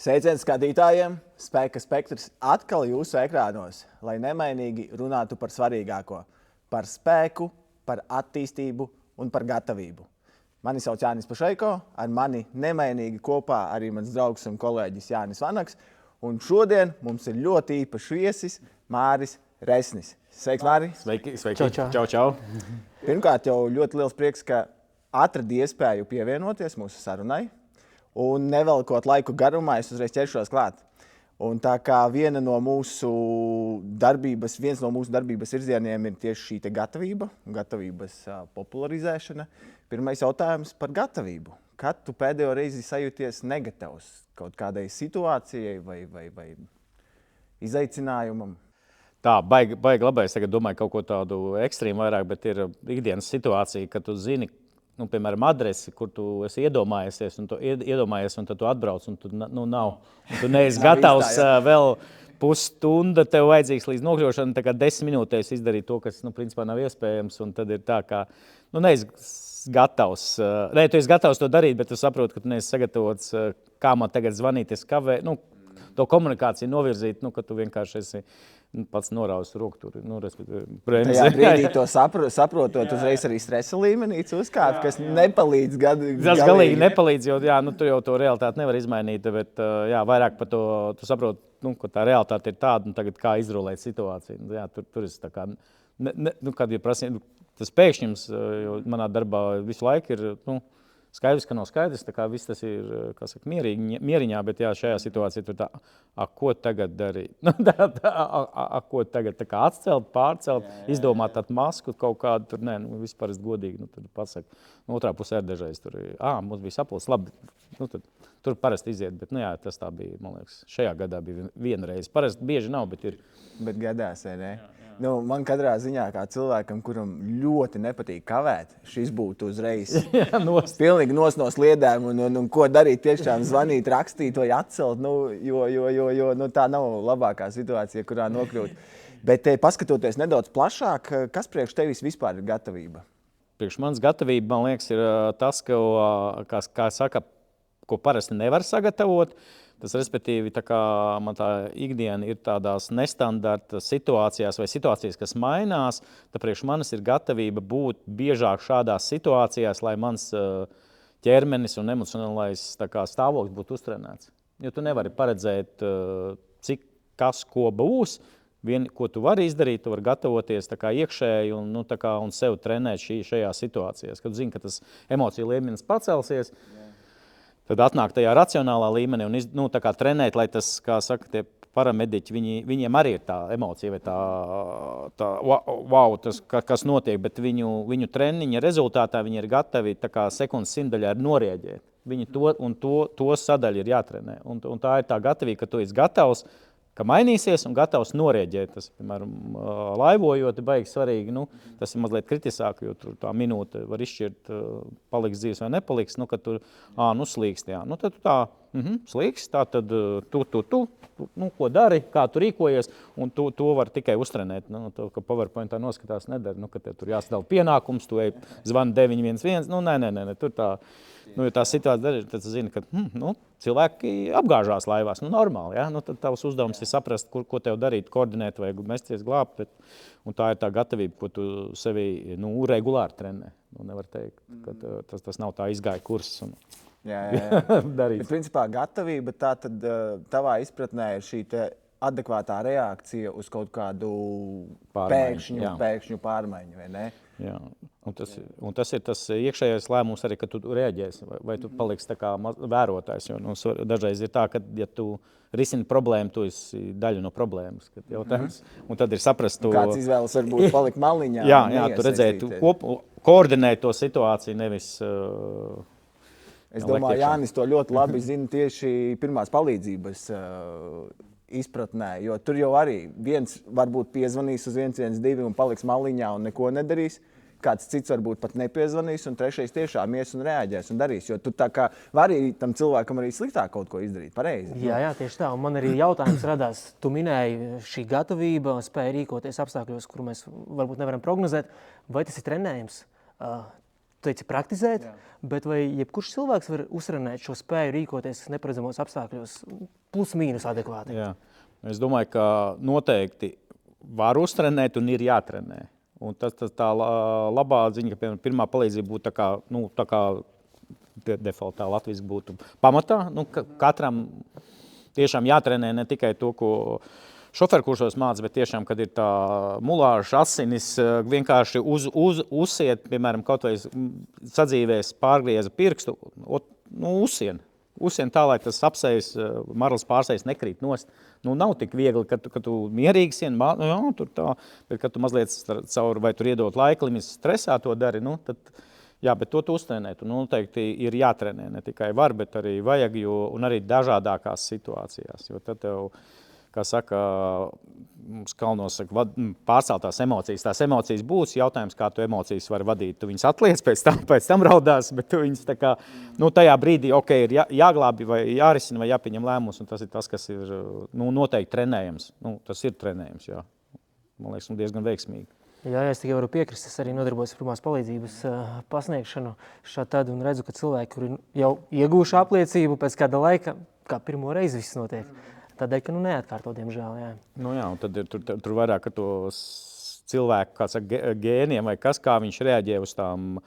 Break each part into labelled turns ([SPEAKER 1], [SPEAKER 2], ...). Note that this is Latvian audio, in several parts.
[SPEAKER 1] Sveiciens skatītājiem! Spēka spektrs atkal jūsu ekrānos, lai nemainīgi runātu par svarīgāko – par spēku, par attīstību un par gatavību. Mani sauc Jānis Pašeiko, ar mani nemainīgi kopā arī mans draugs un kolēģis Jānis Vanaks. Un šodien mums ir ļoti īpašs viesis Māris Resnis. Sveiks, Māri!
[SPEAKER 2] Sveiki!
[SPEAKER 3] Čau!
[SPEAKER 1] Pirmkārt, jau ļoti liels prieks, ka atradi iespēju pievienoties mūsu sarunai. Un nevelkot laiku garumā, es uzreiz ķeršos klāt. Un tā kā viens no mūsu darbības virzieniem ir tieši šī gatavība, gatavības popularizēšana, pirmais jautājums par gatavību. Kad tu pēdējo reizi sajūties negatavs kaut kādai situācijai vai izaicinājumam?
[SPEAKER 2] Tā, baigi labi. Es tagad domāju kaut ko tādu ekstrēmu vairāk, bet ir ikdienas situācija, kad tu zini, piemēram, adresi, kur tu esi iedomājies, un tad tu atbrauc, un tu nav. Un tu neesi gatavs vēl pusstunda, tev vajadzīgs līdz nokļūšanai, tā kā 10 minūtēs izdarīt to, kas, principā nav iespējams, un tad ir tā, kā, neesi gatavs. Nē, tu esi gatavs to darīt, bet tu saproti, ka tu neesi sagatavots, kā man tagad zvanīt, es kavē, to komunikāciju novirzīt, ka tu vienkārši esi pats norausi roku tur.
[SPEAKER 1] Tajā brīdī to saprotot, uzreiz arī stresa līmenī uzkāp, kas nepalīdz galīgi.
[SPEAKER 2] Tas galīgi nepalīdz, jo tu jau to realitāti nevar izmainīt, bet vairāk par to tu saproti, ka tā realitāte ir tāda, un tagad kā izrolēt situāciju. Tur es tā kā, kad ir prasījums, tas pēkšņums, jo manā darbā visu laiku ir, skaidrs, ka nav skaidrs, tā kā viss tas ir, kā saka, mieriņā, bet šajā situācijā tur tā, ko tagad darīt? Ko tagad tā kā atcelt, pārcelt, izdomāt tādu masku kaut kādu, tur, vispār godīgi, tur pasaka. Otrā pusē ir dažreiz, tur, mums bija sapulcs, labi, tad tur parasti iziet, bet, tas tā bija, man liekas, šajā gadā bija vienreiz. Parasti bieži nav, bet ir.
[SPEAKER 1] Bet gadās, vai ne? Man katrā ziņā, kā cilvēkam, kuram ļoti nepatīk kavēt, šis būtu uzreiz pilnīgi no sliedēm un ko darīt, tiešām zvanīt, rakstīt vai atcelt, jo tā nav labākā situācija, kurā nokļūt. Bet paskatoties nedaudz plašāk, kas priekš tevis vispār ir gatavība?
[SPEAKER 2] Priekš manas gatavība, man liekas, ir tas, kā saka, ko parasti nevar sagatavot. Tas, respektīvi, tā kā man tā ikdiena ir tādās nestandarta situācijās vai situācijas, kas mainās, tad priekš manis ir gatavība būt biežāk šādās situācijās, lai mans ķermenis un emocionālais stāvoklis būtu uztrenēts. Jo tu nevari paredzēt, kas ko būs, ko tu vari izdarīt, tu vari gatavoties tā kā iekšēji un sev trenēt šajā situācijās. Kad tu zini, ka tas emociju līmenis pacelsies, tad atnāk tajā racionālā līmenī un tā kā trenēt, lai tas, kā saka, tie paramediķi, viņiem arī ir tā emocija vai tas, kas notiek, bet viņu treniņa rezultātā viņi ir gatavi tā kā sekundes simtdaļā norēģēt. Viņi to sadaļu ir jātrenē. Un tā ir tā gatavība, ka tu esi gatavs, ka mainīsies un gatavs norēģēt. Tas, piemēram, laivojot, baigi svarīgi, tas ir mazliet kritisāk, jo tur tā minūte var izšķirt, paliks dzīves vai nepaliks, kad tur, slīkst, tad tu tā, slīkst, tā tad ko dari, kā tu rīkojies, un to var tikai uztrenēt. Ka PowerPointā noskatās nedara, ka te tur jāsadala pienākums, tu zvani 911, nē, tur tā. Ja tā situācija tad zini, ka cilvēki apgāžās laivās, normāli, tad tavs uzdevums ir saprast, ko tev darīt, koordinēt vai mesties glābt, un tā ir tā gatavība, ko tu sevi regulāri trenē. Nevar teikt, ka tas nav tā izgāja kurs.
[SPEAKER 1] Bet, principā, gatavība tā tad tavā izpratnē ir šī adekvātā reakcija uz kaut kādu pēkšņu pārmaiņu, vai ne?
[SPEAKER 2] Jā, un tas ir tas iekšējais lēmums arī, ka tu reaģēsi, vai tu paliksi tā kā vērotājs. Jo dažreiz ir tā, ka, ja tu risini problēmu, tu esi daļa no problēmas. Un tad ir saprast to.
[SPEAKER 1] Kāds izvēles varbūt palikt maliņā.
[SPEAKER 2] Jā, tu redzēt, koordinēt to situāciju, nevis.
[SPEAKER 1] Es domāju, Jānis to ļoti labi zina tieši pirmās palīdzības izpratnē, jo tur jau arī viens varbūt piezvanīs uz 112 un paliks maliņā un neko nedarīs. Kāds cits varbūt pat nepiezvanīs, un trešais tiešām ies un reaģēs un darīs. Jo tu tā kā vari tam cilvēkam arī sliktāk kaut ko izdarīt. Pareizi.
[SPEAKER 3] Jā, tieši tā. Un man arī jautājums radās. Tu minēji šī gatavība, spēja rīkoties apstākļos, kuru mēs varbūt nevaram prognozēt. Vai tas ir trenējums? teici praktizēt, bet vai jebkurš cilvēks var uztrenēt šo spēju rīkoties neparedzamos apstākļos plus mīnus adekvāti?
[SPEAKER 2] Jā. Es domāju, ka noteikti var uztrenēt un ir jātrenē. Un tas tā labā ziņa, ka piemēram, pirmā palīdzība būtu tā kā defaultā latviski būtu pamatā. Katram tiešām jātrenē ne tikai to, ko šoferkursos māca, bet tiešām, kad ir tā mulāža asinis, vienkārši uzsiet, piemēram, kaut vai sadzīvēs pārgrieza pirkstu, uzsien tā, lai tas apsejas, marlas pārsejas nekrīt nost. Nav tik viegli, ka tu mierīgi sien, tur tā, bet kad tu mazliet caur vai tur iedot laiklimis stresā to dari, tad, bet to tu uztrenēt. Un noteikti ir jātrenē, ne tikai var, bet arī vajag, un arī dažādākās situācijās, jo tad tev, kā saka, mums kalnos saka, pārceltās emocijas. Tās emocijas būs, jautājums, kā tu emocijas var vadīt. Tu viņas atliec, pēc tam raudās, bet tu viņas tā kā, tajā brīdī, ir jāglābi vai jārisina vai jāpieņem lēmums, un tas ir tas, kas ir noteikti trenējams. Tas ir trenējams, jā. Man liekas, diezgan veiksmīgi.
[SPEAKER 3] Jā, es tikai varu piekrist, es arī nodarbojos ar pirmās palīdzības pasniegšanu šādi un redzu, ka cilvēki, kuri jau iegūši apliecību pēc kāda laika, kā pirmo reizi viss notiek. Tādēļ, ka neatkārto, diemžēl, jā.
[SPEAKER 2] Jā, un tad ir tur vairāk ar to cilvēku, kā saka, gēniem vai kas, kā viņš reaģē uz tām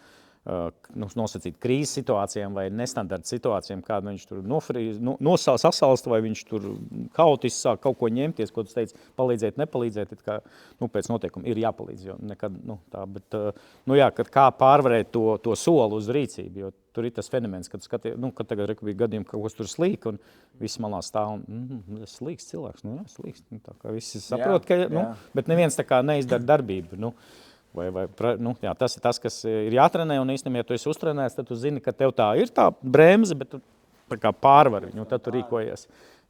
[SPEAKER 2] nosacīt krīzes situācijām vai nestandarta situācijām, kāda viņš tur sasalst, vai viņš tur hautiski sāk kaut ko ņemties, ko tu teici, palīdzēt, nepalīdzēt, kā, pēc noteikuma ir jāpalīdz, jo nekad, tā, bet, kad kā pārvarēt to soli uz rīcību, jo tur ir tas fenomens, kad skaties, kad tagad bija gadījumi, kaut kas tur slīk, un viss malā stāv, un slīks cilvēks, slīks, tā kā visi saprot, ka, bet neviens tā kā neizdara darbību, tas ir tas, kas ir jātrenē, un īstenībā, ja tu esi uztrenēts, tad tu zini, ka tev tā ir tā bremze, bet tu tā kā pārvari viņu, un tad tu rīkojies.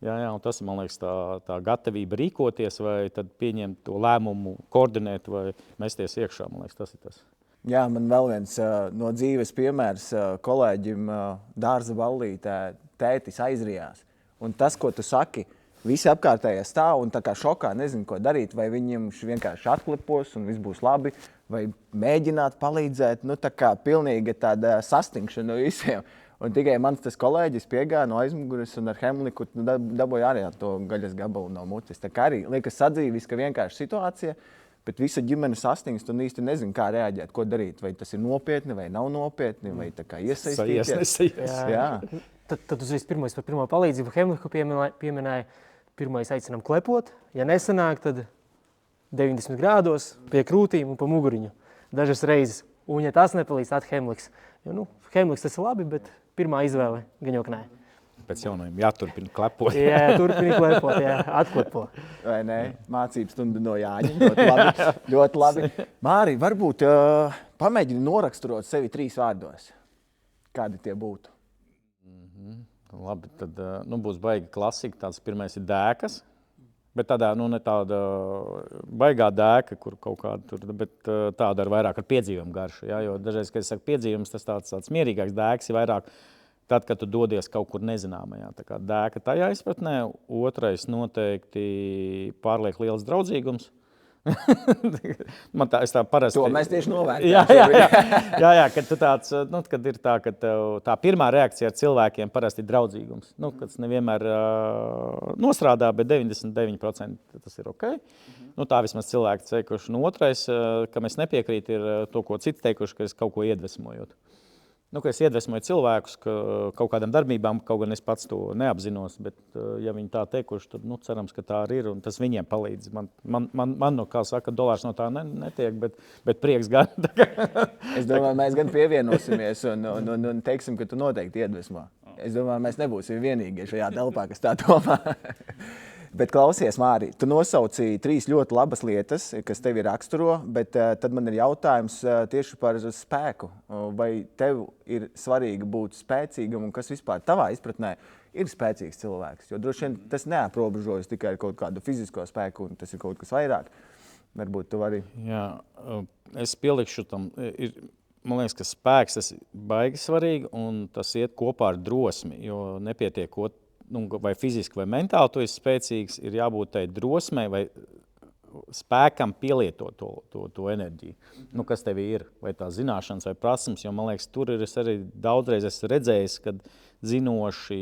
[SPEAKER 2] Jā, un tas ir, man liekas, tā gatavība rīkoties, vai tad pieņemt to lēmumu, koordinēt, vai mesties iekšā, man liekas, tas ir tas.
[SPEAKER 1] Jā, man vēl viens no dzīves piemērs kolēģim dārza ballītē tētis aizrijās. Un tas, ko tu saki, visi apkārtējie stāv un tā kā šokā nezinu, ko darīt, vai viņiem vienkārši atklipos un viss būs labi, vai mēģināt palīdzēt, tā kā pilnīga tāda sastingšana no visiem. Un tikai mans tas kolēģis piegāja no aizmuguras un ar Hemliku dabūja arī to gaļas gabalu no mutes. Tā kā arī liekas sadzīvis, ka vienkārši situācija, bet visa ģimene sastingst un īsti nezinu, kā reaģēt, ko darīt. Vai tas ir nopietni, vai nav nopietni, vai tā kā iesaistīties.
[SPEAKER 3] Jā. Tad uzreiz pirmais par pirmo palīdzību Hemliku pieminēja. Pirmais aicinām klepot, ja nesanāk, tad 90 grādos pie krūtīm un pa muguriņu dažas reizes. Un ja tas nepalīdz, tad Hemliks. Jo, Hemliks tas ir labi, bet pirmā izvēle gan jau nē.
[SPEAKER 2] Pēc jaunajiem jāturpina klepot.
[SPEAKER 3] Jā, turpina klepot, atklepo.
[SPEAKER 1] Vai ne? Mācību stundu no Jāņa. Ļoti labi. Ļoti labi. Māri, varbūt pamēģini noraksturot sevi 3 vārdos. Kādi tie būtu?
[SPEAKER 2] Labi, tad būs baigi klasika. Tāds pirmais ir dēkas, bet tādā, ne tāda baigā dēka, kur kaut kāda tur, bet tāda ar vairāk ar piedzīvumu garšu. Ja? Jo dažreiz, kad es saku piedzīvums, tas tāds mierīgāks dēks ir vairāk tad, kad tu dodies kaut kur nezināmajā. Tā kā dēka tajā izpratnē. Otrais noteikti pārliek liels draudzīgums. Man es tā parasti...
[SPEAKER 1] To mēs tieši novērtējam.
[SPEAKER 2] Jā, kad tu tāds, kad ir tā, ka tā pirmā reakcija ar cilvēkiem parasti ir draudzīgums. Kad nevienmēr nostrādā, bet 99% tas ir ok. Tā vismaz cilvēki teikuši. Otrais, kam es nepiekrītu, ir to, ko citi teikuši, ka es kaut ko iedvesmojot. Ka es iedvesmoju cilvēkus kaut kādām darbībām, kaut gan es pats to neapzinos, bet ja viņi tā teikuši, tad cerams, ka tā arī ir un tas viņiem palīdz. Man kā saka, dolārs no tā netiek, bet prieks gan.
[SPEAKER 1] Es domāju, mēs gan pievienosimies un teiksim, ka tu noteikti iedvesmo. Es domāju, mēs nebūsim vienīgie šajā telpā, kas tā domā. Bet klausies, Māri, tu nosauci 3 ļoti labas lietas, kas tevi raksturo, bet tad man ir jautājums tieši par spēku. Vai tev ir svarīgi būt spēcīgam un kas vispār tavā izpratnē ir spēcīgs cilvēks? Jo droši vien tas neaprobežojas tikai ar kaut kādu fizisko spēku un tas ir kaut kas vairāk. Varbūt tu vari...
[SPEAKER 2] Jā, es pielikšu tam. Man liekas, ka spēks tas ir baigi svarīgi un tas iet kopā ar drosmi, jo nepietiekot vai fiziski vai mentāli tu esi spēcīgs, ir jābūt tai drosmei vai spēkam pielietot to enerģiju. Nu, kas tev ir, vai tā zināšanas, vai prasmes, jo, man liekas, tur es arī daudzreiz esmu redzējis, kad zinoši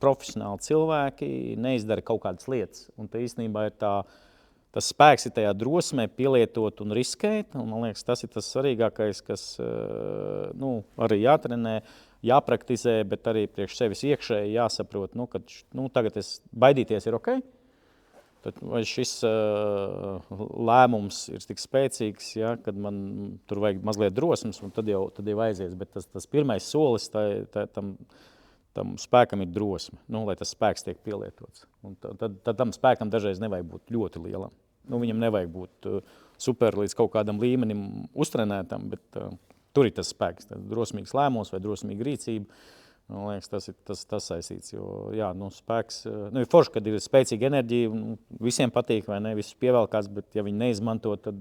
[SPEAKER 2] profesionāli cilvēki neizdara kaut kādas lietas. Un te īstenībā ir tas spēks ir tajā drosmē pielietot un riskēt, un, man liekas, tas ir tas svarīgākais, kas arī jātrenē, jāpraktizē, bet arī priekš sevis iekšēji jāsaprot, ka tagad baidīties ir ok. Tad, vai šis lēmums ir tik spēcīgs, ja, kad man tur vajag mazliet drosmes, un tad jau aizies. Bet tas pirmais solis tam spēkam ir drosme, lai tas spēks tiek pielietots. Un tad tam spēkam dažreiz nevajag būt ļoti lielam. Viņam nevajag būt super līdz kaut kādam līmenim uztrenētam, bet tur ir tas spēks, drosmīgs lēmums vai drosmīga rīcība. Man liekas, tas ir tas saistīts, jo spēks, ir forši, kad ir spēcīga enerģija, visiem patīk, vai ne, visus pievelkās, bet ja viņi neizmanto, tad,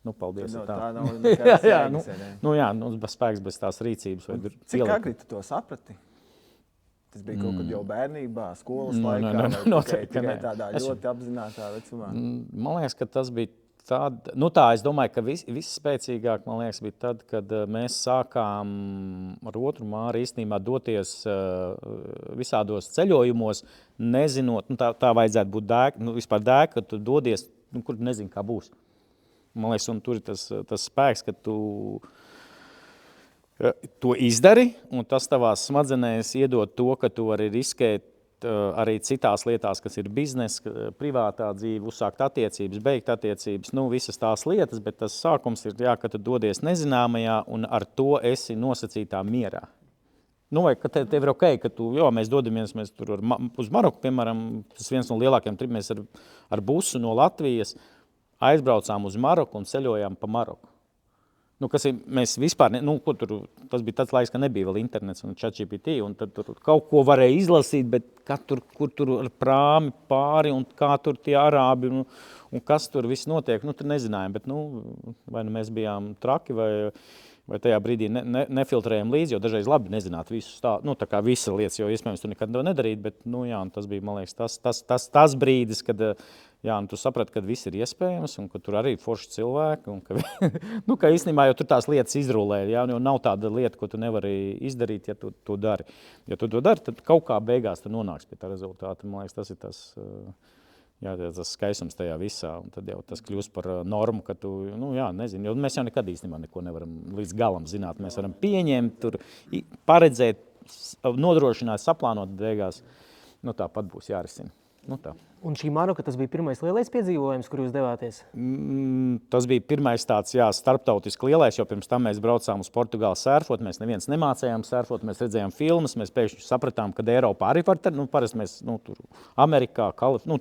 [SPEAKER 2] paldies.
[SPEAKER 1] Tā nav nekādas
[SPEAKER 2] jēgas, spēks bez tās rīcības.
[SPEAKER 1] Cik agri tu to saprati? Tas bija kaut kad jau bērnībā, skolas laikā, vai tikai tādā ļoti apzinātā vecumā?
[SPEAKER 2] Man liekas, ka tas bija es domāju, ka visspēcīgāk, man liekas, bija tad, kad mēs sākām ar otru māri īstenībā doties visādos ceļojumos, nezinot, tā vajadzētu būt dēka, vispār dēka, ka tu dodies, kur tu nezini, kā būs. Man liekas, un tur ir tas spēks, ka tu to izdari, un tas tavās smadzenēs iedod to, ka tu vari riskēt arī citās lietās, kas ir biznesa, privātā dzīve, uzsākt attiecības, beigt attiecības, visas tās lietas, bet tas sākums ir, ka tu dodies nezināmajā un ar to esi nosacītā mierā. Vai ka tev ir ok, ka mēs dodamies tur uz Maroku, piemēram, tas viens no lielākiem tripiem, mēs ar busu no Latvijas aizbraucām uz Maroku un ceļojām pa Maroku. Mēs vispār, tas bija tāds laiks, ka nebija vēl internets un ChatGPT, un tad tur kaut ko varēja izlasīt, bet kur tur ar prāmi pāri, un kā tur tie arābi, un kas tur viss notiek, tur nezinājām, bet, vai mēs bijām traki, vai tajā brīdī nefiltrējām līdzi, jo dažreiz labi nezināt visus tā kā visas lietas, jo iespējams tu nekad to nedarīt, bet, tas bija, man liekas, tas brīdis, kad, tu saprati, ka viss ir iespējams, un ka tur arī ir forši cilvēki, un ka īstenībā jau tur tās lietas izrulē, jo nav tāda lieta, ko tu nevari izdarīt, ja tu to dari. Ja tu to dari, tad kaut kā beigās tu nonāks pie tā rezultāta. Man liekas, tas ir tas skaistums tajā visā, un tad jau tas kļūst par normu, ka tu, nezinu, jo mēs jau nekad īstenībā neko nevaram līdz galam zināt. Mēs varam pieņemt, tur paredzēt, nodrošināt, saplānot beigās. Tāpat būs jārisina. Tā.
[SPEAKER 3] Un šī Maroka, tas bija pirmais lielais piedzīvojums, kur jūs devāties?
[SPEAKER 2] Tas bija pirmais tāds, starptautiski lielais, jo pirms tam mēs braucām uz Portugāli sērfot, mēs neviens nemācējām sērfot, mēs redzējām filmas, mēs pēkšņi sapratām, ka Eiropā arī var, parasti mēs, tur Amerikā,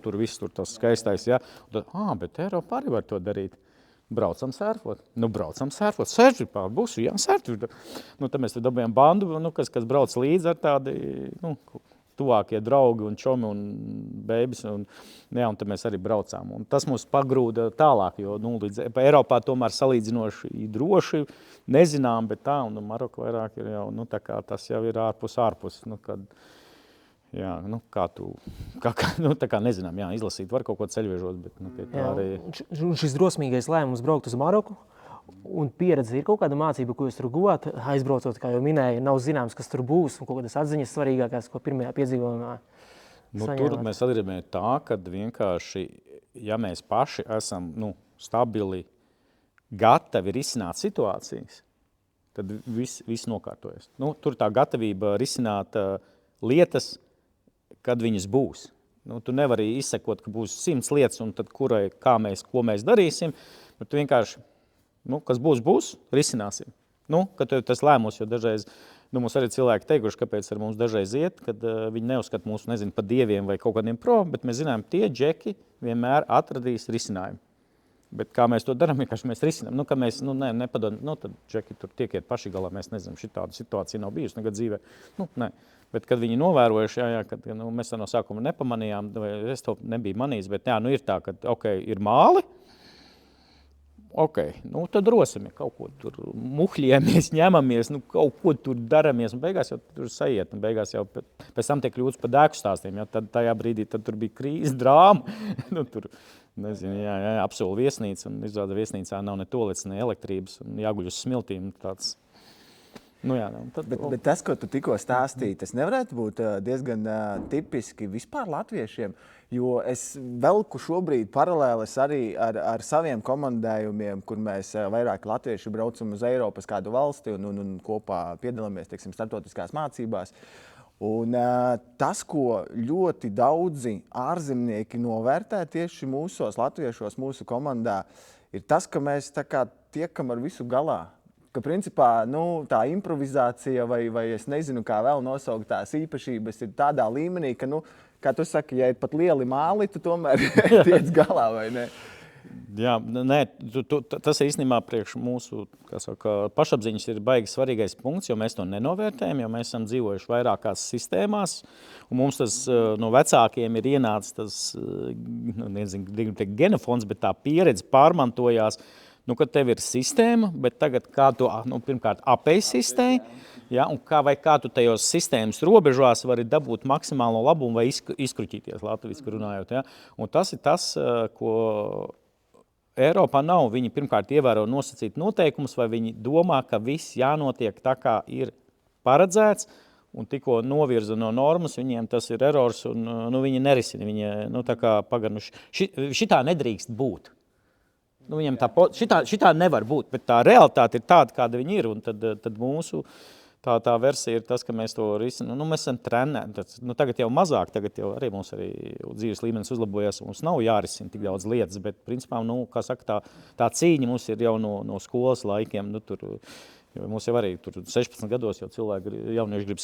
[SPEAKER 2] tur viss tur tas skaistais, un tad, bet Eiropā arī var to darīt. Braucam sērfot. Sērfi pār busu, sērfi. Tad mēs dabījām bandu, kas brauc līdzi ar tādi, tuvākie draugi un čomi un bēbis, un tad mēs arī braucām. Un tas mūs pagrūda tālāk, jo līdz Eiropā tomēr salīdzinoši droši, nezinām, bet tā, un Maroka vairāk ir jau, tā kā tas jau ir ārpus. Kad, tā kā nezinām, izlasīt var kaut ko ceļvežot, bet tā arī.
[SPEAKER 3] Šis drosmīgais lēmums braukt uz Maroku, un pieredze ir kaut kāda mācība, ko jūs tur guvāt, aizbraucot, kā jau minēju, nav zināms, kas tur būs, un kaut kādas atziņas svarīgākās, ko pirmajā piedzīvojumā saņēmāt.
[SPEAKER 2] Tur mēs atgriežamies tā, ka vienkārši, ja mēs paši esam stabili, gatavi risināt situācijas, tad viss nokārtojas. Tur tā gatavība risināt lietas, kad viņas būs. Tu nevari izsekot, ka būs 100 lietas, un tad ko mēs darīsim, bet vienkārši kas būs, risināsim. Kad tas lēmums, jo dažreiz, mums arī cilvēki teikuši, kāpēc ar mums dažreiz iet, kad viņi neuzskata mūs, par dieviem vai kaut kādiem bet mēs zinām, tie džeki vienmēr atradīs risinājumu. Bet kā mēs to darām, vienkārši mēs risinām. Ka mēs nepadomājam, tad džeki tur tiekiet paši galā, mēs nezinām, šitāda situācija nav bijusi nekad dzīvē. Bet kad viņi novērojuši, kad mēs no sākuma nepamanījām, vai es to nebiju manījis, bet ir tā, ka ir māli, Okay. Nu, tad drosami kaut ko tur muhļamies, ņemamies, kaut ko tur daramies. Un beigās jau tur sajiet. Un beigās jau pēc tam tiek kļūts par dēku stāstiem. Ja? Tad tajā brīdī tur bija krīze, drāma. Tur, nezinu, apsolu viesnīca. Un izrāda viesnīcā nav ne tolets, ne elektrības. Un jāguļ uz smiltīm. Tāds.
[SPEAKER 1] Bet tas, ko tu tikko stāstīji, tas nevarētu būt diezgan tipiski vispār latviešiem, jo es velku šobrīd paralēles arī ar saviem komandējumiem, kur mēs vairāk latvieši braucam uz Eiropas kādu valsti un kopā piedalāmies, teiksim, starptautiskās mācībās. Un tas, ko ļoti daudzi ārzemnieki novērtē tieši mūsos, latviešos, mūsu komandā, ir tas, ka mēs tā kā tiekam ar visu galā. Ka principā tā improvizācija vai es nezinu, kā vēl nosaukt tās īpašības ir tādā līmenī, ka, kā tu saki, ja ir pat lieli māli, tu tomēr tiec galā, vai ne?
[SPEAKER 2] Jā, nē, tas ir īstenībā priekš mūsu pašapziņas ir baigi svarīgais punkts, jo mēs to nenovērtējam, jo mēs esam dzīvojuši vairākās sistēmās, un mums tas no vecākiem ir ienācis tas, nezinu, genofons, bet tā pieredze pārmantojās, kad tev ir sistēma, bet tagad kā tu, pirmkārt, apēj sistēmu, ja, un kā tu tajos sistēmas robežās vari dabūt maksimālo labumu vai izkruķīties latviski runājot. Ja. Un tas ir tas, ko Eiropā nav. Viņi pirmkārt ievēro nosacīt noteikumus, vai viņi domā, ka viss jānotiek tā, kā ir paredzēts, un tikko novirza no normas, viņiem tas ir erors, un viņi nerisina. Viņi, tā kā šitā nedrīkst būt. Viņam šitā nevar būt, bet tā realitāte ir tāda, kāda viņi ir. Un tad mūsu tā versija ir tas, ka mēs to risinām. Mēs esam trenēti. Tagad jau mazāk, tagad jau arī mums arī dzīves līmenis uzlabojas. Mums nav jārisina tik daudz lietas, bet principā, kā saka, tā cīņa mums ir jau no skolas laikiem. Jo mums jau arī tur 16 gados jau cilvēki, jaunieši grib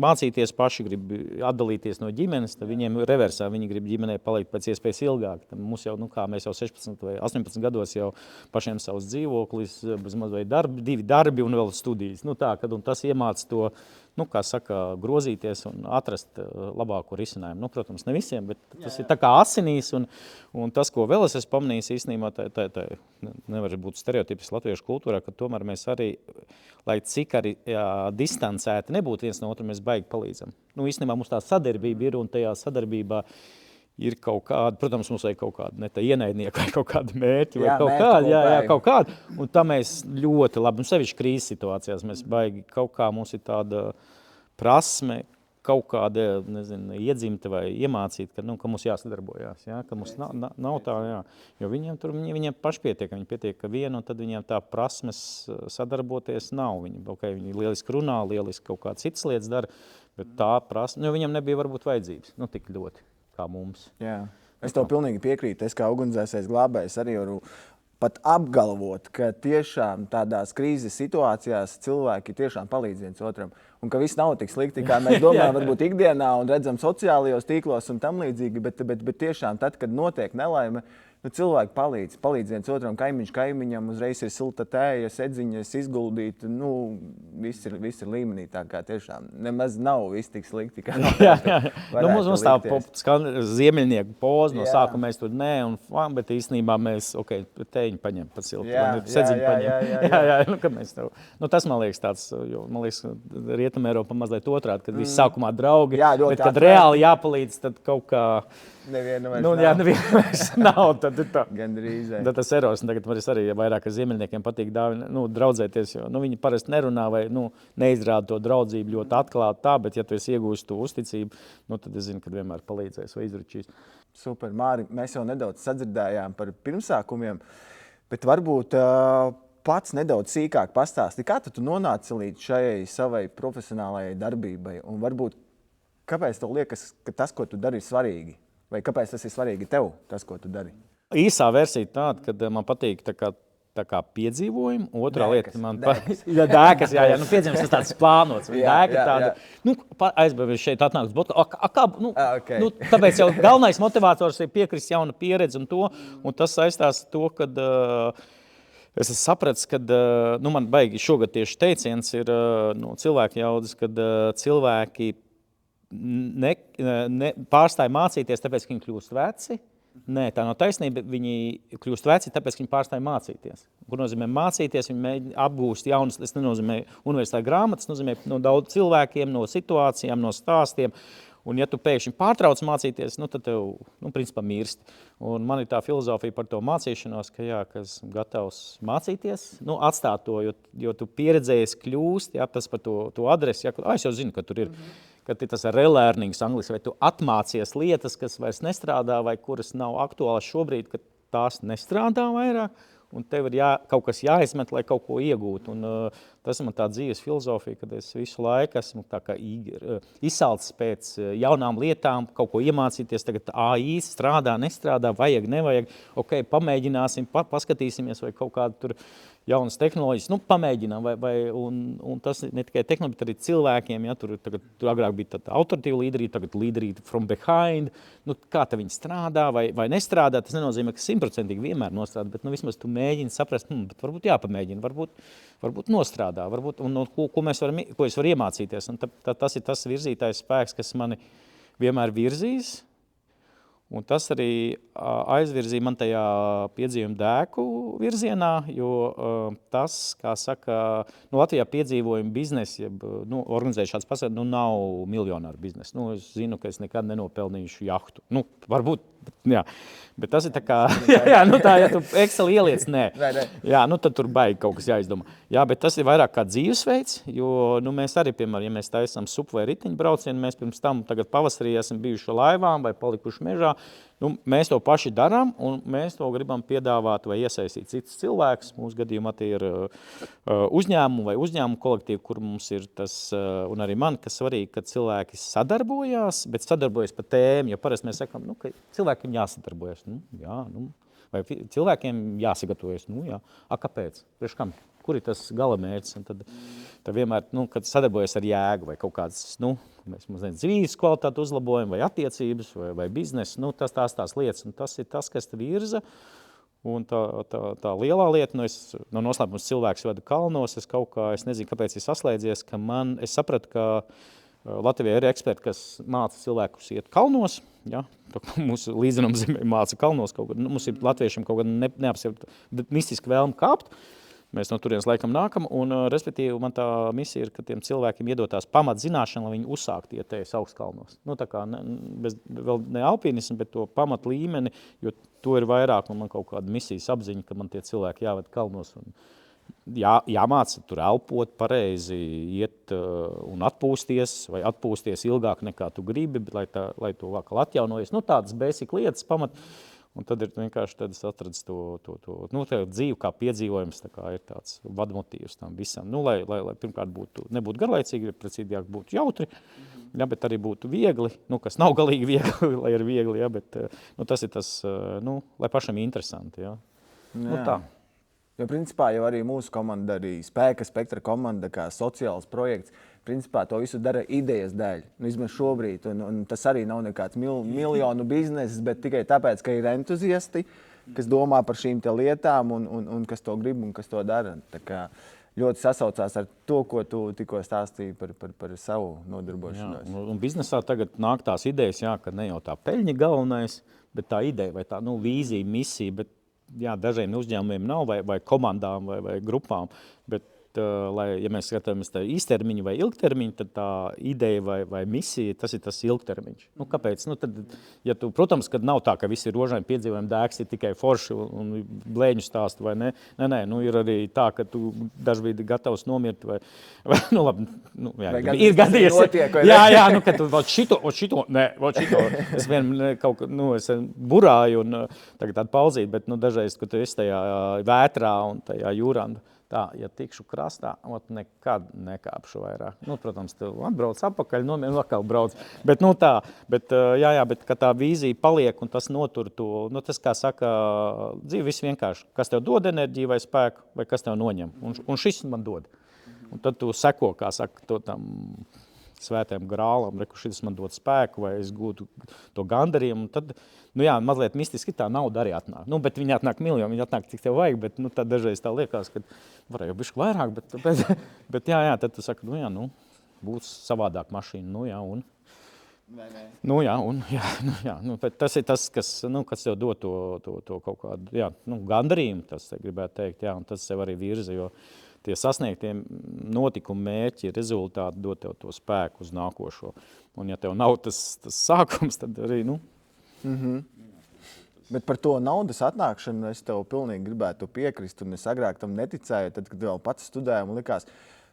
[SPEAKER 2] mācīties paši, grib atdalīties no ģimenes, tad viņiem reversā, viņi grib ģimenē palikt pēc iespējas ilgāk. Tad mums jau, mēs jau 16 vai 18 gados jau pašiem savus dzīvoklis, bezmaz vai divi darbi un vēl studijas. Un tas iemāca to, kā saka, grozīties un atrast labāko risinājumu. Protams, ne visiem, bet tas ir tā kā asinīs, un tas, ko vēl es esmu pamanījis īstenībā, tā nevar būt stereotips latviešu kultūrā, ka tomēr mēs arī, lai cik arī distancēti nebūtu viens no otru, mēs baigi palīdzam. Īstenībā mums tā sadarbība ir, un tajā sadarbībā ir kaut kāda, protams, mums vajag kaut kāda, ne tā ienaidnieka vai kaut kāda mērķi, vai kaut kāda, un tā mēs ļoti labi, sevišķi krīzes situācijās, mēs baigi kaut kā, mums ir tāda prasme, kaut kāda, nezinu, iedzimta vai iemācīt, ka mums jāsadarbojās, ka mums nav tā, jo viņiem paši pietiek, viņi pietiek, ka vienu, un tad viņiem tā prasmes sadarboties nav. Viņi lieliski runā, lieliski kaut kādas citas lietas dara, bet tā prasme, viņiem nebija varbūt vajadzības, tik ļoti kā mums.
[SPEAKER 1] Jā, es tev pilnīgi piekrītu, es kā ugunsdzēsējs glābējs arī varu pat apgalvot, ka tiešām tādās krīzes situācijās cilvēki tiešām palīdz viens otram. Un ka viss nav tik slikti, kā mēs domājam, varbūt ikdienā un redzam sociālajos tīklos un tam līdzīgi, bet tiešām tad, kad notiek nelaime, cilvēki palīdz viens otram, kaimiņš kaimiņam, uzreiz ir silta tēja, sedziņas izguldīt, viss ir līmenī, tā kā tiešām nemaz nav viss tik slikti, kā
[SPEAKER 2] mums tā ziemeļnieku poza, no sākuma mēs tur bet īstenībā mēs, tējiņu paņem pa siltu, sedziņu paņem. Tas man liekas tāds, jo man liekas, Rietumē Eiropa mazliet otrādi, kad viss sākumā draugi, bet kad reāli jāpalīdz, tad kaut kā
[SPEAKER 1] nevienu
[SPEAKER 2] vairs nav. Tad
[SPEAKER 1] Gandrīz.
[SPEAKER 2] Tas erors, un tagad man arī vairāk ar ziemeļniekiem patīk draudzēties, jo viņi parasti nerunā vai neizrāda to draudzību ļoti atklāti tā, bet ja tu esi iegūst to uzticību, tad es zinu, ka vienmēr palīdzēs vai izručīs.
[SPEAKER 1] Super, Māri, mēs jau nedaudz sadzirdējām par pirmsākumiem, bet varbūt pats nedaudz sīkāk pastāsti, kā tu nonāci līdz šai savai profesionālajai darbībai, un varbūt kāpēc tev liekas, ka tas, ko tu dari, ir svarīgi? Vai kāpēc tas ir svarīgi tev, tas, ko tu dari?
[SPEAKER 2] Īsā versija tāda, kad man patīk tā kā piedzīvojumi. Otrā lieta man patīk. Dēkas, piedzīvojums tas tāds plānots. Dēka tāda, aizbēvēs šeit atnāks tāpēc jau galvenais motivators ir piekrist jauna pieredze un to, un tas saistās to, kad es esmu sapratis, ka man baigi šogad tieši teiciens ir cilvēku jaudas, kad cilvēki pārstāja mācīties, tāpēc, ka viņi kļūst veci, Nē, tā nav taisnība. Viņi kļūst veci, tāpēc, ka viņi pārstāja mācīties. Ko nozīmē mācīties? Viņi mēģina apgūst jaunas, tas nenozīmē universitātes grāmatas, nozīmē no daudz cilvēkiem, no situācijām, no stāstiem. Un ja tu pēkšņi pārtrauc mācīties, tad tev, principā mirsti. Un man ir tā filozofija par to mācīšanos, ka, jā, ka esmu gatavs mācīties, atstāt to, jo tu pieredzējies kļūst, jā, tas par to adresi, jā, es jau zinu, ka tur ir. Kad ir tas relearnings angliski, vai tu atmācies lietas, kas vairs nestrādā vai kuras nav aktuālas šobrīd, ka tās nestrādā vairāk, un tev ir kaut kas jāizmet, lai kaut ko iegūtu. Un, tas ir man tā dzīves filozofija, kad es visu laiku esmu tā kā izsalcis pēc jaunām lietām, kaut ko iemācīties, tagad AI strādā, nestrādā, vajag, nevajag, ok, pamēģināsim, paskatīsimies, vai kaut kādu tur jaunas tehnoloģijas, pamēģinām, un tas ne tikai tehnoloģija, bet arī cilvēkiem, ja, tur agrāk bija tāda autoritīva līderība, tagad līderība from behind, kā tā viņi strādā vai nestrādā, tas nenozīmē, ka 100% vienmēr nostrādā, bet vismaz tu mēģini saprast, bet varbūt jāpamēģina, varbūt nostrādā, varbūt, un ko es varu iemācīties, un tas ir tas virzītājs spēks, kas mani vienmēr virzīs. Un tas arī aizvirzīja man tajā piedzīvuma dēku virzienā, jo tas, kā saka, Latvijā piedzīvojuma biznesa, organizēt šāds pasaules, nav miljonāru biznesa. Es zinu, ka es nekad nenopelnīšu jahtu. Varbūt, jā. Bet tas ir tā kā, ja tu Excel ieliec, nē. Jā, tad tur baigi kaut kas jāizdomā. Jā, bet tas ir vairāk kā dzīvesveids, jo mēs arī, piemēram, ja mēs taisām supu vai riteņu braucienu, mēs pirms tam tagad pavasarī esam bijuši laivām vai palikuši mežā, mēs to paši darām, un mēs to gribam piedāvāt vai iesaistīt citus cilvēkus. Mūsu gadījumā tie ir uzņēmumi vai uzņēmumu kolektīvi, kur mums ir tas, un arī man, kas svarīgi, ka cilvēki sadarbojās, bet sadarbojas pa tēmu, jo parasti mēs sakām, ka cilvēkiem jāsadarbojas. Vai cilvēkiem jāsagatavojas. Jā. Kāpēc? Priekš kam? Kur ir tas galamērķis? Un tad vienmēr, kad sadarbojas ar jēgu vai kaut kādas, mēs dzīves kvalitāti uzlabojam, vai attiecības, vai biznesu, tās lietas. Un tas ir tas, kas te virza. Un tā lielā lieta, es no noslēpums cilvēks vadu kalnos, es nezinu, kāpēc es saslēdzies, ka es sapratu, ka Latvijā ir eksperti, kas māca cilvēkus iet kalnos. Ja? Mūsu līdzinām zemē māca kalnos. Mums ir latviešiem kaut kāda neapsvērta mistiska vēlme kāpt. Mēs no turienes laikam nākam, un respektīvi man tā misija ir, ka tiem cilvēkiem iedotās pamatzināšana, lai viņi uzsāktu ietējas augstkalnos. Tā kā vēl ne alpīnismu, bet to pamat līmeni, jo to ir vairāk, un man kaut kāda misijas apziņa, ka man tie cilvēki jāved kalnos un jāmāca tur elpot pareizi, iet un atpūsties, vai atpūsties ilgāk nekā tu gribi, lai to vēl atjaunojies. Tādas basic lietas pamat. Un tad ir vienkārši tad es atradu to dzīvi kā piedzīvojums, tā kā ir tāds vadmotīvs tam visam. Lai pirmkārt nebūtu garlaicīgi, precīzāk būtu jautri, ja, bet arī būtu viegli, kas nav galīgi viegli, lai ir viegli, ja, bet tas ir tas, lai pašam interesanti. Ja. Tā.
[SPEAKER 1] Jo principā jau arī mūsu komanda, arī Spēka spektra komanda, kā sociāls projekts, principā to visu dara idejas dēļ. Vismaz šobrīd, un tas arī nav nekāds miljonu bizness, bet tikai tāpēc, ka ir entuziasti, kas domā par šīm te lietām un kas to grib un kas to dara. Tā kā ļoti sasaucās ar to, ko tu tikko stāstīji par savu nodarbošanos.
[SPEAKER 2] Jā, un biznesā tagad nāk tās idejas, ka ne jau tā peļņa galvenais, bet tā ideja vai tā vīzija, misija, bet dažiem uzņēmumiem nav vai komandām vai grupām, bet ja mēs skatāmies tā īstermiņu vai ilgtermiņu, tad tā ideja vai misija, tas ir tas ilgtermiņš. Kāpēc? Tad, ja tu, protams, kad nav tā, ka visi rožaini piedzīvojumi dēks ir tikai forši un blēņu stāstu vai ne. Nē, ir arī tā, ka tu dažbrīd gatavs nomirt vai labi, ir gadījies. Jā, ka tu vēl šito, es es burāju un tagad tādu pauzīt, bet dažreiz, kad tu esi tajā vētrā un tajā jūrā, tā, ja tikšu krastā, nekad nekāpšu vairāk. Protams, tu atbrauc apakaļ, nomien vakal brauc. Bet tā, bet ka tā vīzija paliek un tas notur to, tas, kā saka, dzīve viss vienkārši. Kas tev dod enerģiju vai spēku, vai kas tev noņem. Un šis man dod. Un tad tu seko, kā saka, to tam svētajam grālam, šis man dod spēku, vai es gūtu to gandarījumu. Tad, mazliet mistiski tā nauda arī atnāk. Bet viņi atnāk miljoni, viņi atnāk cik tev vajag, bet tā dažreiz tā liekas, ka varēja bišķi vairāk, bet tad tu saki, būs savādāk mašīna, un Nu, jā, tas ir tas, kas tev dod to kaut kādu gandarījumu, tas gribētu teikt, jā, un tas sev arī virza, jo tie sasniegtie notikumi, mērķi, rezultāti dod tev to spēku uz nākošo. Un ja tev nav tas sākums, tad arī,
[SPEAKER 1] Bet par to naudas atnākšanu es tev pilnīgi gribētu piekrist, un es agrāk tam neticēju, tad, kad vēl pats studēju, man likās,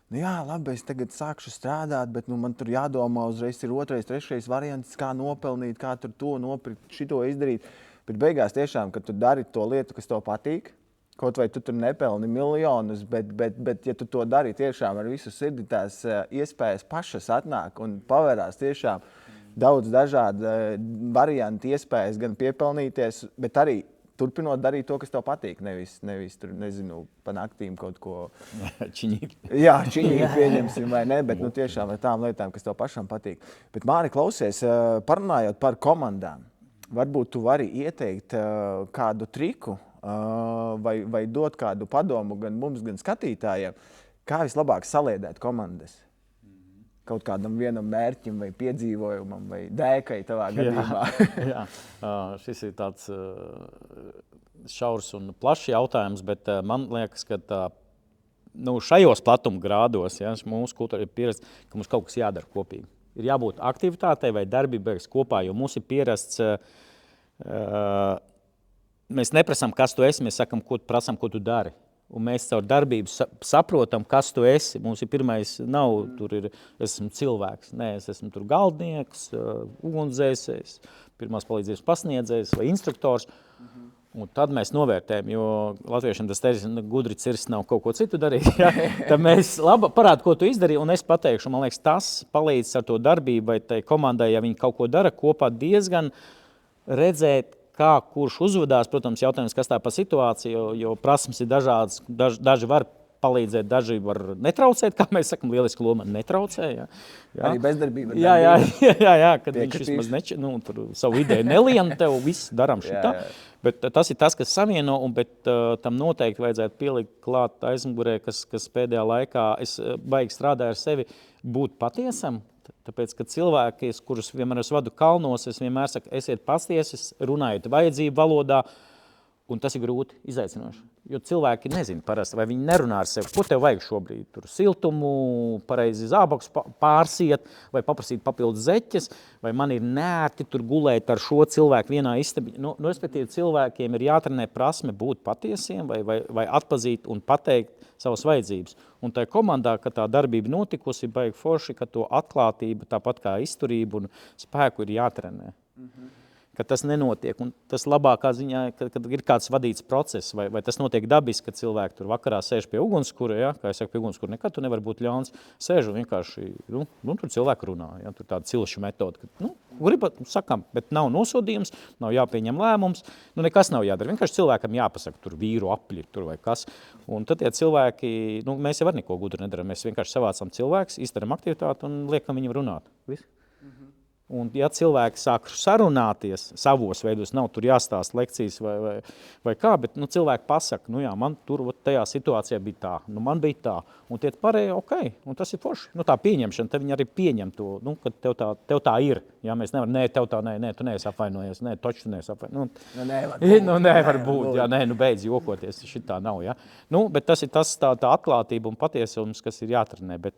[SPEAKER 1] jā, labi, es tagad sākšu strādāt, bet man tur jādomā uzreiz ir 2., 3. variants, kā nopelnīt, kā tur to nopirkt, šito izdarīt. Bet beigās tiešām, kad tu dari to lietu, kas tev patīk, kaut vai tu tur nepelni miljonus, bet ja tu to dari tiešām ar visu sirdi, tās iespējas pašas atnāk un pavērās tiešām daudz dažādu variantu iespējas gan piepelnīties, bet arī turpinot darīt to, kas tev patīk, nevis tur, nezinu, pa naktīm kaut ko...
[SPEAKER 2] Čiņīgi.
[SPEAKER 1] Jā, čiņīgi pieņemsim vai ne, bet tiešām ar tām lietām, kas tev pašam patīk. Bet, Māri, klausies, parunājot par komandām, varbūt tu vari ieteikt kādu triku vai dot kādu padomu gan mums, gan skatītājiem, kā vislabāk saliedēt komandas? Kaut kādam vienam mērķim vai piedzīvojumam vai dēkai tavā gadījumā.
[SPEAKER 2] Jā. Šis ir tāds šaurs un plašs jautājums, bet man liekas, ka šajos platumgrādos mūsu kultūra ir pierasts, ka mums kaut kas jādara kopīgi. Ir jābūt aktivitātei vai darbībai kopā, jo mums ir pierasts, mēs neprasām, kas tu esi, mēs sakam, prasām, ko tu dari. Un mēs caur darbību saprotam, kas tu esi. Mums ir pirmais, es esmu cilvēks. Nē, es esmu tur galdnieks, ugunsdzēsējs, pirmās palīdzības pasniedzējs vai instruktors. Un tad mēs novērtējam, jo latviešiem tas teiks, gudri cirst nav kaut ko citu darīt. Ja? Tad mēs parāda, ko tu izdarīji, un es pateikšu, man liekas, tas palīdz ar to darbību vai tai komandai, ja viņi kaut ko dara kopā, diezgan redzēt, kā kurš uzvedās, protams, jautājums, kas tā pa situāciju, jo prasmes ir dažādas, daži var palīdzēt, daži var netraucēt, kā mēs sakam, lieliski loma netraucē. Jā.
[SPEAKER 1] Arī bezdarbība.
[SPEAKER 2] Jā, kad viņš vismaz tur savu ideju nelien, tev viss daram šitā. Bet tas ir tas, kas savieno, bet tam noteikti vajadzētu pielikt klāt aizmugurē, kas pēdējā laikā es baigi strādāju ar sevi, būt patiesam. Tāpēc, ka cilvēki, kurus vienmēr es vadu kalnos, es vienmēr saku, esiet patiesis, runājiet vajadzību valodā, un tas ir grūti izaicinoši. Jo cilvēki nezina parasti, vai viņi nerunā ar sevi, ko tev vajag šobrīd, tur siltumu, pareizi zābakus pārsiet, vai paprasīt papildus zeķes, vai man ir nērti tur gulēt ar šo cilvēku vienā istabiņā. Respektīvi, cilvēkiem ir jātrenē prasme būt patiesiem, vai atpazīt un pateikt savas vajadzības. Un tajā komandā, kad tā darbība notikusi, baigi forši, ka to atklātība, tāpat kā izturība un spēku ir jātrenē. Ka tas nenotiek. Un tas labākā ziņā, kad ir kāds vadīts process, vai tas notiek dabiski, ka cilvēki tur vakarā sēž pie ugunskura, ja? Kā es saku, pie ugunskura nekad tu nevar būt ļauns, sēž un vienkārši, tur cilvēki runā, ja? Tur tāda cilšu metode, ka, gribat, sakam, bet nav nosodījums, nav jāpieņem lēmums, nekas nav jādara, vienkārši cilvēkam jāpasaka, tur vīru apļi, tur vai kas, un tad tie cilvēki, mēs jau ar neko gudru nedaram, mēs vienkārši savācam cilvēks, izdaram aktivitāti un liekam viņam runāt. Viss. Un, ja cilvēki sāk sarunāties savos veidos, nav tur jāstāst lekcijas vai kā, bet cilvēki pasaka, man tur tajā situācijā bija tā, man bija tā, un tie pārējie, ok, un tas ir forši. Tā pieņemšana, te viņi arī pieņem to, ka tev tā ir. Ja mēs nevaram, tev tā, tu neesi apvainojies, toču tu neesi apvainojies. Nevar būt, beidz jokoties, šitā nav, ja. Bet tas ir tā atklātība un patiesums, kas ir jātrenē, bet,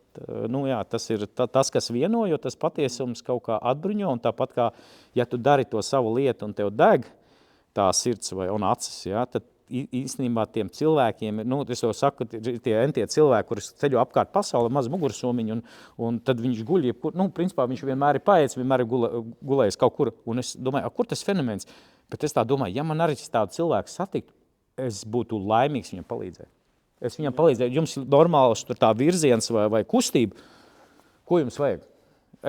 [SPEAKER 2] tas ir tas, kas vieno, jo tas patiesums kaut kā atbruņo, un tāpat kā, ja tu dari to savu lietu un tev deg tā sirds vai un acis, ja, tad īstenībā tiem cilvēkiem, es jau saku, tie cilvēki, kurus ceļo apkārt pasauli, maz mugursomiņu, un tad viņš guļ, principā viņš vienmēr ir paēdis, vienmēr ir gulējis kaut kur, un es domāju, kur tas fenomens? Bet es tā domāju, ja man arī tādu cilvēku satiktu, es būtu laimīgs viņam palīdzēt. Es viņam palīdzēju, jums ir normāls tur tā virziens vai kustība, ko jums vajag?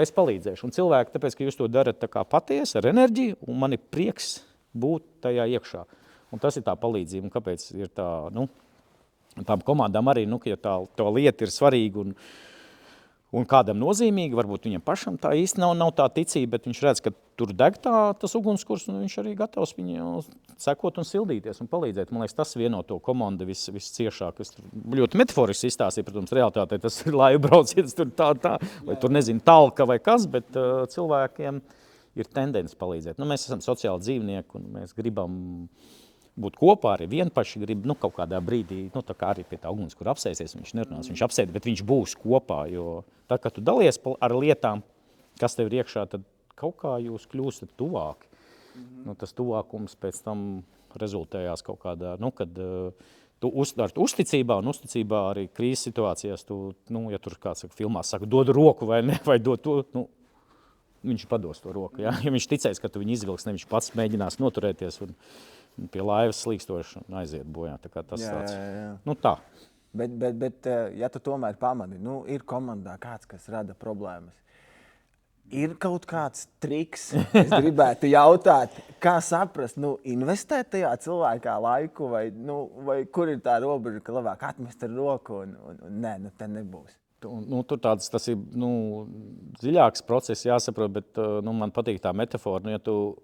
[SPEAKER 2] Es palīdzēšu, un cilvēki, tāpēc, ka jūs to darat tā kā patiesi, ar enerģiju, un man ir prieks būt tajā iekšā. Un tas ir tā palīdzība, un kāpēc ir tā, tām komandām arī, ja tā lieta ir svarīga, Un kādam nozīmīgi, varbūt viņam pašam tā īsti nav tā ticība, bet viņš redz, ka tur deg tas ugunskurs, un viņš arī gatavs viņu sekot un sildīties un palīdzēt. Man liekas, tas vieno to komandu visciešāk. Es ļoti metaforiski izstāstīju, protams, realitātē tas ir laivbrauciens, tur tā, vai tur nezinu, talka vai kas, bet cilvēkiem ir tendence palīdzēt. Mēs esam sociāli dzīvnieki un mēs gribam būt kopā, arī vienpaši grib, kaut kādā brīdī, tā kā arī pie tā uguns, kur apsēsies, viņš nerunās, viņš apsēd, bet viņš būs kopā, jo tad, kad tu dalies ar lietām, kas tev ir iekšā, tad kaut kā jūs kļūstat tuvāki. Tas tuvākums pēc tam rezultējās kaut kādā, kad tu uzticībā un uzticībā arī krīzes situācijās, ja tur kāds filmās saka, dod roku vai ne, vai dod to, viņš pados to roku, ja viņš ticēs, ka tu viņu izvilks, ne viņš pats mēģinās noturēties un pie laivas slīkstoši un aiziet bojā. Tā kā tas tāds. Tā.
[SPEAKER 1] Bet ja tu tomēr pamani, ir komandā kāds, kas rada problēmas. Ir kaut kāds triks, es gribētu jautāt, kā saprast, investēt tajā cilvēkā laiku vai kur ir tā robeža, ka labāk atmest ar roku un nē, te nebūs.
[SPEAKER 2] Tur tas ir dziļāks process jāsaprot, bet man patīk tā metafora. Ja tu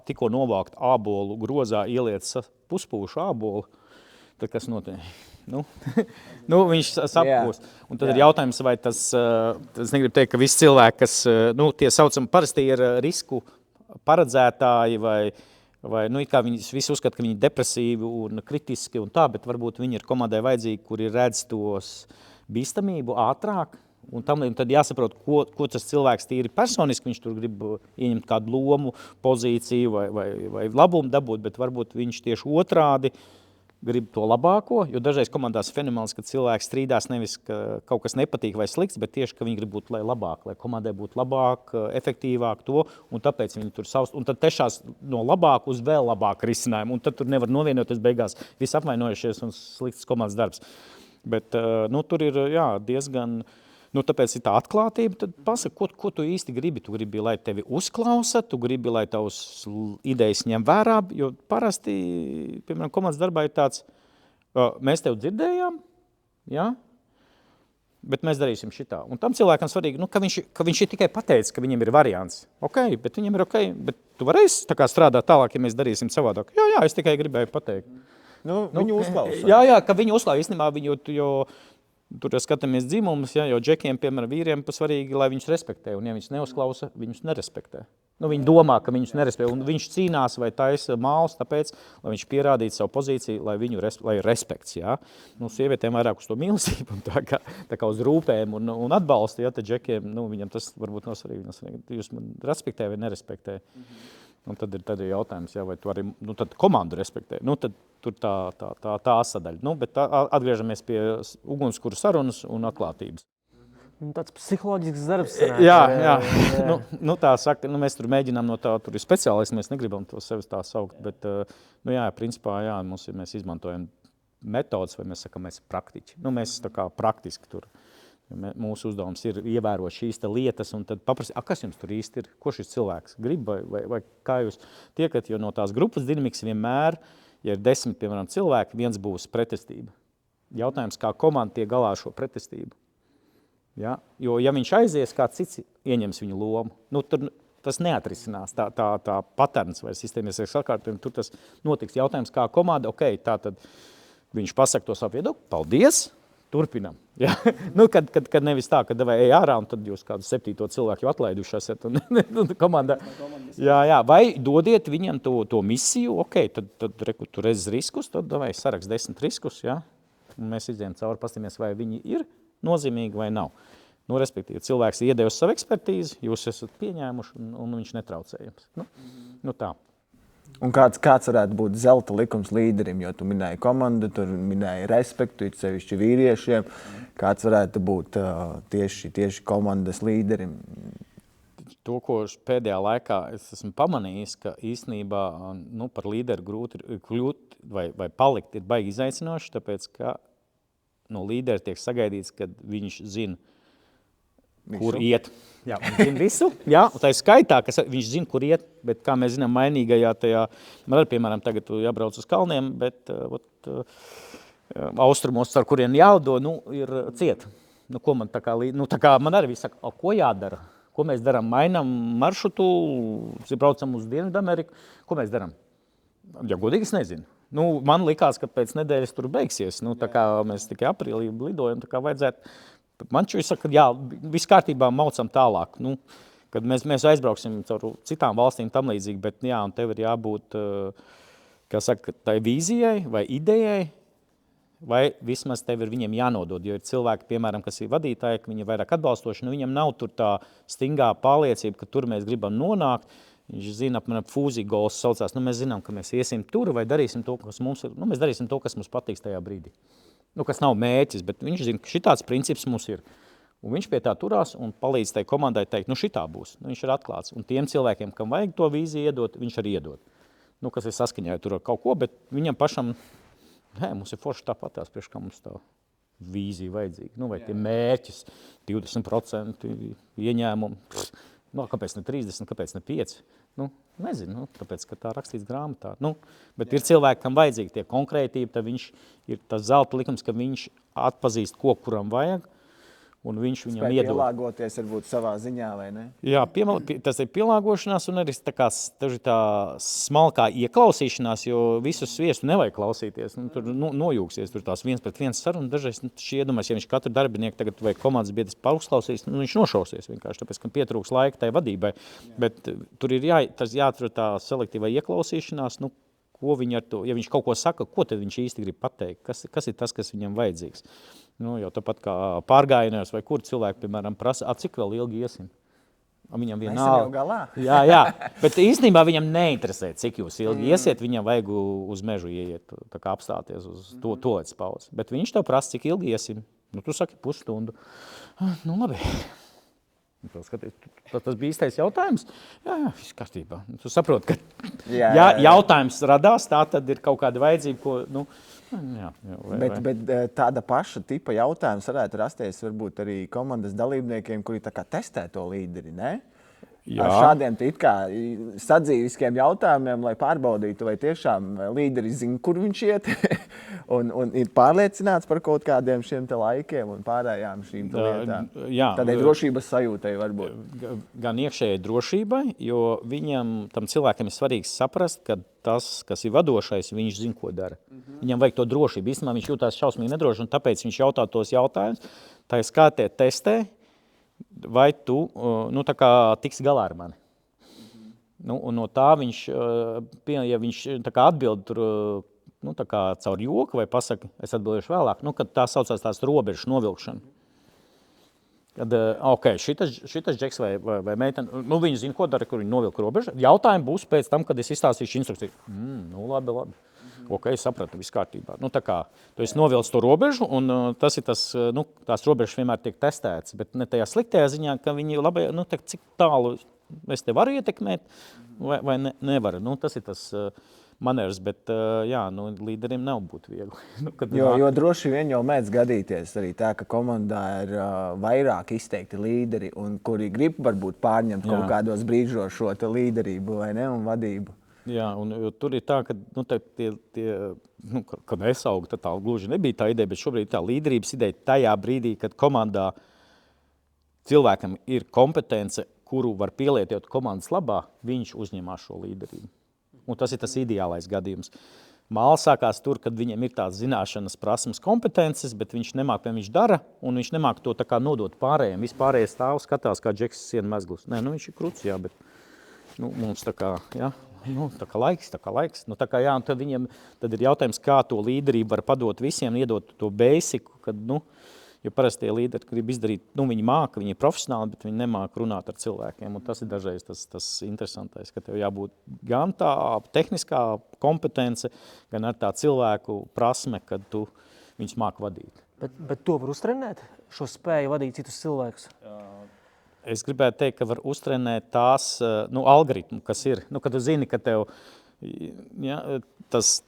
[SPEAKER 2] tikko novākt ābolu grozā ieliec puspūšu ābolu, tad kas notiek? Viņš sapūst. Un tad ir jautājums, vai tas, es negribu teikt, ka visi cilvēki, kas, tie saucam, parasti ir risku paredzētāji vai it kā viņi visi uzskata, ka viņi ir depresīvi un kritiski un tā, bet varbūt viņi ir komandai vajadzīgi, kuri redz tos bīstamību ātrāk. Un tad jāsaprot, ko tas cilvēks tīri personiski, viņš tur grib ieņemt kādu lomu, pozīciju vai labumu dabūt, bet varbūt viņš tieši otrādi grib to labāko, jo dažreiz komandās ir fenomenāls, ka cilvēks strīdās nevis, ka kaut kas nepatīk vai slikts, bet tieši, ka viņi grib būt labāk, lai komandai būtu labāk, efektīvāk to, un tāpēc viņi tur savs, un tad tešās no labāk uz vēl labāk risinājumu, un tad tur nevar novienoties beigās, visi apvainojušies un slikts komandas darbs. Bet tur ir diezgan... tāpēc ir tā atklātība, tad pasaka, ko tu īsti gribi. Tu gribi, lai tevi uzklausa, tu gribi, lai tavs idejas ņem vērā, jo parasti, piemēram, komandas darbā ir tāds, mēs tev dzirdējām, ja? Bet mēs darīsim šitā. Un tam cilvēkam svarīgi, ka viņš ir tikai pateicis, ka viņam ir variants. Ok, bet viņam ir ok, bet tu varēsi tā kā strādāt tālāk, ja mēs darīsim savādāk. Jā, es tikai gribēju pateikt.
[SPEAKER 1] Viņu uzklausa.
[SPEAKER 2] Jā, ka viņu uzklausa, īstenībā viņu, jo tur skatāmies dzimumus, jo džekiem, piemēram, vīriem svarīgi, lai viņus respektē, un ja viņus neuzklausa, viņus nerespektē. Viņi domā, ka viņus nerespektē, un viņš cīnās vai taisa māls, tāpēc, lai viņš pierādītu savu pozīciju, lai respekts, jā. Sievietēm vairāk uz to mīlestību, tā kā uz rūpēm un atbalstu, ja, tad džekiem, viņam tas varbūt nav svarīgi, jūs man respektē vai nerespektē. Un tad ir jautājums, vai tu arī tad komandu respektē. Tad tur tā sadaļa. Bet atgriežamies pie ugunskura sarunas un atklātības.
[SPEAKER 3] Tāds psiholoģisks darbs.
[SPEAKER 2] Jā. Tā saka, mēs tur mēģinām no tā, tur ir speciālisti, mēs negribam to sevi tā saukt, bet, principā, mēs izmantojam metodas, vai mēs sakam, mēs praktiķi. Mēs tā kā praktiski tur. Mūsu uzdevums ir ievērot šīs lietas un tad paprasīt, kas jums tur īsti ir, ko šis cilvēks grib vai kā jūs tiekat, jo no tās grupas dinamikas vienmēr, ja ir 10, piemēram, cilvēki, viens būs pretestība. Jautājums, kā komanda tiek galā ar šo pretestību. Ja? Jo, ja viņš aizies, kāds cits ieņems viņu lomu, tur tas neatrisinās, tā paterns vai sistēmas sakārtojumi, tur tas notiks. Jautājums, kā komanda, ok, tātad viņš pasaka to savu viedokli, paldies, turpinam. Ja? Kad nevis tā, ka devai ej ārā, un tad jūs kādu 7. cilvēku jau atlaiduši esat komandā. Jā, vai dodiet viņam to misiju, ok, tad reku, tu redz riskus, tad davai sarakst 10 riskus, ja? Un mēs izdzējam cauri, pastamies, vai viņi ir nozīmīgi vai nav. Respektīvi, cilvēks iedevis savu ekspertīzi, jūs esat pieņēmuši, un viņš netraucējams. Tā.
[SPEAKER 1] Un kāds varētu būt zelta likums līderim, jo tu minēji komandu, tu minēji respektu, sevišķi vīriešiem. Kāds varētu būt tieši komandas līderim?
[SPEAKER 2] To, ko pēdējā laikā es esmu pamanījis, ka īstenībā par līderi grūti kļūt vai palikt ir baigi izaicinoši, tāpēc, ka no līderi tiek sagaidīts, kad viņš zina, kur iet. Jā, viņš zina visu. Jā, un tā ir skaitā, ka viņš zina, kur iet, bet kā mēs zinām mainīgajā tajā, man arī, piemēram, tagad jābrauc uz kalniem, bet austrumos, ar kuriem jāudo, ir ciet. Nu, ko man tā kā man arī viss saka, ko jādara? Ko mēs darām? Mainām maršrutu, braucam uz Dienvidameriku. Ko mēs darām? Ja godīgi, es nezinu. Nu, man likās, ka pēc nedēļas tur beigsies. Nu, tā kā mēs tikai aprīlī lidojam, tā kā vajadzētu. Man šķiet, ka jā, viss kārtībā maucam tālāk. Nu, kad mēs aizbrauksim caur citām valstīm tam līdzīgi, bet jā, un tev ir jābūt, kā saka, tai vīzijai vai idejai, vai vismaz tev ir viņiem jānodod, jo ir cilvēki, piemēram, kas ir vadītāji, ka viņi ir vairāk atbalstoši, nu viņam nav tur tā stingā pārliecība, ka tur mēs gribam nonākt. Viņš zina, apmēram fūzīgols saucās, nu mēs zinām, ka mēs iesim tur vai darīsim to, kas mums ir, nu mēs darīsim to, kas mums patiks tajā brīdī. Nu, kas nav mērķis, bet viņš zina, ka šitāds princips mums ir. Un viņš pie tā turās un palīdz tai komandai teikt, nu šitā būs, nu viņš ir atklāts. Un tiem cilvēkiem, kam vajag to vīziju iedot, viņš arī iedod. Nu, kas ir saskaņā tur ar kaut ko, bet viņam pašam, mums ir forši tāpatās, priekš kā mums tā vīzija vajadzīga. Nu, vai tie mērķis, 20% ieņēmumu, nu, kāpēc ne 30, kāpēc ne 5? Nu, nezinu, nu, tāpēc, ka tā rakstīts grāmatā. Nu, bet ir cilvēki, kam vajadzīgi tie konkrētība, tad viņš ir tas zelta likums, ka viņš atpazīst, ko kuram vajag, un viņš viņam
[SPEAKER 1] Spēj
[SPEAKER 2] iedod.
[SPEAKER 1] pielāgoties varbūt savā ziņā, vai ne?
[SPEAKER 2] Jā, tas ir pielāgošanās un arī tā smalkā ieklausīšanās, jo visus sviestu nevajag klausīties. Nu, tur nojūksies, tur tās 1-pret-1 saruna. Dažreiz šī iedomājas, ja viņš katru darbinieku tagad vai komandas biedrs pauzklausīs, nu, viņš nošausies vienkārši, tāpēc, ka pietrūks laika tai vadībai. Bet tur ir jāatrod tā selektīvā ieklausīšanās, nu, ko viņi ar to, ja viņš kaut ko saka, ko tad viņš īsti grib pateikt, kas ir tas, kas viņam vajadzīgs. Nu, jau tāpat kā pārgājienēs vai kur cilvēki, piemēram, prasa, cik vēl ilgi iesim? Viņam
[SPEAKER 1] Mēs esam jau galā.
[SPEAKER 2] Jā, bet īstenībā viņam neinteresē, cik jūs ilgi iesiet, viņam vajag uz mežu ieiet, tā kā apstāties uz to pauzi. Bet viņš tev prasa, cik ilgi iesim. Nu, tu saki pusstundu. Nu, labi. Tas bija īstais jautājums? Jā, viss kārtībā. Tu saproti, ka ja jautājums radās, tā tad ir kaut kāda vajadzība, ko, nu,
[SPEAKER 1] Bet tāda paša tipa jautājums varētu rasties varbūt arī komandas dalībniekiem, kuri tā kā testē to līderi, ne?
[SPEAKER 2] Jā.
[SPEAKER 1] Ar šādiem it kā sadzīviskiem jautājumiem, lai pārbaudītu, vai tiešām līderis zina, kur viņš iet, un ir pārliecināts par kaut kādiem šiem te laikiem un pārējām šīm lietām. Tādai drošības sajūtai varbūt.
[SPEAKER 2] Gan iekšējai drošībai, jo tam cilvēkam ir svarīgs saprast, ka tas, kas ir vadošais, viņš zina, ko dara. Viņam vajag to drošību. Īstenībā viņš jūtās šausmīgi nedroši, un tāpēc viņš jautā tos jautājumus. Tā ir kā tie testē, vai tu tā kā tiks galā ar mani. Nu, un no tā viņš, ja viņš tā kā atbild tur, tā kā caur joku vai pasaka, es atbildēšu vēlāk, kad tā saucās tās robežas novilkšana. Kad, šitas džeks vai meitene, viņi zina, ko dara, kur viņi novilka robežu. Jautājumi būs pēc tam, kad es izstāstīšu instrukciju. Labi. Ok, sapratu, viss kārtībā. Tā kā tu esi novilcis to robežu, un tas ir tās robežas vienmēr tiek testētas, bet ne tajā sliktajā ziņā, ka viņi labi, cik tālu es te varu ietekmēt vai nevaru. Tas ir tas manevrs, bet līderiem nav būt viegli.
[SPEAKER 1] Jo droši vien jau mēdz gadīties arī tā, ka komandā ir vairāk izteikti līderi, un kuri grib varbūt pārņemt kaut kādos brīžos šo līderību vai ne, un vadību.
[SPEAKER 2] Jā, un tur ir tā, ka kad es augu, tad tā gluži nebija tā ideja, bet šobrīd tā līderības ideja tajā brīdī, kad komandā cilvēkam ir kompetence, kuru var pielietot komandas labā, viņš uzņemās šo līderību. Un tas ir tas ideālais gadījums. Māla sākās tur, kad viņam ir tās zināšanas, prasmes, kompetences, bet viņš nemāk, viņš dara, un viņš nemāk to tā kā nodot pārējiem. Vispārējais stāv skatās, kā džeks sienu mezglus. Nē, viņš ir kruts, jā, bet mums tā kā, jā. Tā kā laiks. Un tad viņiem tad ir jautājums, kā to līderību var padot visiem, iedot to basiku, kad, jo parasti tie līderi grib izdarīt, viņi māka, viņi ir profesionāli, bet viņi nemāka runāt ar cilvēkiem. Un tas ir dažreiz tas interesantais, ka tev jābūt gan tā tehniskā kompetence, gan ar tā cilvēku prasme, kad tu viņus māki vadīt.
[SPEAKER 3] Bet to var uztrenēt, šo spēju vadīt citus cilvēkus?
[SPEAKER 2] Es gribētu teikt, ka var uztrenēt tās algoritmu, kas ir. Kad tu zini, ka tev tas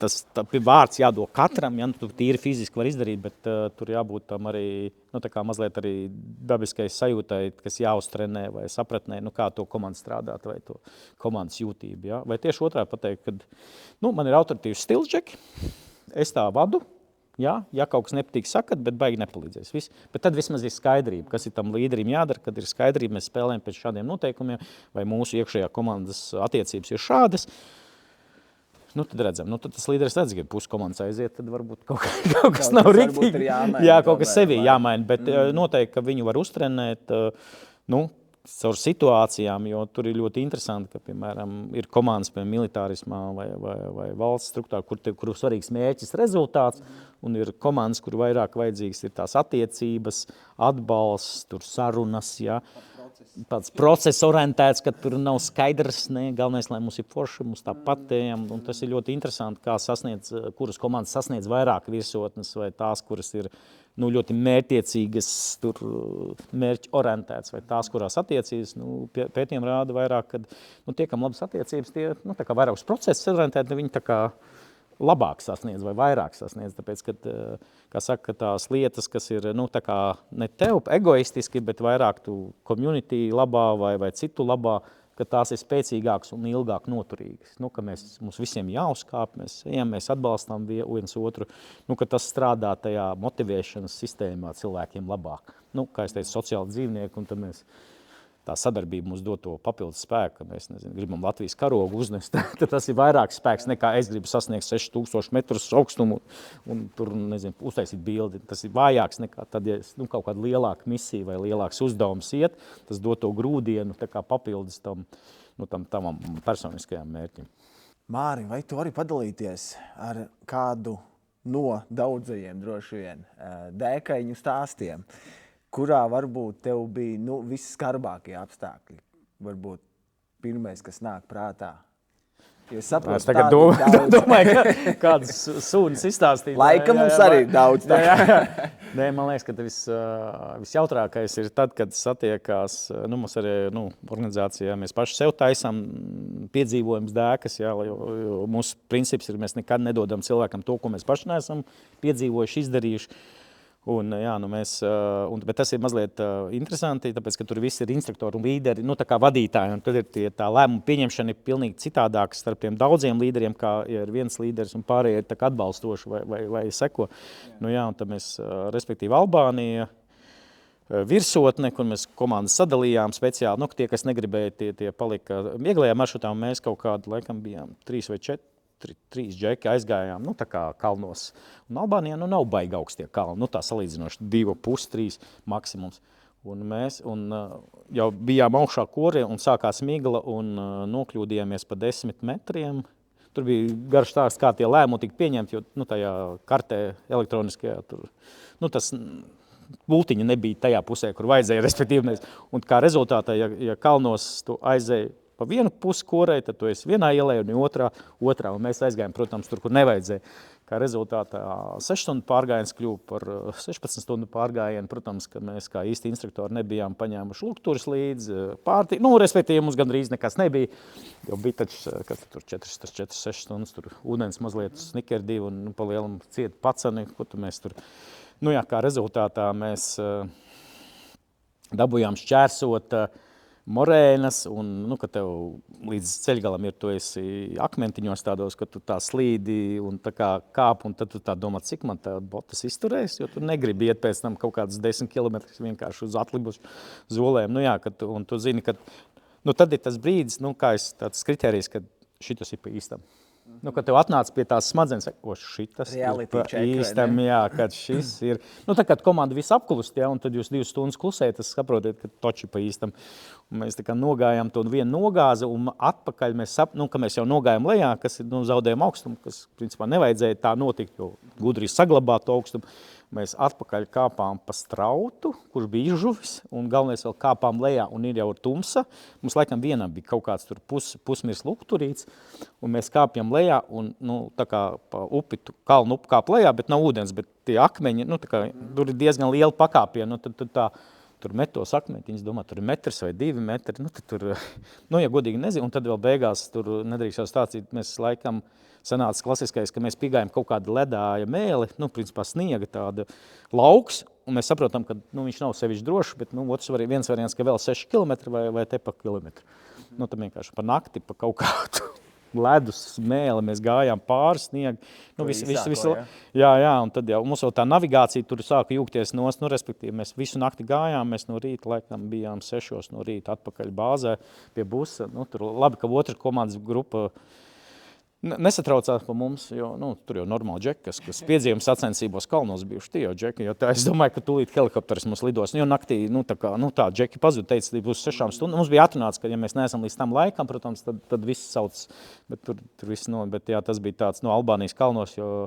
[SPEAKER 2] vārds jādod katram, tu tīri fiziski var izdarīt, bet tur jābūt tam arī, tā kā mazliet arī dabiskai sajūtai, kas jāuztrenē vai sapratnē, kā to komandu strādāt vai to komandas jūtību. Ja? Vai tieši otrā pateikt, kad man ir autoritīvs stils džeki, es tā vadu, Jā, ja kaut kas nepatīk, sakat, bet baigi nepalīdzēs. Viss. Bet tad vismaz ir skaidrība, kas ir tam līderim jādara, kad ir skaidrība, mēs spēlējam pēc šādiem noteikumiem, vai mūsu iekšējā komandas attiecības ir šādas. Nu, tad redzam, tad tas līderis redz, ka pusi komandas aiziet, tad varbūt kaut kas nav riktīgi. Jā, kaut kas sevī jāmaina, bet noteikti, ka viņu var uztrenēt, caur situācijām, jo tur ir ļoti interesanti, ka, piemēram, ir komandas, piemēram, militārismā vai valsts struktūrā, kur svarīgs mērķis rezultāts, un ir komandas, kur vairāk vajadzīgs ir tās attiecības, atbalsts, tur sarunas, jā. Tāds process orientēts, ka tur nav skaidrs, galvenais, lai mums ir forši, mums tā patējam, un tas ir ļoti interesanti, kā kuras komandas sasniedz vairāk virsotnes, vai tās, kuras ir ļoti mērķtiecīgas, tur mērķi orientēts, vai tās, kurās attiecības, pētījumi rāda vairāk, kad tie, kam labas attiecības, tie tā kā vairāk uz procesu orientēti, viņi tā kā labāk sasniedz vai vairāk sasniedz, tāpēc, kā saka, tās lietas, kas ir, tā kā ne tev egoistiski, bet vairāk tu community labā vai citu labā, ka tās ir spēcīgākas un ilgāk noturīgas. Ka mums visiem jāuzkāp, mēs ejam, mēs atbalstām viens otru, ka tas strādā tajā motivēšanas sistēmā cilvēkiem labāk. Kā es teicu, sociāli dzīvnieki, un tad tā sadarbība mums dod to papildus spēku, ka mēs, gribam Latvijas karogu uznest, tad tas ir vairāk spēks nekā es gribu sasniegt 6000 metrus augstumu un tur, uztaisīt bildi. Tas ir vājāks nekā tad, ja kaut kāda lielāka misija vai lielāks uzdevums iet, tas dod to grūdienu tā kā papildus tam personiskajām mērķim.
[SPEAKER 1] Māri, vai tu vari padalīties ar kādu no daudzajiem droši vien dēkaiņu stāstiem, kurā varbūt tev bija visskarbākie apstākļi? Varbūt pirmais, kas nāk prātā. Es saprotu,
[SPEAKER 2] es tagad domāju, ka kādas sūnas izstāstīt.
[SPEAKER 1] Laika mums arī ir daudz.
[SPEAKER 2] Nē, man liekas, ka visjautrākais ir tad, kad satiekās, mums arī organizācijā, mēs paši sev taisām piedzīvojums dēkas, jo mūsu princips ir, mēs nekad nedodam cilvēkam to, ko mēs paši neesam piedzīvojuši, izdarījuši. Bet tas ir mazliet interesanti, tāpēc, ka tur visi ir instruktori un līderi, tā kā vadītāji, un tad ir tā lēmuma pieņemšana ir pilnīgi citādāka starp tiem daudziem līderiem, kā ja ir viens līderis un pārējie ir tā kā atbalstoši vai seko. Un tad mēs, respektīvi Albānija, virsotne, kur mēs komandas sadalījām speciāli, tie, kas negribēja, tie palika vieglajā maršrutā, un mēs kaut kādu laikam bijām 3 vai 4. 3 džeki aizgājām, tā kā kalnos. Un Albānijā nav baigi augstie kalni, tā salīdzinoši 2,5, 3 maksimums. Un mēs jau bijām augšā korē un sākās migla un nokļūdījāmies pa 10 metriem. Tur bija garš stāsts, kā tie lēmumi tika pieņemti, jo tajā kartē elektroniskajā tur, tas bultiņa nebija tajā pusē, kur vajadzēja, respektīvi mēs. Un kā rezultātā, ja kalnos tu aizēji pa vienu pusi korei, tad tu esi vienā ielē un otrā, un mēs aizgājām, protams, tur, kur nevajadzēja. Kā rezultātā 6 stundu pārgājiens kļuva par 16 stundu pārgājienu, protams, ka mēs kā īsti instruktori nebijām paņēmuši lukturis līdzi, respektīvi mums gandrīz nekas nebija, jo bija taču, kas tur 4-6 stundas, tur ūdens mazliet snikerdi un pa lielam ciet pacani, ko tu mēs tur, kā rezultātā mēs dabujām šķērsot morēnas, un, ka tev līdz ceļgalam ir, tu esi akmentiņos tādos, ka tu tā slīdi un tā kā kāp, un tad tu tā domā, cik man tā botas izturēs, jo tu negribi iet pēc tam kaut kādas 10 kilometrus vienkārši uz atlibušu zolēm. Un tu zini, ka tad ir tas brīdis, tāds kriterijs, ka šitas ir pa īstam. Kad tev atnāc pie tās smadzenes, šitas
[SPEAKER 1] reality
[SPEAKER 2] ir pa īstam, kad šis ir. Kad komanda visu apklust, un tad jūs 2 stundas klusējat, tas saprotiet, ka toči pa īstam. Un mēs tā kā nogājām to vienu nogāzi, un atpakaļ ka mēs jau nogājām lejā, kas ir zaudējām augstumu, kas principā nevajadzēja tā notikt, jo gudri saglabāt augstumu. Mēs atpakaļ kāpām pa strautu, kurš bija izžuvis, un galvenais vēl kāpām lejā, un ir jau tumsa. Mums laikam vienam bija kaut kāds tur pusmirs lukturīts, un mēs kāpjam lejā, un tā kā pa upi, kalnu upi kāp lejā, bet nav ūdens, bet tie akmeņi, tur ir diezgan liela pakāpiena, tur met tos akmeņus, domā, tur ir metrs vai 2 metri, tad tur, ja godīgi nezinu, un tad vēl beigās tur nedrīkst jau stāstīt, mēs laikam sanāca klasiskais, ka mēs piegājam kaut kādu ledāja mēli, principā sniega tāda lauks, un mēs saprotam, ka viņš nav sevišķi drošs, bet viens variants, ka vēl 6 kilometri vai te pa kilometru. Tad vienkārši pa nakti, pa kaut kādu ledus smēli, mēs gājām pāri sniegu. Jā, un tad jau mums vēl tā navigācija tur sāka jūgties nost. Respektīvi, mēs visu nakti gājām, mēs no rīta laikam bijām 6 no rīta atpakaļ bāzē pie busa. Tur labi, ka otra komandas grupa nesatraucās par mums, jo tur jau normāli džeki, kas piedzīvums sacensībos kalnos bijuši tie jau džeki, jo tā es domāju, ka tūlīt helikopteris mums lidos. Jo naktī, tā džeki pazuda, teica, būs 6 stundām. Mums bija atrunāts, ka ja mēs neesam līdz tam laikam, protams, tad viss sauc, bet tur viss bet jā, tas bija tāds Albānijas kalnos, jo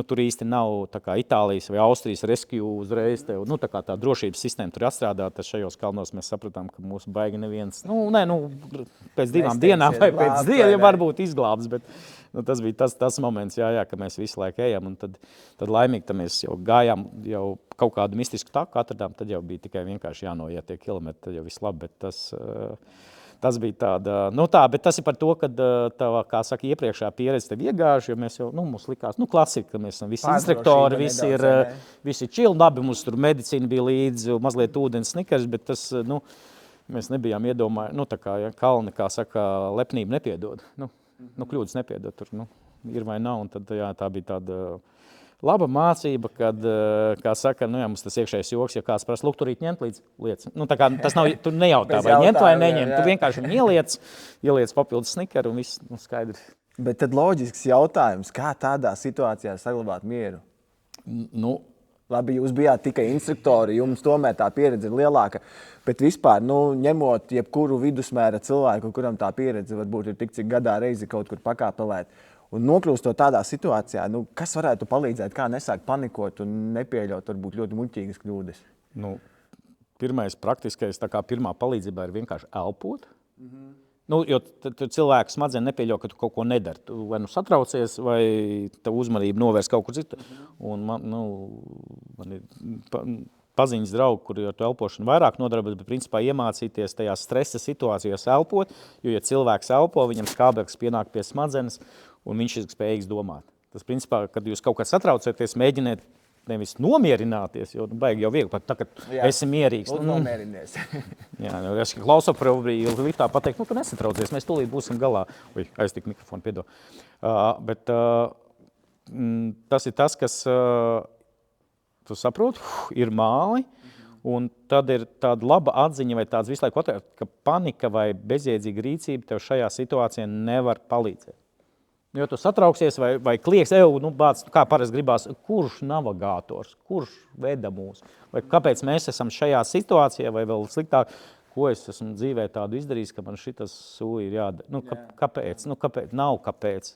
[SPEAKER 2] tur īsti nav tā kā Itālijas vai Austrijas rescue uzreiz. Tā drošības sistēma tur atstrādāta. Šajos kalnos mēs sapratām, ka mūsu baigi neviens, pēc 2 dienām vai pēc dienām varbūt izglābs, bet tas bija tas moments, ka mēs visu laiku ejam. Un tad laimīgi, tad mēs jau gājām, jau kaut kādu mistisku taku atradām, tad jau bija tikai vienkārši jānoiet tie kilometri, tad jau viss labi, bet tas bija tāda, bet tas ir par to, ka tava, kā saka, iepriekšējā pieredze tev iegāž, jo mēs jau, mums likās, klasika, ka mēs esam visi instruktori, visi čili, labi, mums tur medicīna bija līdzi, mazliet ūdens snikers, bet tas, mēs nebijām iedomājuši, tā kā, kalni, kā saka, lepnība nepiedod, kļūdas nepiedod, tur, ir vai nav, un tad, tā bija tāda laba mācība, kad, kā saka, mums tas iekšējais joks, ja kāds prasa, lūk, turīt ņemt līdz lietas. Tā kā tas nav, tu nejautā, vai ņemt vai neņemt. Tu vienkārši ieliec papildus snikeru un viss skaidrs.
[SPEAKER 1] Bet tad loģisks jautājums, kā tādā situācijā saglabāt mieru? Labi, jūs bijāt tikai instruktori, jums tomēr tā pieredze ir lielāka, bet vispār, ņemot jebkuru vidusmēra cilvēku, kuram tā pieredze varbūt ir tik, cik gadā reizi kaut kur pakāpelēt, un nokļūstot tādā situācijā, kas varētu palīdzēt, kā nesākt panikot un nepieļaut varbūt ļoti muļķīgas kļūdas?
[SPEAKER 2] Pirmais praktiskais, tā kā pirmā palīdzība ir vienkārši elpot. Jo cilvēku smadzenes nepieļauj, ka tu kaut ko nedari. Tu vai satraucies, vai tev uzmanību novērst kaut kur citur. Un man ir paziņas draugi, kuri ar to elpošanu vairāk nodarbojas, bet principā iemācīties tajās stresa situācijās elpot, jo, ja cilvēks elpo, viņam skābeklis pienāk pie smadzenes, un viņš ir spējīgs domāt. Tas, principā, kad jūs kaut kā satraucaties, mēģiniet nevis nomierināties, jo baigi jau viegli, pat tā, kad esi mierīgs.
[SPEAKER 1] Nomierinies.
[SPEAKER 2] Es klausoprobrīju, tā pateikt, tu nesatraucies, mēs tūlīt būsim galā. Aiztik mikrofonu, piedod. Bet tas ir tas, kas, tu saproti, ir māli, un tad ir tāda laba atziņa vai tāds visu laiku atvērt, ka panika vai bezjēdzīga rīcība tev šajā situācijā nevar palīdzēt. Jo tu satrauksies vai klieks, kā parasti gribās, kurš navigators, kurš veda mūs, vai kāpēc mēs esam šajā situācijā, vai vēl sliktāk, ko es esmu dzīvē tādu izdarījis, ka man šitas sūja ir jādara. Kāpēc? Kāpēc? Nav kāpēc.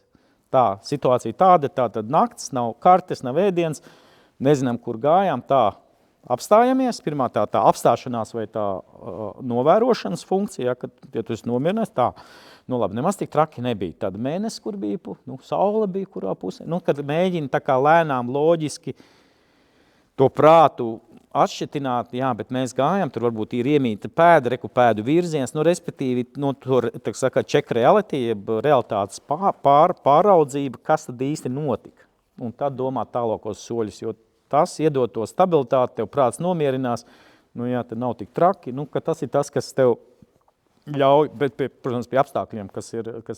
[SPEAKER 2] Tā situācija tāda, tad nakts, nav kartes, nav ēdiens, nezinām, kur gājām, tā apstājamies. Pirmā tā apstāšanās vai tā novērošanas funkcija, kad ja tu esi nomierināts, tā. Labi, nemaz tik traki nebija. Tad mēnesis, kur bija, saule bija, kurā pusē. Kad mēģina tā kā lēnām, loģiski to prātu atšķitināt, bet mēs gājām, tur varbūt ir iemīta pēda, pēdu virziens, respektīvi, tur, tā saka, check reality, realitātes pāraudzība, kas tad īsti notika. Un tad domāt tālākos soļus, jo tas iedod to stabilitāti, tev prāts nomierinās, tad nav tik traki, ka tas ir tas, kas tev ļauj, bet, protams, pie apstākļiem, kas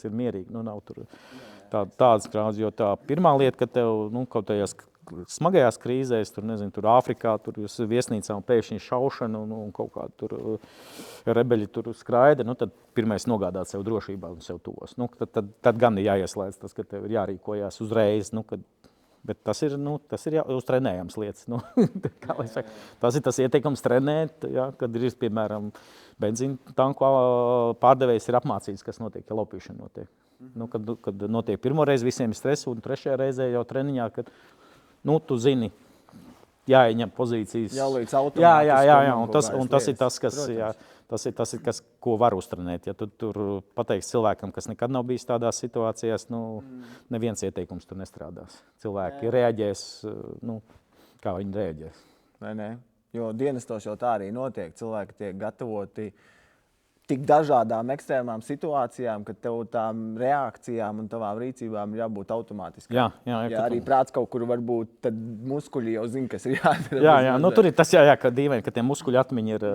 [SPEAKER 2] ir mierīgi. Nav tur tādas krāzes, jo tā pirmā lieta, ka tev kaut tajās smagajās krīzēs, tur Āfrikā, tur jūs viesnīcā un pēkšņi šaušana un kaut kādi tur rebeļi tur skraida, tad pirmais nogādāt sev drošībā un sev tuvos. Tad gan ir jāieslēdz tas, ka tev ir jārīkojās uzreiz, bet tas ir uztrenējams lietas. Kā lai saka, tas ir tas ieteikums trenēt, kad ir, piemēram, benzīna tanku pārdevējs ir apmācīts, kas notiek, ja laupīšana notiek. Kad notiek pirmo reizi, visiem ir stress, un trešajā reizē jau treniņā, kad, tu zini, jāieņem pozīcijas.
[SPEAKER 1] Jau līdz automātiski.
[SPEAKER 2] Jā, un tas ir tas, kas, tas ir kas, ko var uztrenēt. Ja tu tur pateiksi cilvēkam, kas nekad nav bijis tādās situācijās, neviens ieteikums tur nestrādās. Cilvēki reaģēs, kā viņi reaģēs.
[SPEAKER 1] Vai ne? Jo dienestos jau tā arī notiek. Cilvēki tiek gatavoti tik dažādām ekstrēmām situācijām, ka tev tām reakcijām un tavām rīcībām ir jābūt automātiskām.
[SPEAKER 2] Jā,
[SPEAKER 1] arī prāts kaut kur varbūt, tad muskuļi jau zina, kas ir jādara.
[SPEAKER 2] Jā, nu, tur ir tas, ka dīvaini, ka tie muskuļu atmiņi ir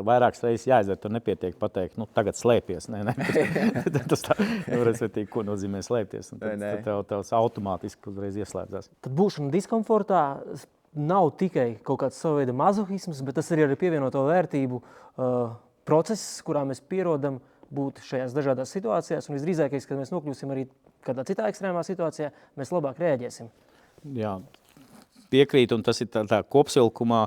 [SPEAKER 2] vairākas reizes jāizdara. Tur nepietiek pateikt, nu, tagad slēpies. Tas tā, respektīvi, ko nozīmē slēpties. Tad tev automātiski uzreiz ieslēdzās.
[SPEAKER 3] Tad būšana diskomfortā nav tikai kaut kāds sava veida mazohisms, bet tas ir arī pievienoto vērtību process, kurā mēs pierodam būt šajās dažādās situācijās, un visdrīzākais, kad mēs nokļūsim arī kādā citā ekstrēmā situācijā, mēs labāk reaģēsim.
[SPEAKER 2] Jā, piekrīt, un tas ir tā kopsavilkumā,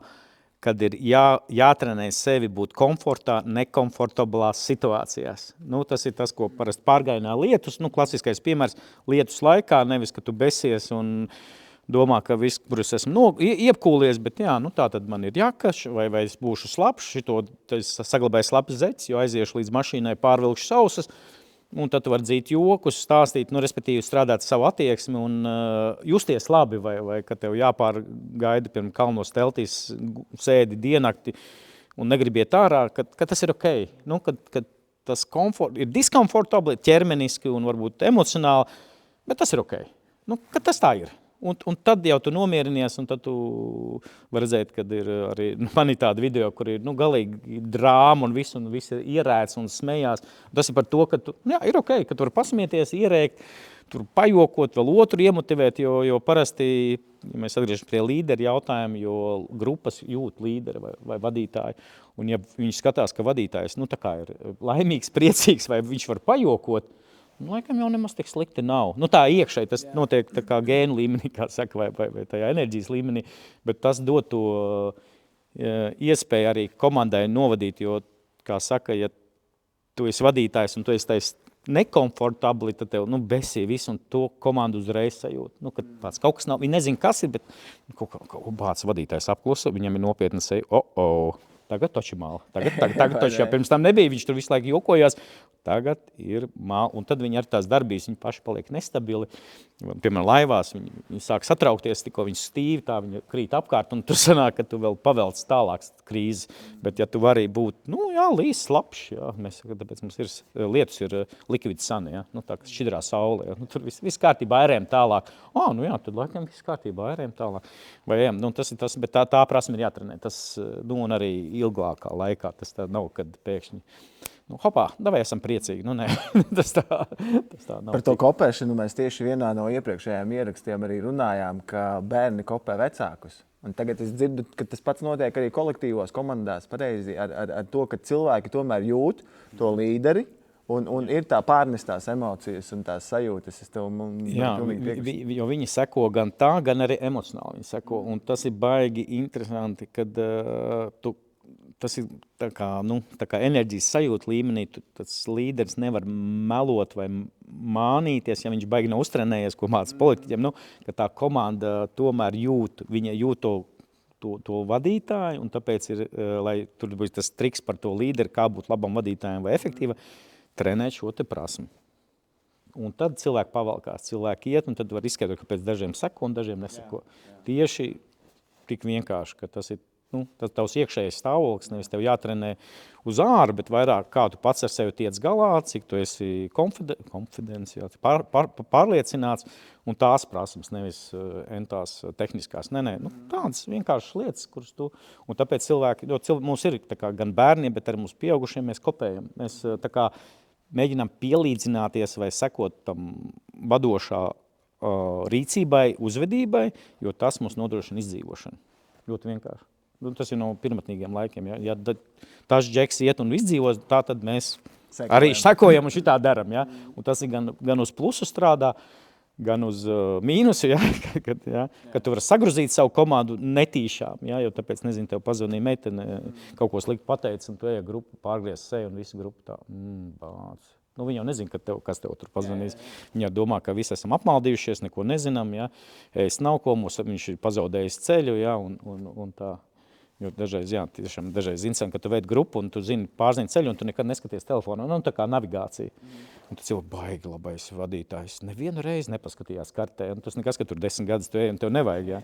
[SPEAKER 2] kad ir jātrenē sevi būt komfortā, nekomfortablās situācijās. Nu, tas ir tas, ko parasti pārgājienā lietus, nu, klasiskais piemērs lietus laikā, nevis, ka tu besies un domā, ka viss, kur es esmu iepkūlies, bet jā, nu tā tad man ir jākaš, vai es būšu slapš, es saglabāju slapjas zeķis, jo aiziešu līdz mašīnai, pārvilkšu sausas, un tad tu var dzīt jokus, stāstīt, nu, respektīvi strādāt savu attieksmi un justies labi, vai ka tev jāpārgaida pirms kalnos teltīs, sēdi diennakti un negribiet ārā, ka tas ir okei. Nu, kad tas ir diskomfortabli, ķermeniski un varbūt emocionāli, bet tas ir okei. Nu, kad tas tā ir. Un tad jau tu nomierinies, un tad tu var redzēt, kad ir arī man ir tāda video, kur ir galīgi drāma un viss ir ierēts un smējās. Tas ir par to, ka ir okei, ka tu vari pasmieties, ierēkt, tur pajokot, vēl otru iemotivēt, jo parasti, ja mēs atgriežam pie līderi jautājumu, jo grupas jūt līderi vai vadītāji, un ja viņš skatās, ka vadītājs tā kā ir laimīgs, priecīgs, vai viņš var pajokot, laikam jau nemaz tik slikti nav. Tā iekšēji tas notiek tā kā gēnu līmenī, kā saka, vai tajā enerģijas līmenī, bet tas dod to iespēju arī komandai novadīt, jo, kā saka, ja tu esi vadītājs un tu esi tais nekomfortabli, tad tev besī visu un to komandu uzreiz sajūt. Kad pats kaut kas nav, viņi nezin, kas ir, bet kaut kāds vadītājs apklusa, viņam ir nopietna seja, tagad taču māla. Tagad taču, ja pirms tam nebija, viņš tur visu laiku jokojās. Tagad ir māla, un tad viņi ar tās darbības, viņi paši paliek nestabili. Piemēram, laivās viņi sāk satraukties, tikko viņi stīvi, tā viņi krīt apkārt, un tur sanāk, ka tu vēl pavelc tālāks krīzes. Bet ja tu vari būt, līs slapš, tāpēc mums ir lietus ir liquid sun, tā, kas šķidrā saulē. Tur viss kārtībā ērēm tālāk. Tad laikam viss kārtībā ērēm tālāk. Vai tas ir tas, bet tā prasme ir jātrenē. Tas, un arī ilgākā laikā, tas tā nav, kad pēkšņi hopā, davai esam priecīgi. Nē, tas tā nav.
[SPEAKER 1] Par to kopēšanu mēs tieši vienā no iepriekšējām ierakstiem arī runājām, ka bērni kopē vecākus. Un tagad es dzirdu, ka tas pats notiek arī kolektīvos komandās, pareizi ar to, ka cilvēki tomēr jūt to līderi un ir tā pārnestās emocijas un tās sajūtas. Es tev pilnīgi piekrītu.
[SPEAKER 2] Jo viņi seko gan tā, gan arī emocionāli viņi seko. Un tas ir baigi interesanti, kad tas ir tā kā enerģijas sajūta līmenī, tas līderis nevar melot vai mānīties, ja viņš baigi nav uztrenējies, ko māca politiķiem, ka tā komanda tomēr jūt, viņa jūt to vadītāju, un tāpēc ir, lai tur būs tas triks par to līderi, kā būt labam vadītājiem vai efektīva, trenēt šo te prasmi. Un tad cilvēki pavalkās, cilvēki iet, un tad var izskaidrot, ka pēc dažiem seko un dažiem neseko. Tieši tik vienkārši, ka tas ir tas tavs iekšējais stāvoklis, nevis tev jātrenē uz āru, bet vairāk kā tu pats ar sevi tiec galā, cik tu esi pārliecināts, un tās prasmes, nevis entās tehniskās. Nē, tādas vienkāršas lietas, kuras tu, un tāpēc cilvēki, mums ir tā kā gan bērniem, bet arī mums pieaugušiem mēs kopējam. Mēs tā kā mēģinām pielīdzināties vai sekot tam vadošā rīcībai, uzvedībai, jo tas mums nodrošina izdzīvošanu. Ļoti vienkārši. Tas ir no pirmatnīgiem laikiem. Ja tas džeks iet un izdzīvos, tā tad mēs arī sekojam un šitā daram. Ja? Un tas ir gan uz plusu strādā, gan uz mīnusu, kad tu vari sagruzīt savu komandu netīšām. Ja? Jo tāpēc, nezinu, tev pazvanīja meitene, kaut ko slikti pateica, un tu eja grupu, pārgriez seju un visu grupu tā, bāc. Viņi jau nezina, kas tev tur pazvanīs. Viņi jau domā, ka visi esam apmaldījušies, neko nezinām. Ja? Es nav ko, viņš ir pazaudējis ceļu, ja? Un tā. Jo dažreiz, jā, tiešām dažreiz interesanti, ka tu veidi grupu un tu zini pārziņu ceļu un tu nekad neskaties telefonu. Tā kā navigācija. Un tu cilvēki baigi labais vadītājs. Nevienu reizi nepaskatījās kartē. Un tas nekas, ka tur 10 gadus tu ej un tev nevajag, jā.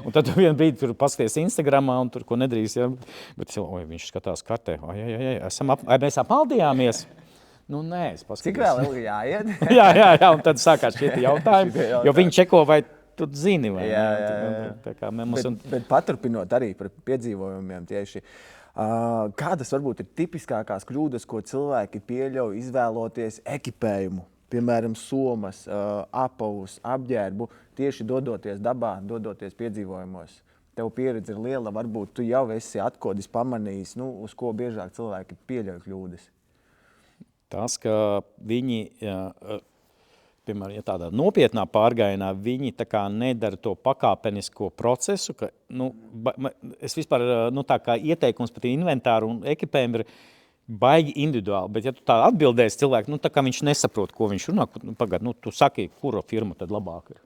[SPEAKER 2] Un tad tu vienu brīdi tur paskaties Instagramā un tur ko nedrīkst, jā. Bet cilvēki, viņš skatās kartē. Mēs apmaldījāmies. Nu, nē, es paskatījos.
[SPEAKER 1] Cik vēl ilgi jāiet?
[SPEAKER 2] jā, un tad sākās šie jautājumi, jo viņi čeko, vai tu zini, vai
[SPEAKER 1] jā.
[SPEAKER 2] Tā kā mums
[SPEAKER 1] Bet paturpinot arī par piedzīvojumiem tieši, kādas varbūt ir tipiskākās kļūdas, ko cilvēki pieļauj izvēloties ekipējumu, piemēram, somas, apavus, apģērbu, tieši dodoties dabā, dodoties piedzīvojumos? Tev pieredze ir liela, varbūt tu jau esi atkodis, pamanījis, uz ko biežāk cilvēki pieļauj kļūdas.
[SPEAKER 2] Tas, ka viņi... Piemēram, ja tādā nopietnā pārgājienā viņi tā kā nedara to pakāpenisko procesu, ka, es vispār, tā kā ieteikums par inventāru un ekipējumu ir baigi individuāli, bet ja tu tā atbildēsi cilvēku, tā kā viņš nesaprot, ko viņš runā, pagad, tu saki, kura firma tad labāk ir.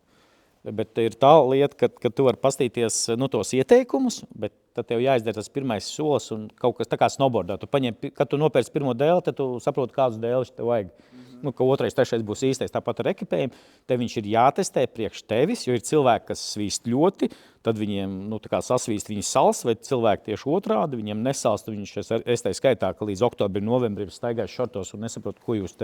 [SPEAKER 2] Bet ir tā lieta, ka tu vari pastīties tos ieteikumus, bet tad tev jāizdara tas pirmais solis un kaut kas tā kā snowboardā. Tu paņem, kad tu nopērci pirmo dēli, tad tu saproti, kādus dēlus tev vajag. Ka otrais, trešais būs īstais, tāpat ar ekipējumu. Te viņš ir jātestē priekš tevis, jo ir cilvēki, kas svīst ļoti, tad viņiem tā kā sasvīst viņi sals, vai cilvēki tieši otrādi, viņiem nesalst, viņš es tā skaitā, ka līdz oktobrim, novembrim staigājuši šortos un nesaprot, ko jūs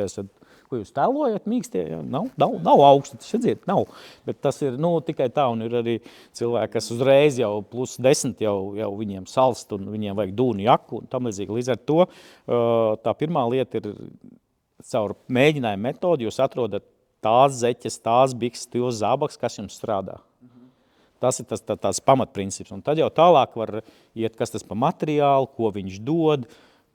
[SPEAKER 2] tēlojat, mīkstie, nav augsti, tas redziet, nav. Bet tas ir, tikai tā, un ir arī cilvēki, kas uzreiz jau +10 jau viņiem salst, un viņiem vajag dūnu jaku, un tam līdzīgi. Līdz ar to tā pirmā lieta ir caur mēģinājumu metodi, jūs atrodat tās zeķes, tās bikses, tos zābaks, kas jums strādā. Tas ir tās pamatprincips. Un tad jau tālāk var iet, kas tas pa materiālu, ko viņš dod,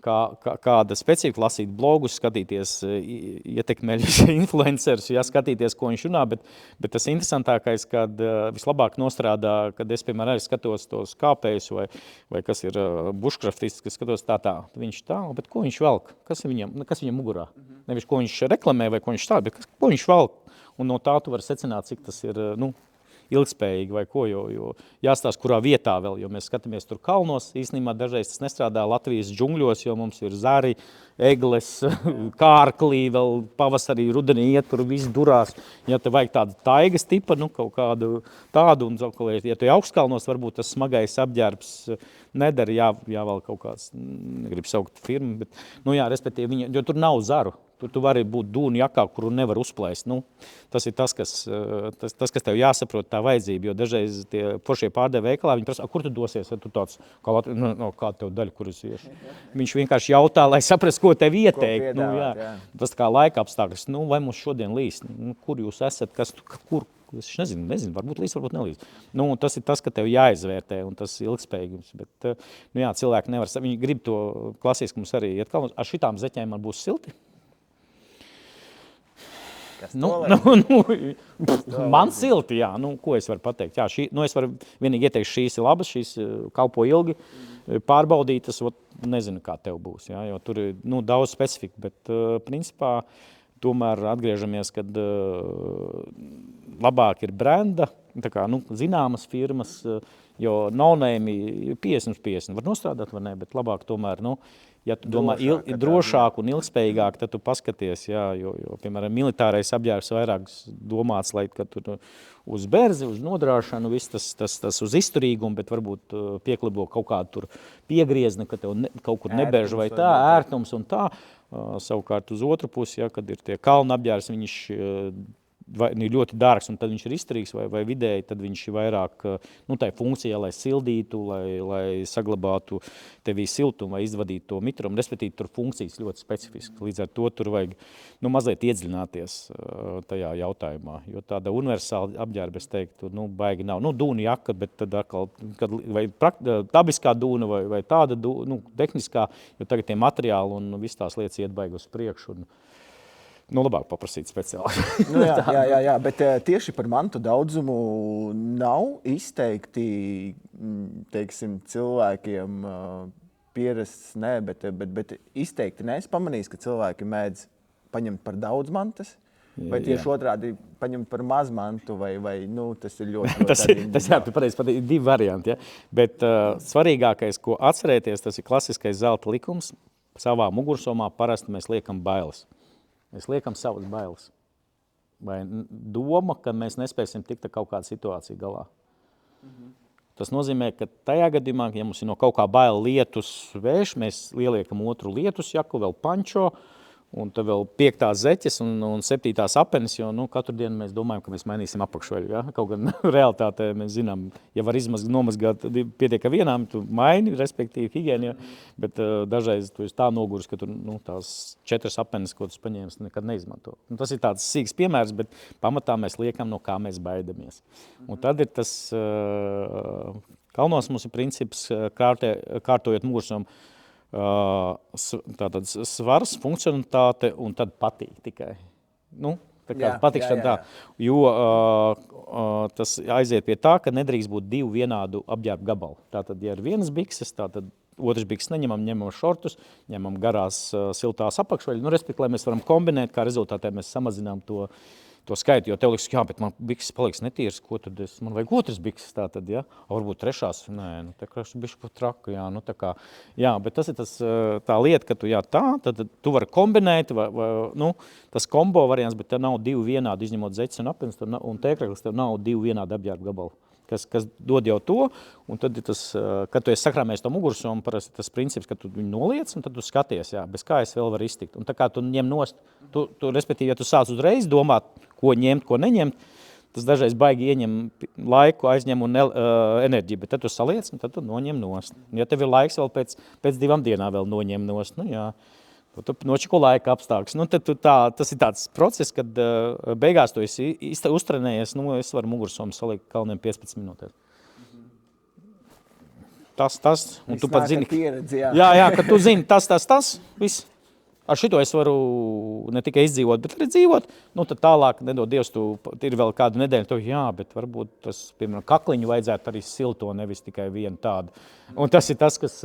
[SPEAKER 2] kāda specifika, lasīt blogus, skatīties ietekmeļus influencerus, skatīties, ko viņš runā, bet tas interesantākais, kad vislabāk nostrādā, kad es, piemēram, arī skatos tos kāpējus vai kas ir buškraftists, kas skatos tā, viņš tā, bet ko viņš velk, kas viņam mugurā? Nevis, ko viņš reklamē vai ko viņš tā, bet ko viņš velk? Un no tā tu vari secināt, cik tas ir, ilgspējīgi vai ko, jo jāstāsta, kurā vietā vēl, jo mēs skatāmies tur kalnos, īstenībā dažreiz tas nestrādā Latvijas džungļos, jo mums ir zari, egles, kārklī, vēl pavasarī, rudenī iet, tur viss durās. Ja te vajag tādu taigas tipa, kaut kādu tādu, un ja tu augstkalnos, varbūt tas smagais apģērbs nedara, jāvēl kaut kāds, negribu saukt firmu, bet, respektīvi, jo tur nav zaru. Tu vari būt dūnu jakā, kuru nevar uzplēst. Tas ir tas, kas tev jāsaprot, tā vajadzība, jo dažreiz tie foršie pārdevēji veikalā, viņi prasa, kur tu dosies, ja tu tāds, kāda tev daļa, kur es iešu. Viņš vienkārši jautā, lai saprast, ko tev ieteikt. Tas kā laika apstākļus, vai mums šodien līst, kur jūs esat, kur, es nezinu, varbūt līst, varbūt nelīst. Tas ir tas, ka tev jāizvērtē, un tas ilgspējīgums, bet, cilvēki nevar, viņi grib to klasiski mums arī iet kalnos, ar šitām zeķēm man būs silti. Man silti, jā, ko es varu pateikt? Jā, es varu vienīgi ieteikt, šīs ir labas, šīs kalpo ilgi, pārbaudītas, nezinu, kā tev būs, jā, jo tur ir daudz specifika, bet principā tomēr atgriežamies, kad labāk ir brenda, tā kā, zināmas firmas, jo no-name 50/50 var nostrādāt, vai ne, bet labāk tomēr, ja tu domā drošāk un ilgspējīgāk, tad tu paskaties, jo piemēram, militārais apģērbs vairāk domāts, lai tur uz berzi, uz nodrāšanu, viss tas uz izturīgumu, bet varbūt pieklibo kaut kādu tur piegriezni, ka tev kaut kur nebež vai tā, ērtums un tā. Savukārt uz otru pusi, kad ir tie kalna apģērbs, viņš ir ļoti dārgs, un tad viņš ir izturīgs vai vidēji, tad viņš ir vairāk tai funkcijā, lai sildītu, lai saglabātu tevī siltumu vai izvadītu to mitrumu, respektīvi tur funkcijas ļoti specifiski. Līdz ar to tur vajag mazliet iedziļināties tajā jautājumā, jo tāda universāla apģērba, es teiktu, baigi nav. Dūna jaka, bet tad atkal, vai dabiskā dūna vai tāda dūna, tehniskā, jo tagad tie materiāli un viss tās lietas iet baigi uz priekšu. Labāk paprasīt speciāli.
[SPEAKER 1] Jā, bet tieši par mantu daudzumu nav izteikti, teiksim, cilvēkiem pierasts, bet izteikti es pamanīju, ka cilvēki mēdz paņemt par daudz mantas, Vai tieši otrādi paņemt par mazmantu, vai tas ir ļoti
[SPEAKER 2] tas jā, tu pareizi pateici, 2 varianti. Ja? Bet svarīgākais, ko atcerēties, tas ir klasiskais zelta likums. Savā mugursomā parasti mēs liekam bailes. Mēs liekam savas bailes. Vai doma, ka mēs nespēsim tikt ar kaut kādu situāciju galā. Tas nozīmē, ka tajā gadījumā, ja mums ir no kaut kā baila lietus vējš, mēs lieliekam otru lietus jaku, vēl pančo, un tad vēl 5. zeķes un 7. apenis, jo katru dienu mēs domājam, ka mēs mainīsim apakšveļu. Ja? Kaut gan realitātē mēs zinām, ja var nomazgāt, pietiek ar vienām, tu maini, respektīvi higiēni, bet dažreiz tu esi tā noguris, ka tu tās 4 apenis, ko tu paņēmis, nekad neizmanto. Tas ir tāds sīks piemērs, bet pamatā mēs liekam, no kā mēs baidamies. Un tad ir tas kalnos mums ir princips, kārtojot mugursomu, tātad svars, funkcionalitāte un tad patīk tikai. Patikšana tā. Jo tas aiziet pie tā, ka nedrīkst būt 2 vienādu apģērbu gabalu. Tātad, ja ir vienas bikses, tātad otrs bikses ņemam šortus, ņemam garās siltās apakšveļas, respektīvi, lai mēs varam kombinēt, kā rezultātā mēs samazinām to skaitu, jo tev liekas, bet man bikses paliks netīras, ko tad man vajag otras bikses tātad, ja? Varbūt 3. Nē, te kraši bišķi pat traku, jā, bet tas ir tā lieta, ka tad tu vari kombinēt, tas kombo variants, bet tev nav 2 vienādi, izņemot zeķes un apenis, un tēkraklis, tev nav 2 vienādi apģērbu gabalu. Kas dod jau to, un tad ir tas, kad tu esi sakrāmējis to mugursomu, parasti tas princips, ka tu viņu noliec, un tad tu skaties, bez kā es vēl varu iztikt. Un tā kā tu ņem nost, respektīvi, ja tu sāc uzreiz domāt, ko ņemt, ko neņemt, tas dažreiz baigi ieņem laiku, aizņem un enerģiju, bet tad tu saliec, un tad tu noņem nost. Ja tev ir laiks vēl pēc 2 dienām vēl noņem nost, tu nočiko laika apstākļus. Tas ir tāds process, kad beigās tu esi uztrenējies, es varu mugursomu salikt kalniem 15 minūtēs. Tas, un tu pat zini,
[SPEAKER 1] pieredzi,
[SPEAKER 2] jā, ka tu zini, tas, viss. Ar šito es varu ne tikai izdzīvot, bet arī dzīvot. Tad tālāk, nedod Dievs, tu ir vēl kādu nedēļu, bet varbūt tas, piemēram, kakliņu vajadzētu arī silto, nevis tikai vienu tādu. Un tas ir tas, kas...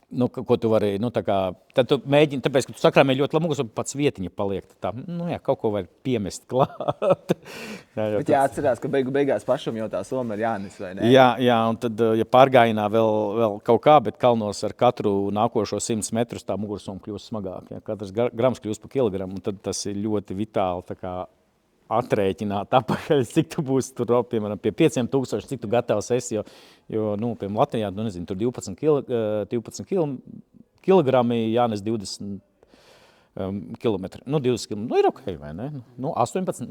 [SPEAKER 2] ko tu vari, tad tu mēģini, tāpēc, ka tu sakrāmē ļoti labi mugursomu, pats vietiņa paliek. Kaut ko var piemest klāt.
[SPEAKER 1] Bet jāatcerās, ka beigās pašam jau tā soma ir jānes, vai ne?
[SPEAKER 2] Jā, un tad, ja pārgājienā vēl kaut kā, bet kalnos ar katru nākošo 100 metrus tā mugursoma kļūst smagāk. Ja? Katrs grams kļūst pa kilogramu, un tad tas ir ļoti vitāli tā kā atrēķināt apakaļ, cik tu būsi tur, piemēram, pie 5000, cik tu gatavs esi, jo piemēram, Latvijā, tur 12 kilogrami jānes 20 kilometri. 20 kilometri, ir ok, vai ne? 18,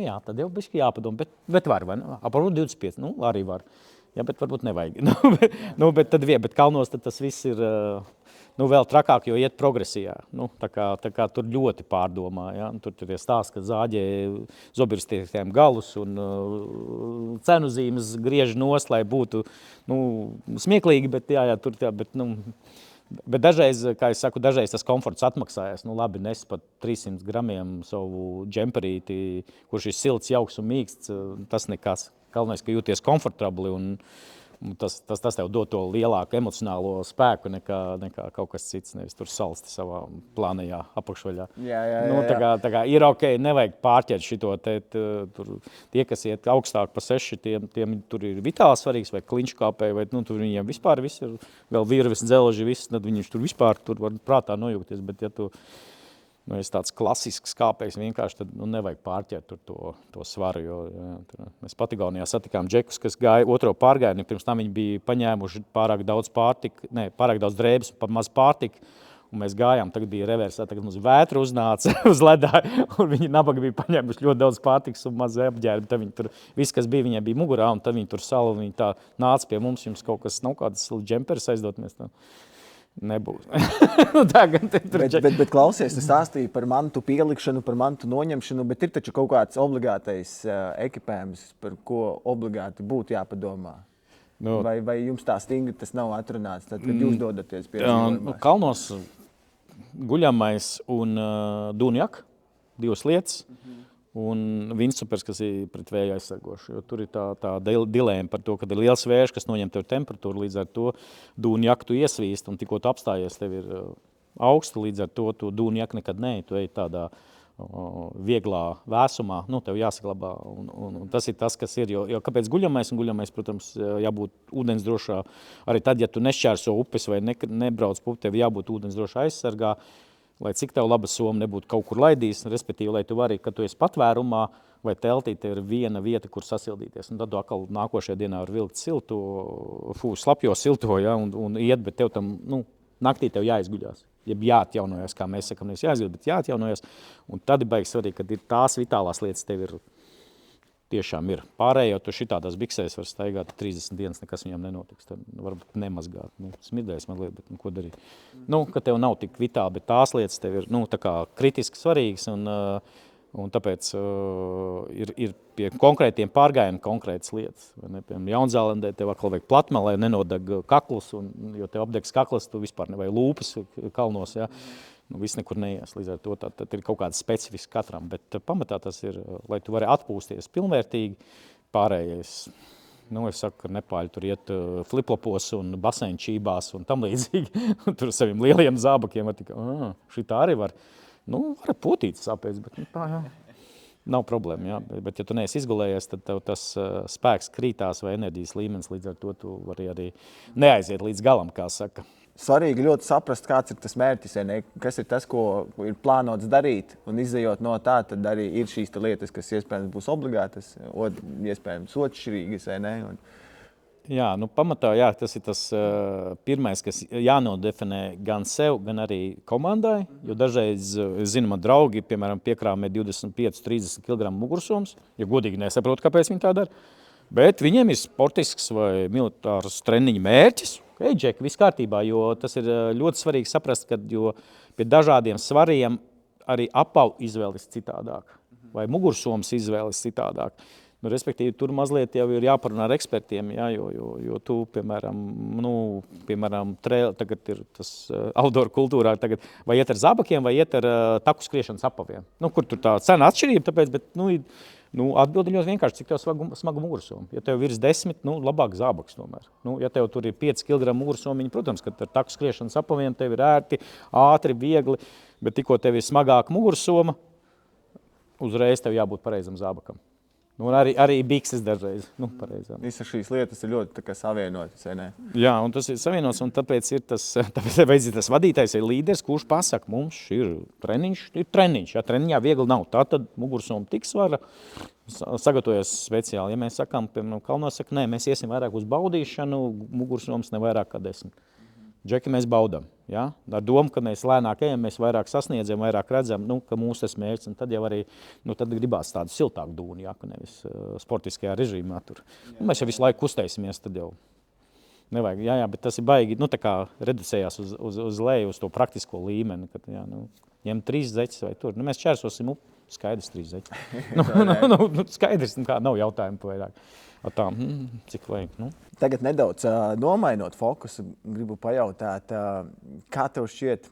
[SPEAKER 2] jā, tad jau bišķi jāpadom, bet var, vai ne? Varbūt 25, arī var. Jā, bet varbūt nevajag. Bet kalnos tad tas viss ir... vēl trakāk, jo iet progresijā. Tā kā tur ļoti pārdomā. Ja? Tur ir stāsts, ka zāģē zobirstiekajiem galus un cenu zīmes griež nost, lai būtu smieklīgi, bet dažreiz, kā es saku, dažreiz tas komforts atmaksājas. Labi, nes pat 300 gramiem savu džemperīti, kurš ir silts, jauks un mīksts, tas nekas. Galvenais, ka jūties komfortabli un tas tev dod to lielāku emocionālo spēku nekā kaut kas cits, nevis tur salsti savā plānajā apakšvaļā. Tā kā ir ok, nevajag pārķert šito. Tie, kas iet augstāk pa 6, tiem tur ir vitāli svarīgs, vai kliņškāpēji, vai tur viņiem vispār viss ir, vēl virves, dzelži, viss, tad viņš tur vispār var prātā nojūgties, bet ja tu es tāds klasisks kāpējs vienkārši, tad nevajag pārķert to svaru, jo mēs Patagonijā satikām džekus, kas gāja otro pārgājienu, pirms tam viņi bija paņēmuši pārāk daudz drēbes un pat maz pārtika, un mēs gājām, tagad bija reversā, tagad mums vētra uznāca uz ledā, un viņi nabaga bija paņēmuši ļoti daudz pārtikas un maz apģērbi, tad viņi tur, viss, kas bija, viņiem bija mugurā, un tad viņi tur salu, viņi tā nāca pie mums, jums kaut kas nav kādas džemperis aizdot, mēs tā. Nebūs.
[SPEAKER 1] bet klausies, tu stāstīji par mantu pielikšanu, par mantu noņemšanu, bet ir taču kaut kāds obligātais ekipējums, par ko obligāti būtu jāpadomā. Vai jums tā stingri tas nav atrunāts, tad, kad jūs dodaties pie dzīvojumās?
[SPEAKER 2] Kalnos guļamais un dūnjak, 2 lietas. Un vindsupers, kas ir pret vēju aizsargoši, jo tur ir tā dilēma par to, kad ir liels vējš, kas noņem tev temperatūru, līdz ar to dūnjaku tu iesvīst, un tikko tu apstājies, tev ir augstu, līdz ar to tu dūnjaku nekad tu ej tādā vieglā vēsumā, tev jāsaglabā. Un tas ir tas, kas ir. Jo kāpēc guļamais? Guļamais, protams, jābūt ūdensdrošā. Arī tad, ja tu nešķērso upes vai nebrauc pa upi, tev jābūt ūdensdrošā aizsargā, lai cik tev laba soma nebūtu kaut kur laidīs, respektīvi, lai tu vari, kad tu esi patvērumā vai teltī, tev ir viena vieta, kur sasildīties. Un tad tu atkal nākošajā dienā var vilkt slapjo silto, ja, un iet, bet tev tam, naktī tev jāizguļās. Jeb jāatjaunojas, kā mēs sakam, nevis jāizguļ, bet jāatjaunojas. Un tad ir baigi svarīgi, kad ir tās vitālās lietas tev ir. Tiešām ir. Pārējo tu šitādās biksēs var staigāt 30 dienas, nekas viņam nenotiks. Tad varbūt nemazgāt. Smirdēs mazliet, bet ko darīt? Ka tev nav tik vitāli, bet tās lietas tev ir tā kā kritiski svarīgas. Un tāpēc ir pie konkrētiem pārgājiem konkrētas lietas. Piemēram, Jaunzēlandē tev atkal vajag platma, lai nenodeg kakls, jo tev apdegs kakls, tu vispār nevajag lūpas kalnos. Ja? Viss nekur neies. Līdz ar to tad ir kaut kāda specifiska katram. Bet pamatā tas ir, lai tu vari atpūsties pilnvērtīgi. Pārējais, es saku, ka nepāļi tur iet fliplopos un basēņu čībās un tam līdzīgi. Tur saviem lieliem zābakiem var tikai, šitā arī var. Var potīt sāpēs, bet tā, jā. Nav problēma, jā. Bet ja tu neesi izgulējies, tad tev tas spēks krītās vai enerģijas līmenis, līdz ar to tu vari arī neaiziet līdz galam, kā saka.
[SPEAKER 1] Svarīgi ļoti saprast, kāds ir tas mērķis, kas ir tas, ko ir plānots darīt. Un izejot no tā, tad arī ir šīs lietas, kas iespējams būs obligātas, iespējams otršķirīgas.
[SPEAKER 2] Jā, pamatā jā, tas ir tas pirmais, kas jānodefinē gan sev, gan arī komandai. Jo dažreiz, zinu, man draugi, piemēram, piekrāmē 25-30 kg mugursomas, ja godīgi nesaprotu, kāpēc viņi tā dara. Bet viņiem ir sportisks vai militārs treniņa mērķis. Džeki, viss kārtībā, jo tas ir ļoti svarīgi saprast, ka pie dažādiem svariem arī apavu izvēles citādāk vai mugursomas izvēles citādāk. Respektīvi, tur mazliet jau ir jāparunā ar ekspertiem, jā, jo tu, piemēram, tagad ir tas outdoor kultūrā, tagad, vai iet ar zābakiem, vai iet ar taku skriešanas apaviem. Kur tur tā cena atšķirība, tāpēc, bet, atbildi ļoti vienkārši, cik tev smagu mugursoma. Ja tev virs 10, labāk zābaks tomēr. Ja tev tur ir 5 kg mugursomiņi, protams, ka ar taku skriešanas apaviem tev ir ērti, ātri, viegli, bet tikko tev ir smagāka mugursoma, uzreiz tev jābūt pareizam zābakam. Arī bikses dažreiz.
[SPEAKER 1] Visas šīs lietas ir ļoti savienotas.
[SPEAKER 2] Jā, un tas ir savienots, un tāpēc ir tas vadītājs, ir līderis, kurš pasaka, mums ir treniņš. Ja treniņā viegli nav, tā tad mugursoma tik svara, sagatavojas speciāli. Ja mēs sakām, piemēram, kalnos saka, nē, mēs iesim vairāk uz baudīšanu, mugursomas ne vairāk kā 10. Džeki, mēs baudam, ja? Ar domu, ka mēs lēnāk ejam, mēs vairāk sasniedzam, vairāk redzam, ka mūsu tas mērķis, un tad jau arī, tad gribās tādu siltāku dūni, ja, ka nevis sportiskajā režīmā tur. Mēs jau visu laiku kustēsimies, tad jau nevajag, jā, bet tas ir baigi, tā kā reducējās uz leju, uz to praktisko līmeni, kad, jā, ņem 3 zeķes vai tur, mēs čērsosim up, skaidrs 3 zeķes. Skaidrs, kā nav jautājumu vairāk. Tā, cik vajag,
[SPEAKER 1] Tagad nedaudz nomainot fokusu, gribu pajautāt, kā tev šķiet,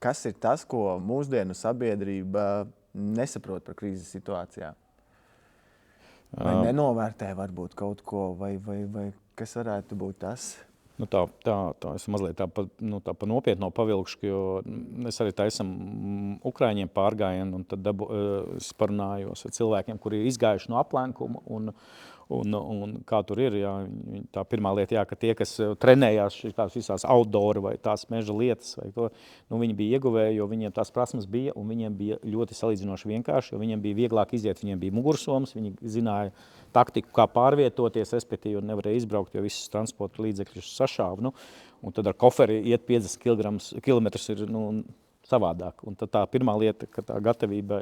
[SPEAKER 1] kas ir tas, ko mūsdienu sabiedrība nesaprot par krīzes situācijā? Vai nenovērtē varbūt kaut ko, vai kas varētu būt tas?
[SPEAKER 2] Es mazliet tā pa nopietno pavilkšu, jo es arī taisam Ukraiņiem pārgājienu, un tad es parunājos ar cilvēkiem, kuri ir izgājuši no aplenkuma, un kā tur ir, jā, tā pirmā lieta, jā, ka tie, kas trenējās tās visās outdoor vai tās meža lietas, vai to, viņi bija ieguvēji, jo viņiem tās prasmes bija, un viņiem bija ļoti salīdzinoši vienkārši, jo viņiem bija vieglāk iziet, viņiem bija mugursomas, viņi zināja taktiku, kā pārvietoties, respektīvi, un nevarēja izbraukt, jo visus transporta līdzekļus sašāva, un tad ar koferi iet 50 kilometrus ir, savādāk. Un tad tā pirmā lieta, ka tā gatavībai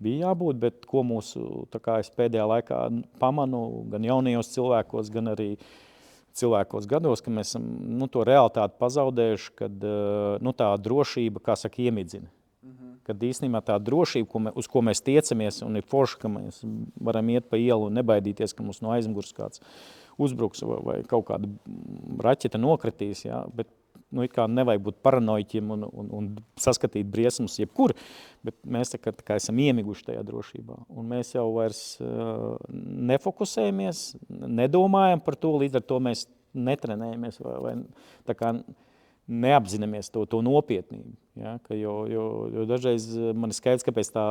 [SPEAKER 2] bija jābūt, bet ko mūsu, es pēdējā laikā pamanu, gan jaunajos cilvēkos, gan arī cilvēkos gados, ka mēs esam to realitāti pazaudējuši, kad tā drošība, kā saka, iemidzina. Kad īstenībā tā drošība, uz ko mēs tiecamies, un ir forši, ka mēs varam iet pa ielu un nebaidīties, ka mums no aizmugures kāds uzbruks vai kaut kāda raķeta nokritīs, jā, bet it kā nevajag būt paranoiķiem un saskatīt briesmas jebkur, bet mēs tā kā esam iemiguši tajā drošībā. Un mēs jau vairs nefokusējamies, nedomājam par to, līdz ar to mēs netrenējamies vai tā kā neapzināmies to nopietnību. Ja? Jo dažreiz man ir skaidrs, kāpēc tā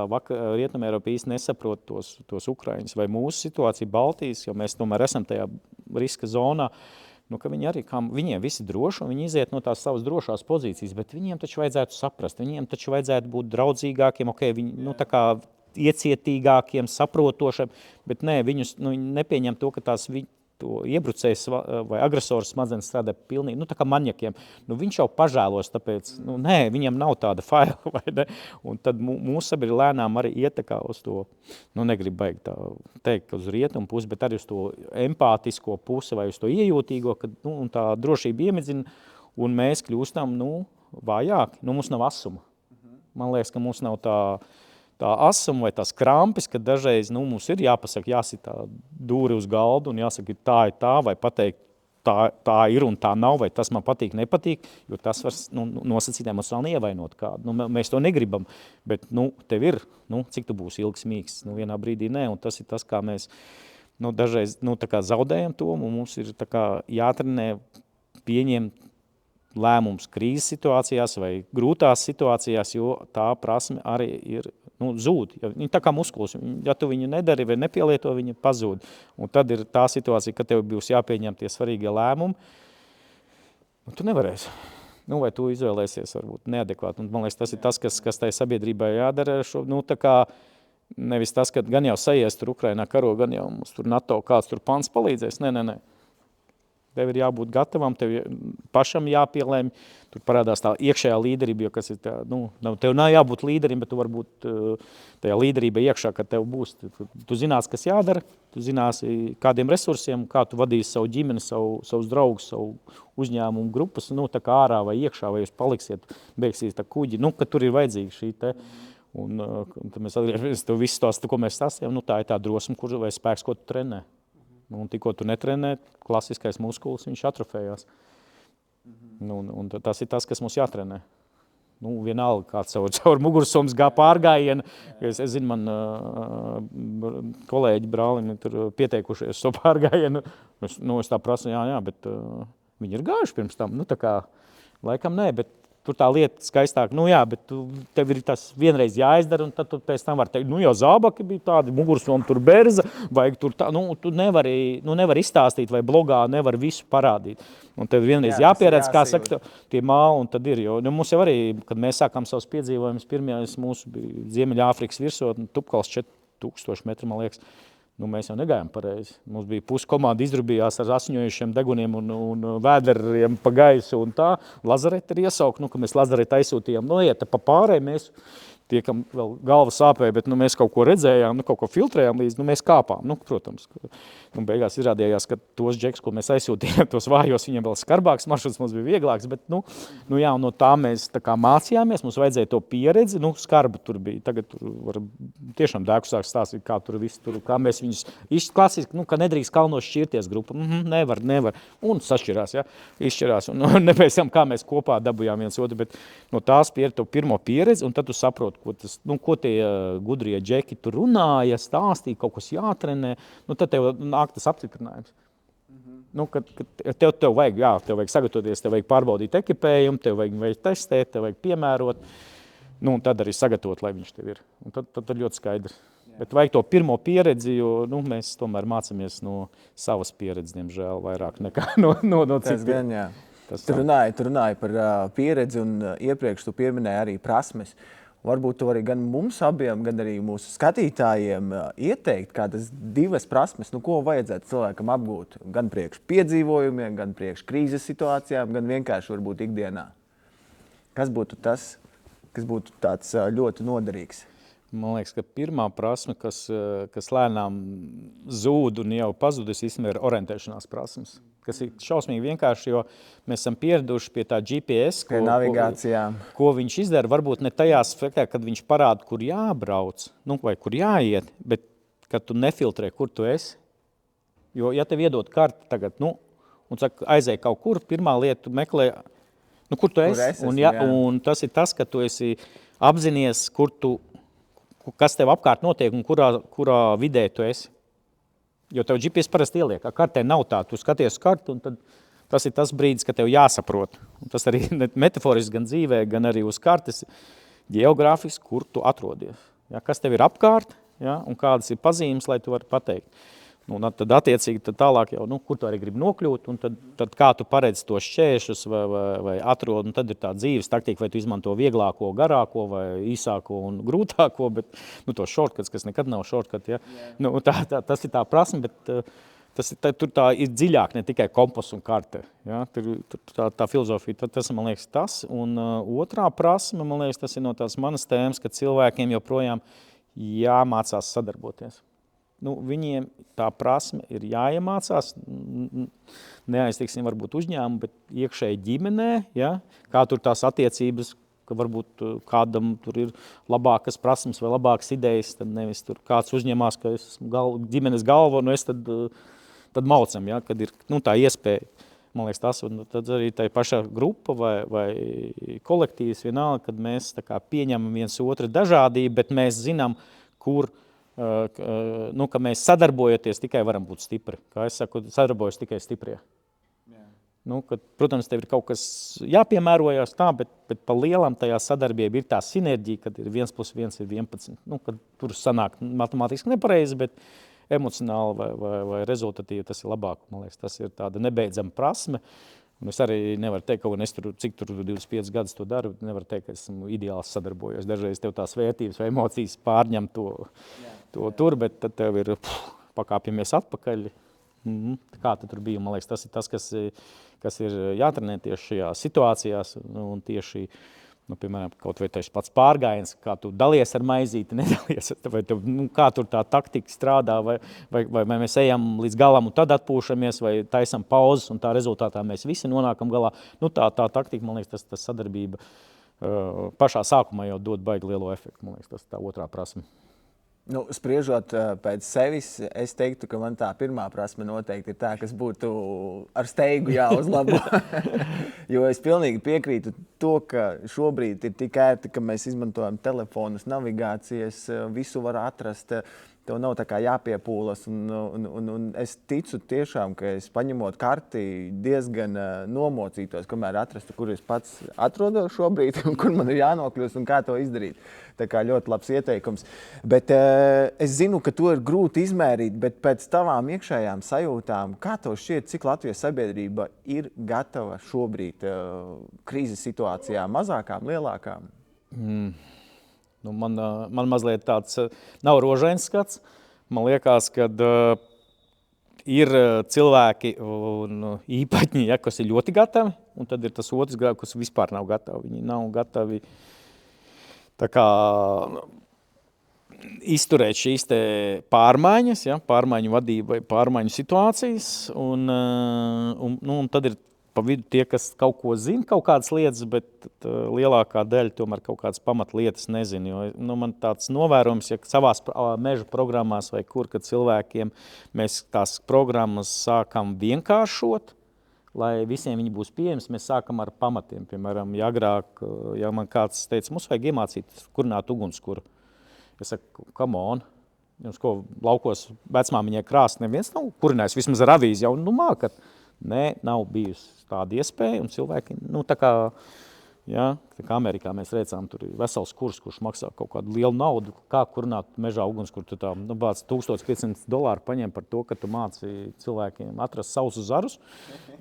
[SPEAKER 2] Rietumē Eiropa īsti nesaprot tos Ukraiņus vai mūsu situāciju Baltijas, jo mēs tomēr esam tajā riska zonā. Ka viņi arī, viņiem visi droši, un viņi iziet no tās savas drošās pozīcijas, bet viņiem taču vajadzētu saprast, viņiem taču vajadzētu būt draudzīgākiem, viņi, tā kā iecietīgākiem, saprotošiem, bet nē, viņus nepieņem to, ka tās to iebrucējs vai agresors smadzenes strādā pilnīgi, tā kā maņakiem. Viņš jau pažēlos, tāpēc, nē, viņam nav tāda faila, vai ne? Un tad mūsu sabiedrība lēnām arī iet tā kā uz to, negribu baigt tā teikt, uz rietumu pusi, bet arī uz to empātisko pusi vai uz to iejūtīgo, kad, un tā drošība iemidzina, un mēs kļūstam, vājāki, mums nav asuma. Man liekas, ka mums nav tā asuma vai tās krampis, ka dažreiz mums ir jāpasaka, jāsit tā dūri uz galdu un jāsaka, tā ir tā, vai pateikt, tā ir un tā nav, vai tas man patīk, nepatīk, jo tas var nosacīt emocionāli ievainot kādu. Mēs to negribam, bet tev ir, cik tu būsi ilgs mīgs, vienā brīdī nē, un tas ir tas, kā mēs dažreiz tā kā zaudējam to, un mums ir tā kā jātrenē pieņemt lēmums krīzes situācijās vai grūtās situācijās, jo tā prasme arī ir zūd. Viņa tā kā muskulis, ja tu viņu nedari vai nepielieto, viņa pazūd. Un tad ir tā situācija, ka tev būs jāpieņem tie svarīgie lēmumi. Tu nevarēsi. Vai tu izvēlēsies varbūt neadekvāti. Un man liekas, tas ir tas, kas tai sabiedrībai jādara. Tā kā nevis tas, ka gan jau sajies tur Ukrainā karo, gan jau mums tur NATO kāds tur pants palīdzēs. Nē. Tev ir jābūt gatavam, tev pašam jāpielēm, tur parādās tā iekšējā līderība, jo kas ir tā, tev nav jābūt līderim, bet tu vari būt tajā līderība iekšā, kad tev būs. Tu zinās, kas jādara, tu zināsi, kādiem resursiem, kā tu vadīsi savu ģimeni, savus draugus, savu uzņēmumu grupas, tā kā ārā vai iekšā, vai jūs paliksiet, beigsies tā kuģi, ka tur ir vajadzīga šī te. Un tad mēs atgriežamies, to visu stāstu, ko mēs stāstījām, tā ir tā drosme, vai spēks, ko tu trenē. Un tikko tu netrenē, klasiskais muskulis, viņš atrofējās. Un tas ir tas, kas mums jātrenē. Vienalga, kāds caur mugursomas pārgājienu. Es zinu, man kolēģi brālim tur pieteikušies to pārgājienu. Es tā prasu, jā, bet viņi ir gājuši pirms tam. Tā kā, laikam nē, bet tur tā lieta skaistāk, bet tev ir tas vienreiz jāizdara, un tad tu pēc tam var teikt, jau zābaki bija tādi, mugursoma tur berza, vajag tur tā, tu nevari izstāstīt, vai blogā nevar visu parādīt. Un tev vienreiz jāpieredz, kā saka, tie māli, un tad ir, jo mums jau arī, kad mēs sākām savus piedzīvojumus, pirmajais mūsu bija Ziemeļāfrikas virsotne, Tupkals 4000 metru, man liekas. Mēs jau negājām pareizi. Mums bija pusi komanda izdrubījās ar asiņojušiem deguniem un vēderiem pa gaisu un tā. Lazareti ir iesaukt, ka mēs lazareti aizsūtījām. Iet pa pārēj, mēs tiekam vēl galva sāpēja, bet mēs kaut ko redzējām, kaut ko filtrējām līdz, mēs kāpām. Protams, beigās izrādījās, ka tos džeks, ko mēs aizsūtījām, tos vājos, viņiem vēl skarbāks maršruts, mums bija vieglāks, bet jā, no tā mēs tā kā mācījāmies, mums vajadzēja to pieredzi, skarba tur bija. Tagad tur var tiešām dēku sāk stāstīt, kā tur viss tur, kā mēs viņus klasiski, ka nedrīkst kalnos šķirties grupa. Nevar. Un sašķirās, ja, izšķirās. Un nepēc kā mēs kopā dabujām viens otru, bet no tās pirmo pieredzi, un tad tu saproti, ko tie gudrie džeki tur runāja, stāstīja, kaut kas jātrenē, tad tev nāk tas apstiprinājums. Kad tev vajag sagatavoties, tev vajag pārbaudīt ekipējumu, tev vajag testēt, tev vajag piemērot, un tad arī sagatavot, lai viņš tev ir. Un tad ļoti skaidrs. Bet vajag to pirmo pieredzi, jo mēs tomēr mācāmies no savas pieredzes, diemžēl, vairāk nekā no
[SPEAKER 1] citiem. Tas gan, jā. Tu runāji par pieredzi, un iepriekš tu pieminēji arī prasmes. Varbūt tu vari gan mums abiem, gan arī mūsu skatītājiem ieteikt kādas divas prasmes, ko vajadzētu cilvēkam apgūt. Gan priekš piedzīvojumiem, gan priekš krīzes situācijām, gan vienkārši varbūt ikdienā. Kas būtu tas, kas būtu tāds ļoti noderīgs?
[SPEAKER 2] Man liekas, ka pirmā prasme, kas lēnām zūd un jau pazudis, ir orientēšanās prasmes. Kas ir šausmīgi vienkārši, jo mēs esam pieraduši pie tā GPS, ko viņš izdara. Varbūt ne tajā aspektā, kad viņš parāda, kur jābrauc, vai kur jāiet, bet kad tu nefiltrē, kur tu esi. Jo, ja tev iedod karti tagad, un saka, aizēj kaut kur, pirmā lieta tu meklē, kur tu esi. Un tas ir tas, ka tu esi apzinies, kas tev apkārt notiek un kurā vidē tu esi. Jo tev GPS parasti ieliek, kartē nav tā, tu skaties uz kartu un tad tas ir tas brīdis, kad tev jāsaprot. Un tas arī metaforiski gan dzīvē, gan arī uz kartes ģeogrāfiski, kur tu atrodies. Ja, kas tev ir apkārt, ja, un kādas ir pazīmes, lai tu vari pateikt. Nu, tad attiecīgi tad tālāk jau, kur tu arī gribi nokļūt, un tad kā tu paredzi tos šķēršļus vai atrod, un tad ir tā dzīves taktika, vai tu izmanto vieglāko, garāko vai īsāko un grūtāko, bet to shortcuts, kas nekad nav shortcut, ja. Nu, tas ir tā prasme, bet tur tā ir dziļāk, ne tikai kompas un karte. Ja? Tur tā filozofija, tas, man liekas, tas. Un otrā prasme, man liekas, tas ir no tās manas tēmas, ka cilvēkiem joprojām jāmācās sadarboties. Viņiem tā prasme ir jāiemācās, neaiztiksim varbūt uzņēmumu, bet iekšēji ģimenē, ja? Kā tur tās attiecības, ka varbūt kādam tur ir labākas prasmes vai labākas idejas, tad nevis tur kāds uzņemās, ka es ģimenes galva, es tad maucam, ja? Kad ir tā iespēja. Man liekas, tas, un tad arī tā pašā grupa vai kolektīvs vienalga, kad mēs tā kā pieņemam viens otru dažādību, bet mēs zinām, kur ka mēs sadarbojoties tikai varam būt stipri. Kā es saku, sadarbojas tikai stiprie. Kad, protams, tev ir kaut kas jāpiemērojās tā, bet pa lielam tajā sadarbība ir tā sinerģija, kad ir 1+1 ir 11. Kad tur sanāk matemātiski nepareizi, bet emocionāli vai rezultatīvi tas ir labāk. Man liekas, tas ir tāda nebeidzama prasme. Un es arī nevaru teikt, ka cik tur 25 gadus to daru, nevaru teikt, ka esmu ideāls sadarbojos. Dažreiz tev tās vērtības vai emocijas pārņem to tur, bet tad tev ir pakāpjamies atpakaļ. Kā tad tur bija? Man liekas, tas ir tas, kas ir jātrenē tieši šajā situācijās. Un tieši, piemēram, kaut vai tieši pats pārgājiens, kā tu dalies ar maizīti, nedalies. Vai tev, kā tur tā taktika strādā, vai mēs ejam līdz galam un tad atpūšamies, vai taisam pauzes, un tā rezultātā mēs visi nonākam galā. Tā taktika, man liekas, tas sadarbība pašā sākumā jau dod baigi lielo efektu. Man liekas, tas tā otrā prasme.
[SPEAKER 1] Spriežot pēc sevis, es teiktu, ka man tā pirmā prasme noteikti ir tā, kas būtu ar steigu jāuzlabo. Jo es pilnīgi piekrītu to, ka šobrīd ir tik ērti, ka mēs izmantojam telefonus, navigācijas, visu var atrast. Tev nav tā kā jāpiepūlas, un es ticu tiešām, ka es paņemot karti diezgan nomocītos, kamēr atrastu, kur es pats atrodos šobrīd, un kur man ir jānokļūst un kā to izdarīt. Tā kā ļoti labs ieteikums. Bet es zinu, ka to ir grūti izmērīt, bet pēc tavām iekšējām sajūtām, kā tev šķiet, cik Latvijas sabiedrība ir gatava šobrīd krīzes situācijā, mazākām, lielākām?
[SPEAKER 2] Man mazliet tāds nav rožains skats. Man liekas, ka ir cilvēki un īpaņi, kas ir ļoti gatavi, un tad ir tas otrs grāvs, kas vispār nav gatavi. Viņi nav gatavi tā kā izturēt šīs te pārmaiņas, pārmaiņu vadību vai pārmaiņu situācijas, un tad ir pa vidu tie, kas kaut ko zina, kaut kādas lietas, bet lielākā daļa tomēr kaut kādas pamatlietas nezina. Jo, man tāds novērojums, ja savās meža programmās vai kur, kad cilvēkiem mēs tās programmas sākam vienkāršot, lai visiem viņi būs pieejams, mēs sākam ar pamatiem. Piemēram, ja agrāk, ja man kāds teica, mums vajag iemācīt kurināt ugunskura. Es saku, come on, jums ko laukos vecmāmiņai krāst, neviens nav kurinājis, vismaz ar avīzi jau mākat. Nē, nav bijusi tāda iespēja, un cilvēki, tā kā Amerikā mēs redzām, tur ir vesels kurs, kurš maksā kaut kādu lielu naudu, kā kurināt mežā ugunskura, tu tā, bāc $1500 paņem par to, ka tu māci cilvēkiem atrast savus zarus,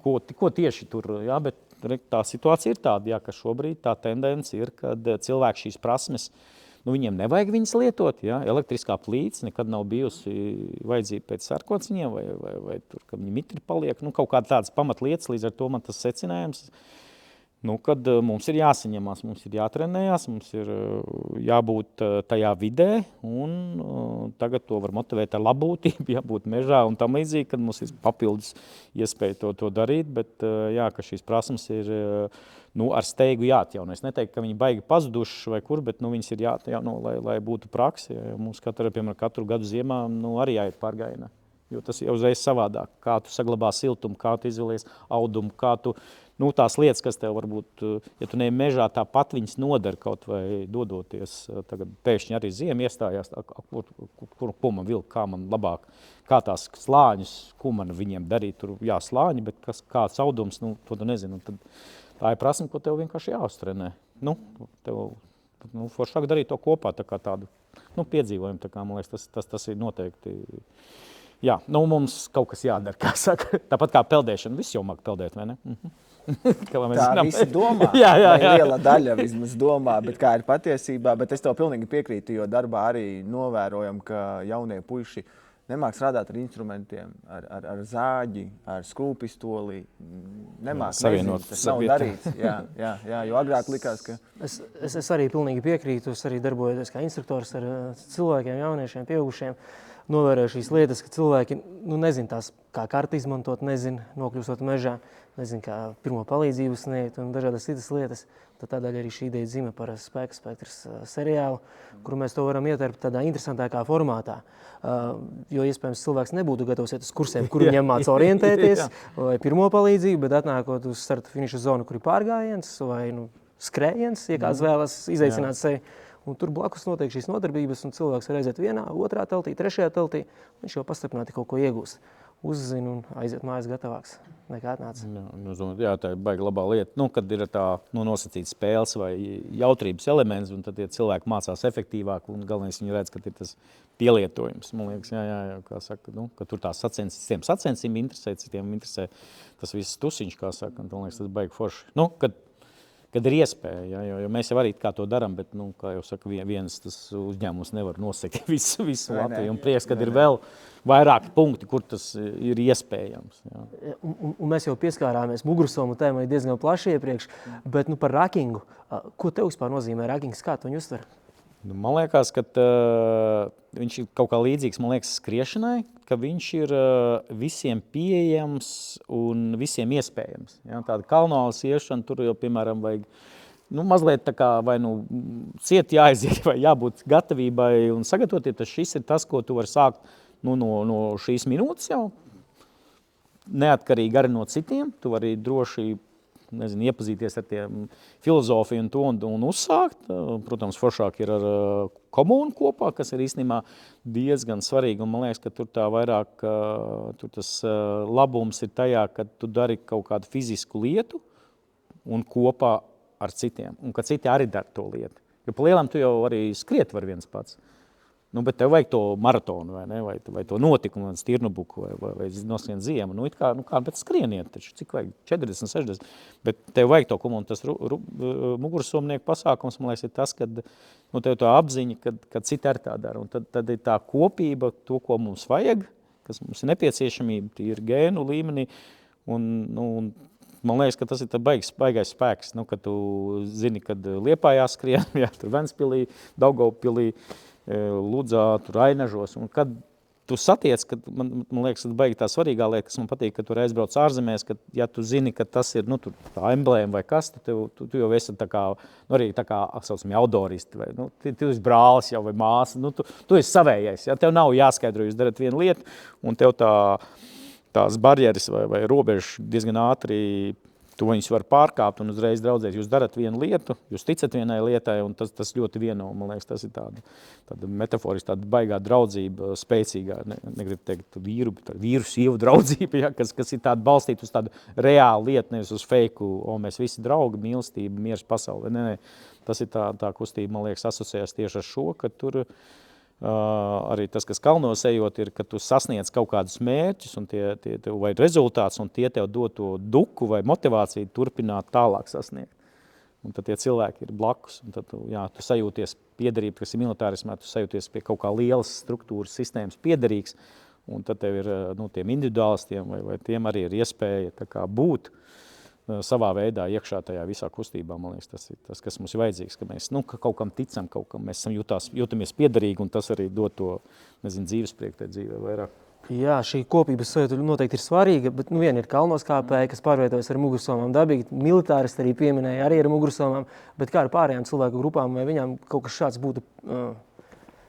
[SPEAKER 2] ko tieši tur, bet tā situācija ir tāda, ka šobrīd tā tendence ir, kad cilvēki šīs prasmes, viņiem nevajag viņas lietot, elektriskā plīts nekad nav bijusi vajadzība pēc sarkociņiem, vai tur, ka viņi mitri paliek, kaut kāda tādas pamatlietas, līdz ar to man tas secinājums, kad mums ir jāsaņemās, mums ir jātrenējās, mums ir jābūt tajā vidē, un tagad to var motivēt ar labbūtību, jābūt mežā un tam līdzīgi, kad mums ir papildus iespēja to darīt, bet ka šīs prasmes ir ar steigu jāatjauno. Es neteiktu, ka viņi baigi pazuduši vai kur, bet viņas ir jāatjauno, lai būtu praksi. Mums katru gadu ziemā arī jāiet pārgājienā. Jo tas jau uzreiz savādāk. Kā tu saglabā siltumu, kā tu izvēlies audumu, kā tu, tās lietas, kas tev varbūt, ja tu ne mežā, tāpat viņas nodara kaut vai dodoties. Tagad pēkšņi arī ziema iestājās, ko man vilk, kā man labāk, kā tās slāņus, ko man viņiem darīt. Tur slāņi, bet kāds audums, to tu nezinu. Tad tā ir prasme, ko tev vienkārši jāuztrenē. Tev foršāk darīt to kopā, tā kā tādu piedzīvojumu. Tā kā, man liekas, tas ir noteikti. Jā, mums kaut kas jādara, kā saka. Tāpat kā peldēšana, viss jau māk peldēt, vai ne?
[SPEAKER 1] Tā visi domā, liela daļa vismaz domā, bet kā ir patiesībā. Bet es tev pilnīgi piekrītu, jo darbā arī novērojam, ka jaunie puiši nemāk strādāt ar instrumentiem, ar zāģi, ar skrūpistoli. Nemāk, nezinu, tas nav darīts. Jā, jo agrāk likās, ka...
[SPEAKER 3] Es arī pilnīgi piekrītu, es arī darbojoties kā instruktors ar cilvēkiem, jauniešiem, pieaugušiem. Novēroju šīs lietas, ka cilvēki nezin tās, kā karti izmantot, nezin nokļūstot mežā, nezin kā pirmo palīdzību sniegt un dažādas citas lietas. Tad tādēļ arī šī ideja dzima par Spēka spektrs seriālu, kuru mēs to varam ieterpt tādā interesantākā formātā. Jo iespējams cilvēks nebūtu gatavs iet uz kursiem, kur viņam māca orientēties vai pirmo palīdzību, bet atnākot uz starta finiša zonu, kur ir pārgājiens vai skrējiens, ja kāds vēlas izaicināt sevi. Un tur blakus notiek šīs nodarbības, un cilvēks var aiziet vienā, otrā teltī, trešajā teltī. Viņš jau pastiprināti kaut ko iegūst. Uzzina un aiziet mājās gatavāks nekā atnāca.
[SPEAKER 2] Jā, tā ir baigi labā lieta. Kad ir tā nosacīta spēles vai jautrības elements, un tad tie cilvēki mācās efektīvāk, un galvenais viņi redz, ka ir tas pielietojums. Man liekas, kā saka, ka tur tās citiem sacensīm interesē, citiem interesē tas viss tusiņš, kā saka, un man liekas, tas baigi forši. Kad ir iespēja, jo mēs jau arī kā to darām, bet, kā jau saka, viens tas uzņēmums nevar nosekt visu Latviju. Un prieks, kad ir vēl vairāki punkti, kur tas ir iespējams. Jā.
[SPEAKER 3] Un mēs jau pieskārāmies mugursomu tēmai diezgan plaši iepriekš, bet par rakingu. Ko tev vispār nozīmē rakings? Kā tu viņu uztver?
[SPEAKER 2] Man liekas, ka viņš ir kaut kā līdzīgs, skriešanai, ka viņš ir visiem pieejams un visiem iespējams. Ja? Tāda kalnolas iešana, tur jau, piemēram, vajag mazliet tā kā vai ciet jāaiziet, vai jābūt gatavībai un sagatavoties. Šis ir tas, ko tu vari sākt no šīs minūtes jau. Neatkarīgi arī no citiem, tu vari droši iepazīties ar tiem filozofiju un uzsākt. Protams, foršāk ir ar komunu kopā, kas ir īstenībā diezgan svarīgi. Un man liekas, ka tur tā vairāk, tur tas labums ir tajā, ka tu dari kaut kādu fizisku lietu un kopā ar citiem. Un ka citi arī dara to lietu. Jo pa lielam tu jau arī skriet var viens pats. Bet tev vajag to maratonu, vai ne? Vai to notikumu, vai stirnubuku, vai noskrien ziemu. Kā bet skrieniet taču, cik vajag? 40, 60. Bet tev vajag to komuniju. Tas mugursomnieku pasākums, man liekas, ir tas, kad tev tā apziņa, kad citi arī tā dara. Un tad ir tā kopība, to, ko mums vajag, kas mums ir nepieciešamība, ir gēnu līmenī. Un man liekas, ka tas ir baigais spēks. Kad tu zini, kad Liepājā skrien, tur Ventspilī, Daugavpilī, Ludzā, tur Ainažos, un kad tu satiec, kad man liekas, baigi tā svarīgā lieta, kas man patīk, ka tu aizbrauc ārzemēs, ka ja tu zini, ka tas ir, tur tā emblēma vai kas, tu jau esi tā kā, arī tā kā, saucam, outdooristi, vai, tu esi brālis jau vai māsa, tu esi savējais, ja, tev nav jāskaidro, jūs darat vienu lietu, un tev tās barjeras vai robežas diezgan ātri, tu viņus var pārkāpt un uzreiz draudzēt. Jūs darat vienu lietu, jūs ticat vienai lietai, un tas ļoti vieno. Man liekas, tas ir tāda metaforiski, tāda baigā draudzība, spēcīgā, negribu teikt vīru sievu draudzība, ja, kas ir tāda balstīta uz tādu reālu lietu, nevis uz feiku, mēs visi draugi, mīlestība, miers pasaulē. Nē. Tas ir tā kustība, man liekas, asociējas tieši ar šo, ka tur arī tas, kas kalnos ejot, ir, ka tu sasniedz kaut kādus mērķus un tie tev vai rezultāts, un tie tev dod to duku vai motivāciju turpināt tālāk sasniegt. Un tad tie cilvēki ir blakus, un tad tu sajūties piederība, kas ir militārismā, tu sajūties pie kaut kā lielas struktūras sistēmas piederīgs, un tad tev ir tiem individuālistiem vai tiem arī ir iespēja tā kā būt savā veidā iekšā tajā visā kustībā. Man liekas, tas ir tas, kas mums ir vajadzīgs, ka mēs kaut kam ticam, kaut kam mēs jūtamies piederīgi, un tas arī dod to, dzīvesprieku tai dzīvē vairāk.
[SPEAKER 3] Jā, šī kopības sajūta noteikti ir svarīga, bet viena ir kalnos kāpēji, kas pārvietojas ar mugursomām dabīgi. Militāristi arī pieminēja arī ar mugursomām, bet kā ar pārējām cilvēku grupām, vai viņām kaut kas šāds būtu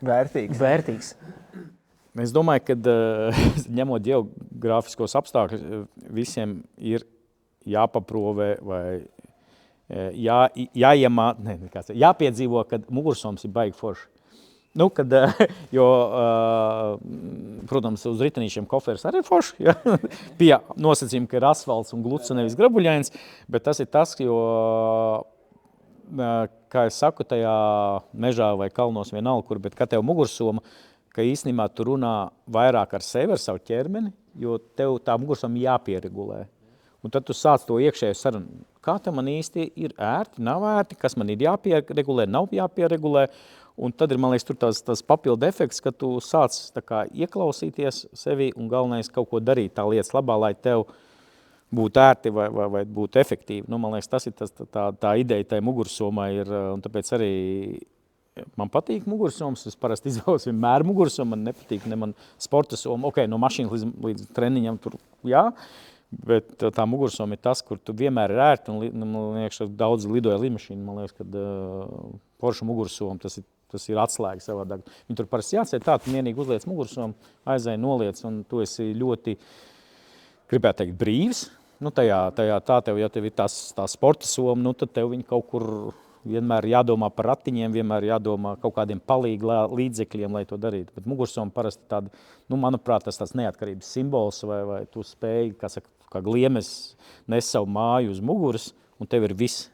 [SPEAKER 1] vērtīgs?
[SPEAKER 2] Es domāju, ka ņemot geogrāfiskos apstākļus, visiem ir jāpaprovē vai jāpiedzīvo, kad mugursoms ir baigi forši. Nu, kad, protams, uz ritenīšiem koferis arī forši, ja? Pie nosacījuma, ka ir asfalts un gluds un nevis grabuļains, bet tas ir tas, jo, kā es saku, tajā mežā vai kalnos vienalga, kur, bet kā tev mugursoma, ka īstenībā tu runā vairāk ar sevi, ar savu ķermeni, jo tev tā mugursoma jāpieregulē. Un tad tu sāc to iekšēju sarunu. Kā te man īsti ir ērti, nav ērti, kas man ir jāpieregulē, nav jāpieregulē. Un tad ir, man liekas, tur tas papildu efekts, ka tu sāc tā kā ieklausīties sevi un galvenais kaut ko darīt tā lietas labā, lai tev būtu ērti vai būtu efektīvi. Nu, man liekas, tas ir tā ideja tai mugursomai ir, un tāpēc arī man patīk mugursoms. Es parasti izvēlos vienmēr mugursomu, man nepatīk ne man sporta soma. Ok, no mašīnas līdz treniņam tur, jā, bet tā mugursoma ir tas, kur tu vienmēr ir ērti, un man liekas, daudz lidoja lidmašīnu, man liekas, kad Porsche mugursoma, tas ir atslēga savādāk. Viņi tur parasti jāceļ tā, tu vienīgi uzliec mugursomu, aizēji noliec, un tu esi ļoti, gribētu teikt, brīvs. Nu, tev, ja tev ir tā sporta soma, nu, tad tev viņi kaut kur vienmēr jādomā par ratiņiem, vienmēr jādomā kaut kādiem palīgi līdzekļiem, lai to darītu. Bet mugursoma parasti tāda, nu, manuprāt, tas tāds neatkarības simbols, vai tu spēji, kā gliemes, nes savu māju uz muguras, un tev ir viss.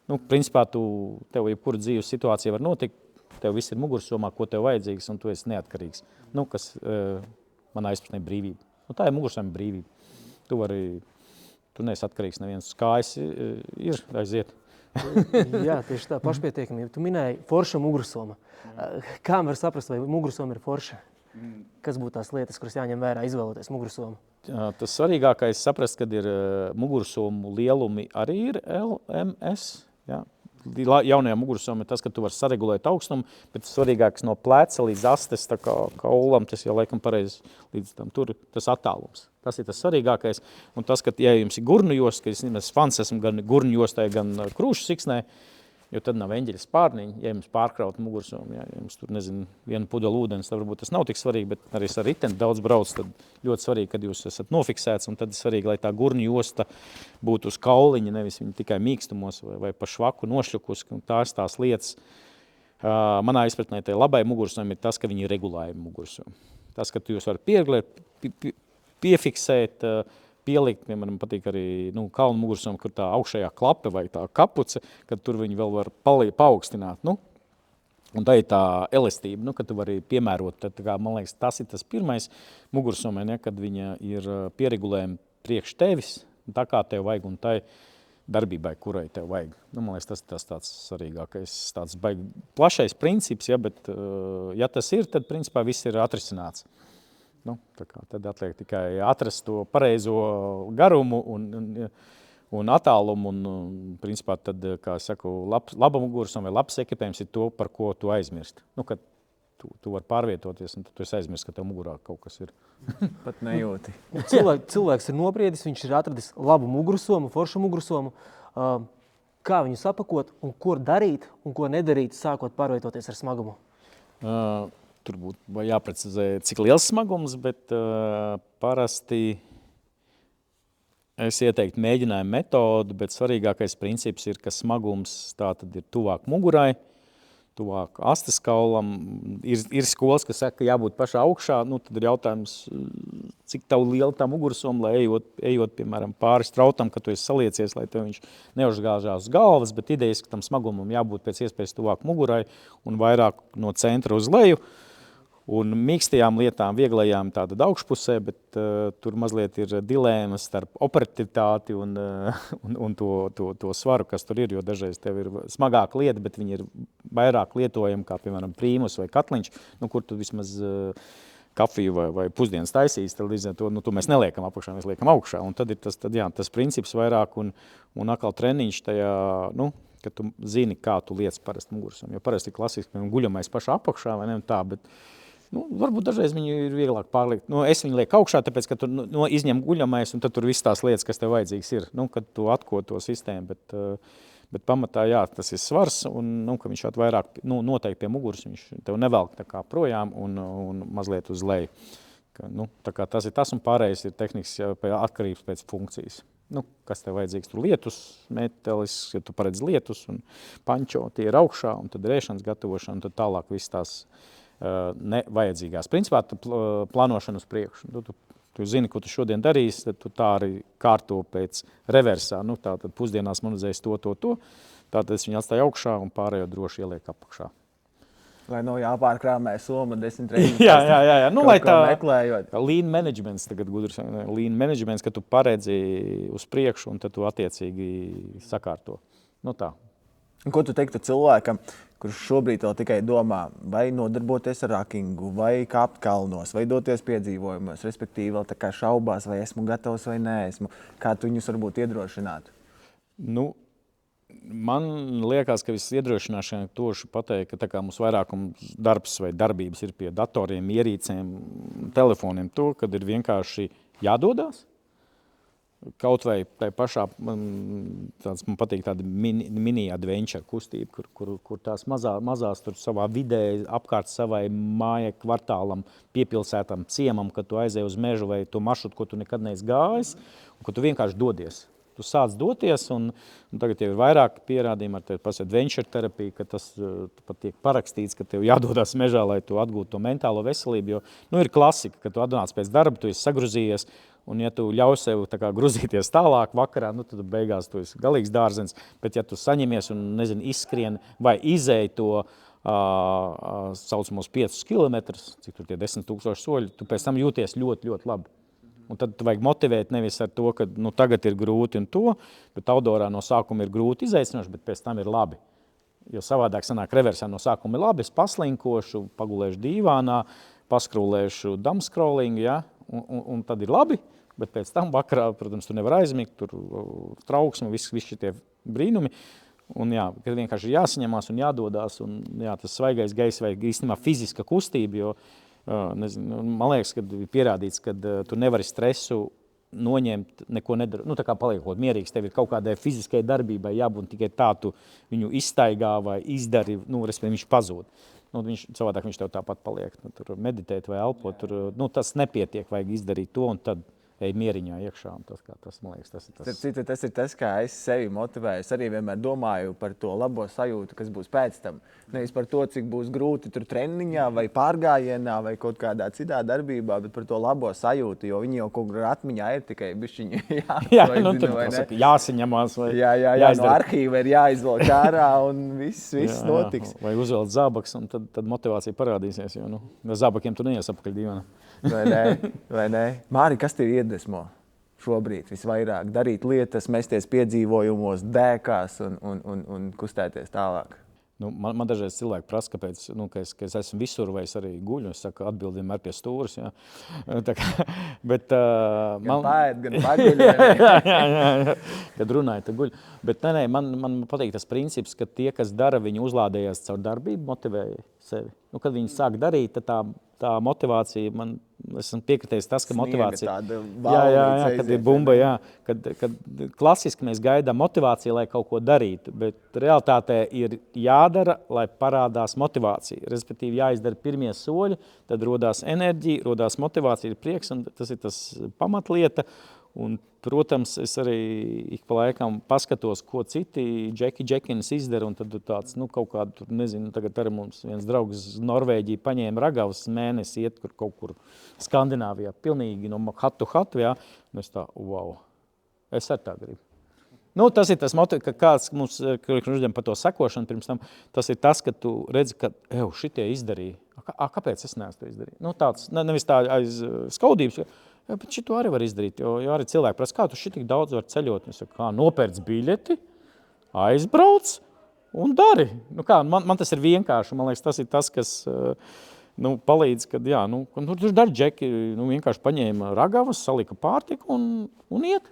[SPEAKER 2] Nu, principā, tev jebkura dzīves situācija var notikt, tev viss ir mugursomā, ko tev vajadzīgs, un tu esi neatkarīgs. Nu, kas manā izpratnē brīvība. Nu, tā ir mugursoma brīvība. Tu neesi atkarīgs neviens. Kājas ir aiziet.
[SPEAKER 3] Jā, tieši tā, pašpietiekamība. Tu minēji forša mugursoma. Kā var saprast, vai mugursoma ir forša? Kas būtu tās lietas, kuras jāņem vērā, izvēloties mugursomu?
[SPEAKER 2] Tas svarīgākais saprast, kad ir mugursomu lielumi arī ir LMS. Jā. Jaunajā mugursomā ir tas, ka tu vari saregulēt augstumu, bet svarīgāks no pleca līdz astes, tā kā kaulam, tas jau laikam pareizi līdz tam tur, tas attālums. Tas ir tas svarīgākais. Un tas, ka, ja jums ir gurnu josta, ka es fans esmu gan gurnu jostai, gan krūšu siksnē, jo tad nav eņģeļa spārniņa, ja jums pārkraut mugursomu, ja jums tur, nezinu, vienu pudeli ūdens, tad varbūt tas nav tik svarīgi, bet arī ar riteni daudz brauc, tad ļoti svarīgi, kad jūs esat nofiksēts, un tad ir svarīgi, lai tā gurnu josta būtu uz kauliņa, nevis viņa tikai mīkstumos vai pa švaku nošļukus, un tās lietas. Manā izpratnē tai labai mugursomam ir tas, ka viņi ir regulējumi mugursomu. Tas, ka tu jūs varat piefiksēt, pielikt, piemēram, patīk arī kalnu mugursomu, kur tā augšējā klape vai tā kapuce, kad tur viņi vēl var paaugstināt. Nu, un tā ir tā elastība, kad tu vari piemērot. Tad, man liekas, tas ir tas pirmais mugursomai, ja, kad viņa ir pieregulējumi priekš tevis, tā kā tev vajag un tai darbībai, kurai tev vajag. Nu, man liekas, tas ir tāds svarīgākais, tāds baigi plašais princips, ja, bet ja tas ir, tad principā viss ir atrisināts. Nu, tad atliek tikai atrast to pareizo garumu un attālumu, un principā tad, kā es saku, laba mugursoma vai labs ekipējums ir to, par ko tu aizmirst. Nu, kad tu vari pārvietoties, un tad tu esi aizmirst, ka tev mugurā kaut kas ir.
[SPEAKER 1] Pat nejūti.
[SPEAKER 3] Cilvēks ir nobriedis, viņš ir atradis labu mugursomu, foršu mugursomu. Kā viņu sapakot un ko darīt un ko nedarīt, sākot pārvietoties ar smagumu?
[SPEAKER 2] Tur būtu jāprecizē, cik liels smagums, bet parasti es ieteiktu mēģinājumu metodu, bet svarīgākais princips ir, ka smagums tā tad ir tuvāk mugurai, tuvāk astes kaulam. Ir skolas, kas saka, ka jābūt pašā augšā, nu tad ir jautājums, cik tavu liela tā mugursoma, lai ejot, piemēram, pāri strautam, ka tu esi saliecies, lai tev viņš neužgāžās uz galvas, bet idejas, ka tam smagumam jābūt pēc iespējas tuvāk mugurai un vairāk no centra uz leju. Un mīkstajām lietām, vieglajām tātad augšpusē, bet tur mazliet ir dilēmas starp operativitāti un to svaru, kas tur ir, jo dažreiz tev ir smagāka lieta, bet viņi ir vairāk lietojami, kā piemēram prīmus vai katliņš, nu, kur tu vismaz kafiju vai pusdienas taisīs, tad līdz ar to tu mēs neliekam apakšā, mēs liekam augšā. Un tad ir tas princips vairāk un atkal treniņš tajā, nu, ka tu zini, kā tu liec parasti mugursomu. Jo parasti klasiski guļamais pašā apakšā, vai ne, un tā, bet nu, varbūt dažreiz viņu ir vieglāk pārliekt. Nu, es viņu lieku augšā, tāpēc, ka tu izņem guļamais, un tad tur viss tās lietas, kas tev vajadzīgs ir, nu, kad tu atko to sistēmu. Bet pamatā, jā, tas ir svars, un ka viņš vairāk noteikti pie muguras, viņš tev nevelk tā kā projām un mazliet uz leju. Tā kā tas ir tas, un pārējais ir tehnikas atkarības pēc funkcijas. Kas tev vajadzīgs? Tur lietus, metelis, ja tu paredz lietus un pančo, tie ir augšā, un tad rēšanas gatavošana, un tad tālāk viss tās nevajadzīgās. Principā plānošana uz priekšu. Tu zini, ko tu šodien darīsi, tad tu tā arī kārto pēc reversā. Tātad pusdienās man uzreiz to. Tātad es viņu atstāju augšā un pārējo droši ieliek apakšā.
[SPEAKER 1] Lai nav jāpārkrāmē soma 10 reizes.
[SPEAKER 2] Jā. Lai tā
[SPEAKER 1] meklējot.
[SPEAKER 2] Lean managements tagad gudrs. Lean managements, ka tu paredzi uz priekšu un tad tu attiecīgi sakārto. Tā.
[SPEAKER 1] Un ko tu teiktu cilvēkam, kurš šobrīd vēl tikai domā, vai nodarboties ar rakingu, vai kāpt kalnos, vai doties piedzīvojumos, respektīvi vēl tā kā šaubās, vai esmu gatavs vai neesmu? Kā tu viņus varbūt iedrošinātu?
[SPEAKER 2] Man liekas, ka viss iedrošināšana toši pateikt, ka tā kā mums vairākums darbs vai darbības ir pie datoriem, ierīcēm, telefoniem, kad ir vienkārši jādodās. Kaut vai tai pašā, man patīk tāda mini-adventure kustība, kur tās mazās tur savā vidē, apkārt savai mājai, kvartālam, piepilsētam, ciemam, kad tu aizēji uz mežu vai to maršrutu, ko tu nekad neesi gājis, un ka tu vienkārši dodies. Tu sāc doties, un tagad jau ir vairāk pierādījumi ar tevi adventure terapiju, ka tas pat tiek parakstīts, ka tev jādodās mežā, lai tu atgūtu to mentālo veselību, jo ir klasika, ka tu atnāc pēc darba, tu esi sagruzījies, un ja tu ļauj sev tā kā gruzīties tālāk vakarā, tad beigās tu esi galīgs dārzens, bet ja tu saņemies un, izskrien vai izēj to saucamos 5 kilometrus, cik tur tie 10 000 soļi, tu pēc tam jūties ļoti, ļoti labi. Un tad tu vajag motivēt nevis ar to, ka tagad ir grūti un to, bet outdoorā no sākuma ir grūti izaicinoši, bet pēc tam ir labi. Jo savādāk sanāk reversā no sākuma ir labi, es paslinkošu, pagulēšu dīvānā, paskrūlēšu dumbscrolling, ja? Un tad ir labi, bet pēc tam vakarā, protams, tu nevar aizmigt, tur trauksme, visi šitie brīnumi. Un jā, kad vienkārši ir jāsaņemās un jādodās, un jā, tas svaigais gaiss vajag īstenībā fiziska kustība, jo man liekas, ka ir pierādīts, ka tu nevari stresu noņemt, neko nedarot. Tā kā paliekot mierīgs, tev ir kaut kādai fiziskai darbībai jābūt tikai tā, tu viņu izstaigā vai izdari, respektīvi viņš pazūd. Savādāk viņš tev tāpat paliek. Tur meditēt vai elpot, tas nepietiek, vajag izdarīt to un tad ej mieriņā iekšā. Tas, man liekas, tas ir tas.
[SPEAKER 1] Tas ir tas, kā es sevi motivēju. Es arī vienmēr domāju par to labo sajūtu, kas būs pēc tam. Nevis par to, cik būs grūti tur treniņā vai pārgājienā vai kaut kādā citā darbībā, bet par to labo sajūtu, jo viņi jau kaut kur atmiņā ir tikai bišķiņi
[SPEAKER 2] jāsaņemās.
[SPEAKER 1] No arhīva ir jāizvelk ārā un viss notiks.
[SPEAKER 2] Vai uzvelt zābaks un tad motivācija parādīsies, jo zābakiem tu neies apakaļ dīvainā.
[SPEAKER 1] Vai nē? Māri, kas tev iedvesmo šobrīd visvairāk? Darīt lietas, mesties piedzīvojumos, dēkās un kustēties tālāk?
[SPEAKER 2] Man dažreiz cilvēki prasa, kāpēc, ka es esmu visur vai es arī guļu. Es saku, atbildi vienmēr pie stūras. Jā. Bet,
[SPEAKER 1] gan pāēd, gan paguļ.
[SPEAKER 2] jā. Kad runāju, tad guļu. Bet man patīk tas princips, ka tie, kas dara, viņi uzlādējās caur darbību, motivēja sevi. Kad viņi sāk darīt, tad tā motivācija, es esmu piekritējis tas, ka motivācija... Kad ir bumba, jā. Kad klasiski mēs gaidām motivāciju, lai kaut ko darītu, bet realitātē ir jādara, lai parādās motivācija. Respektīvi jāizdara pirmie soļi, tad rodās enerģija, rodās motivācija, ir prieks, un tas ir tas pamatlieta. Un, protams, es arī ik pa laikam paskatos, ko citi Džekinis izdara, un tad tāds, kaut kādu, tagad arī mums viens draugs Norvēģija paņēma ragavas mēnesi, iet kaut kur Skandināvijā, pilnīgi no hatu, jā, un es tā, wow, es arī tā gribu. Tas ir tas motivs, ka kāds mums uzdem par to sekošanu pirms tam, tas ir tas, ka tu redzi, ka, šitie izdarīja, kāpēc es neesmu to izdarīju? Tāds, nevis tā aiz skaudības, bet šito arī var izdarīt, jo arī cilvēki prasa, kā tu šitik daudz var ceļot? Es saku, kā nopērc biļeti, aizbrauc un dari. Man tas ir vienkārši, man liekas, tas ir tas, kas palīdz, kad tur dari Džeki, vienkārši paņēma ragavas, salika pārtiku un iet.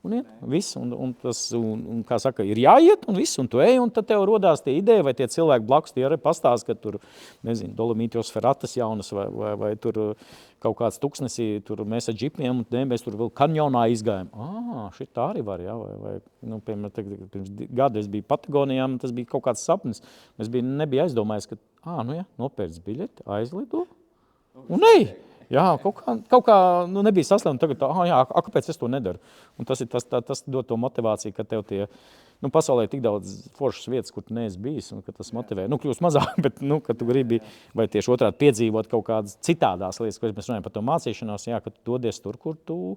[SPEAKER 2] un iet. Viss, un tas, un, kā saka, ir jāiet, un viss, un tu ej, un tad tev rodās tie ideja, vai tie cilvēki blakus tie arī pastāst, ka tur, nezinu, Dolomītos Feratas jaunas, vai tur kaut kāds tuksnesī, tur mēs ar džipiem, un mēs tur vēl kanjonā izgājām. Šit tā arī var, jā, vai nu, piemēram, pirms gadu es biju Patagonijā, un tas bija kaut kāds sapnis. Mēs nebija aizdomājis, ka, nu jā, nopērts biļeti, aizlido, un ej. Jā, kaut kā nu, nebija saslēmta tagad, kāpēc es to nedaru? Un tas dod to motivāciju, ka tev tie, nu, pasaulē ir tik daudz foršas vietas, kur tu neesi bijis, un ka tas motivē. Nu, kļūst mazāk, bet, nu, ka tu gribi, vai tieši otrādi piedzīvot kaut kādas citādās lietas, ko mēs runājam par to mācīšanos, jā, ka tu dodies tur, kur tu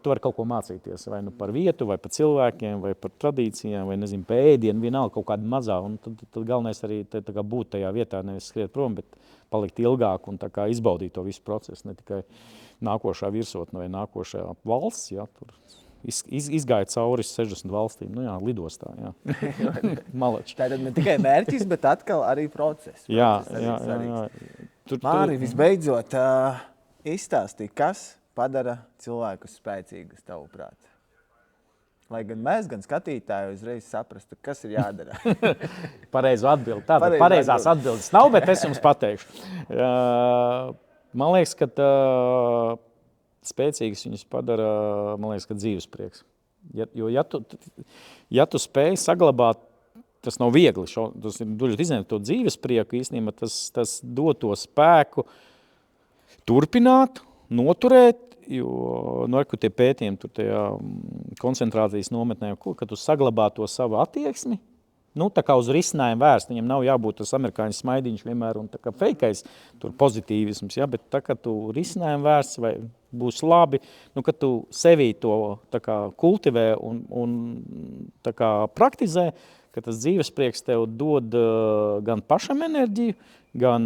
[SPEAKER 2] vari kaut ko mācīties, vai nu par vietu, vai par cilvēkiem, vai par tradīcijām, vai, nezinu, par ēdienu, vienalga kaut kāda mazā, un tad galvenais arī tā kā būt tajā vietā, nevis skriet prom, bet palikt ilgāk un tā kā izbaudīt to visu procesu, ne tikai nākošā virsotne vai nākošā valsts, jā, tur izgāja cauri 60 valstīm, nu jā, lidostā, jā. Malači.
[SPEAKER 1] Tātad ne tikai mērķis, bet atkal arī process.
[SPEAKER 2] Jā.
[SPEAKER 1] Māri, visbeidzot, izstāstīja, kas padara cilvēkus spēcīgus, tavuprāt? Lai gan mēs, gan skatītāji uzreiz saprastu, kas ir jādara.
[SPEAKER 2] Pareizo atbildi. Tātad pareizās atbildes nav, bet es jums pateikšu. Man liekas, ka spēcīgs viņus padara, man liekas, ka dzīves prieks. Jo ja tu spēj saglabāt, tas nav viegli, tas ir duļot izņemt to dzīves prieku, īstenībā tas dod to spēku turpināt, noturēt, jo tie pētījumi tur tajā koncentrācijas nometnē, ka tu saglabā to savu attieksmi, nu, tā kā uz risinājumu vērst, viņam nav jābūt tas amerikāņu smaidiņš vienmēr un tā kā feikais tur pozitīvisms, ja, bet tā kā tu risinājumu vērsts vai būs labi, nu, ka tu sevī to tā kā kultivē un tā kā praktizē, ka tas dzīves prieks tev dod gan pašam enerģiju, gan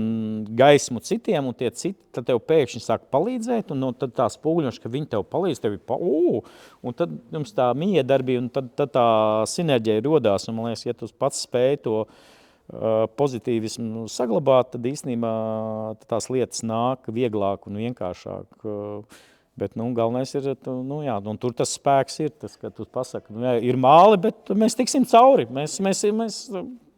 [SPEAKER 2] gaismu citiem, un tie citi tad tev pēkšņi sāk palīdzēt, un tad tā spūgļoši, ka viņi tev palīdz, tevi un tad jums tā miedarbība, un tad tā sinerģija rodās, un man liekas, ja tu pats spēj to pozitīvismu saglabāt, tad īstenībā tās lietas nāk vieglāk un vienkāršāk. Bet, nu, galvenais ir, nu, jā, un tur tas spēks ir, tas, ka tu pasaki, nu, jā, ir māli, bet mēs tiksim cauri,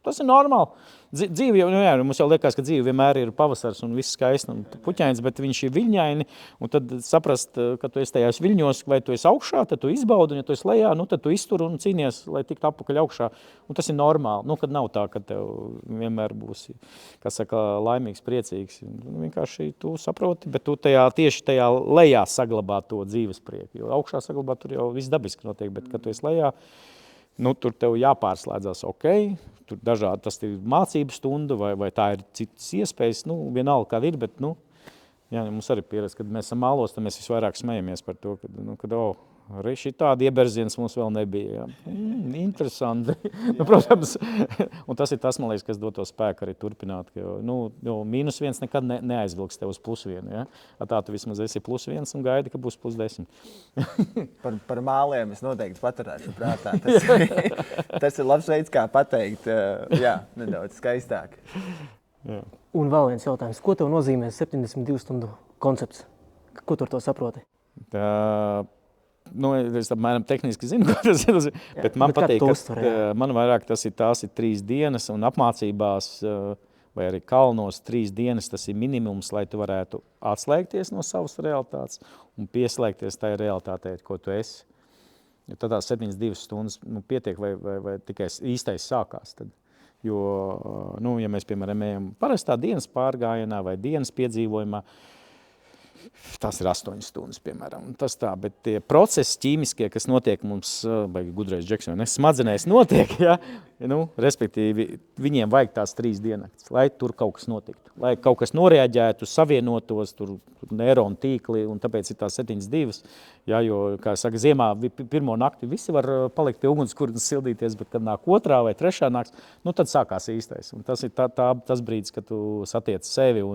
[SPEAKER 2] tas ir normāli. Dzīve jau, nu jā, mums jau liekas, ka dzīve vienmēr ir pavasars un viss skaisti un puķains, bet viņš ir viļņaini, un tad saprast, ka tu esi tajās viļņos, vai tu esi augšā, tad tu izbaudi, un ja tu esi lejā, nu, tad tu iztur un cīnies, lai tiktu apakaļ augšā, un tas ir normāli, nu, kad nav tā, ka tev vienmēr būsi, kā saka, laimīgs, priecīgs, vienkārši tu saproti, bet tu tieši tajā lejā saglabā to dzīves prieku, jo augšā saglabā tur jau viss dabiski notiek, bet, kad tu esi lejā, nu, tur tev jāpārslēdzās, tur dažādi, tas ir mācību stundu, vai tā ir citas iespējas, nu, vienalga kāda ir, bet, nu, jā, mums arī pieredze, kad mēs esam mālos, tad mēs visvairāk smejamies par to, kad arī šitādi ieberzienas mums vēl nebija, jā. Interesanti. Nu, protams, un tas ir tas, man liekas, kas dod to spēku arī turpināt, jo, nu, -1 nekad neaizvilks tev uz +1, ja? Tā tu vismaz esi +1 un gaidi, ka būs +10.
[SPEAKER 1] Par māliem es noteikti paturēšu prātā. Tas ir labs veids, kā pateikt, jā, nedaudz skaistāk.
[SPEAKER 3] Jā. Un vēl viens jautājums. Ko tev nozīmē 72 stundu koncepts? Ko tu ar to saproti?
[SPEAKER 2] Nu, es apmēram tehniski zinu, ko tas ir, bet man patīk, ka man vairāk tās ir 3 dienas un apmācībās vai arī kalnos 3 dienas, tas ir minimums, lai tu varētu atslēgties no savas realitātes un pieslēgties tai realitātei, ko tu esi. Ja tad tās 72 stundas pietiek vai tikai īstais sākās. Tad. Jo, nu, ja mēs, piemēram, ejam parastā dienas pārgājienā vai dienas piedzīvojumā, tas ir 8 stundas, piemēram. Tas tā, bet tie procesi ķīmiskie, kas notiek mums, vai gudrais Džeks, vai smadzenēs notiek, ja? Nu, respektīvi, viņiem vajag tās 3 dienas, lai tur kaut kas notiktu. Lai kaut kas noreaģētu, savienotos, tur neironu tīkli, un tāpēc ir tās 72. Ja, jo, kā saka, ziemā pirmo nakti visi var palikt pie ugunskurnas sildīties, bet kad nāk 2. vai 3. nakts, nu tad sākās īstais. Un tas ir tas brīdis, kad tu satiec sevi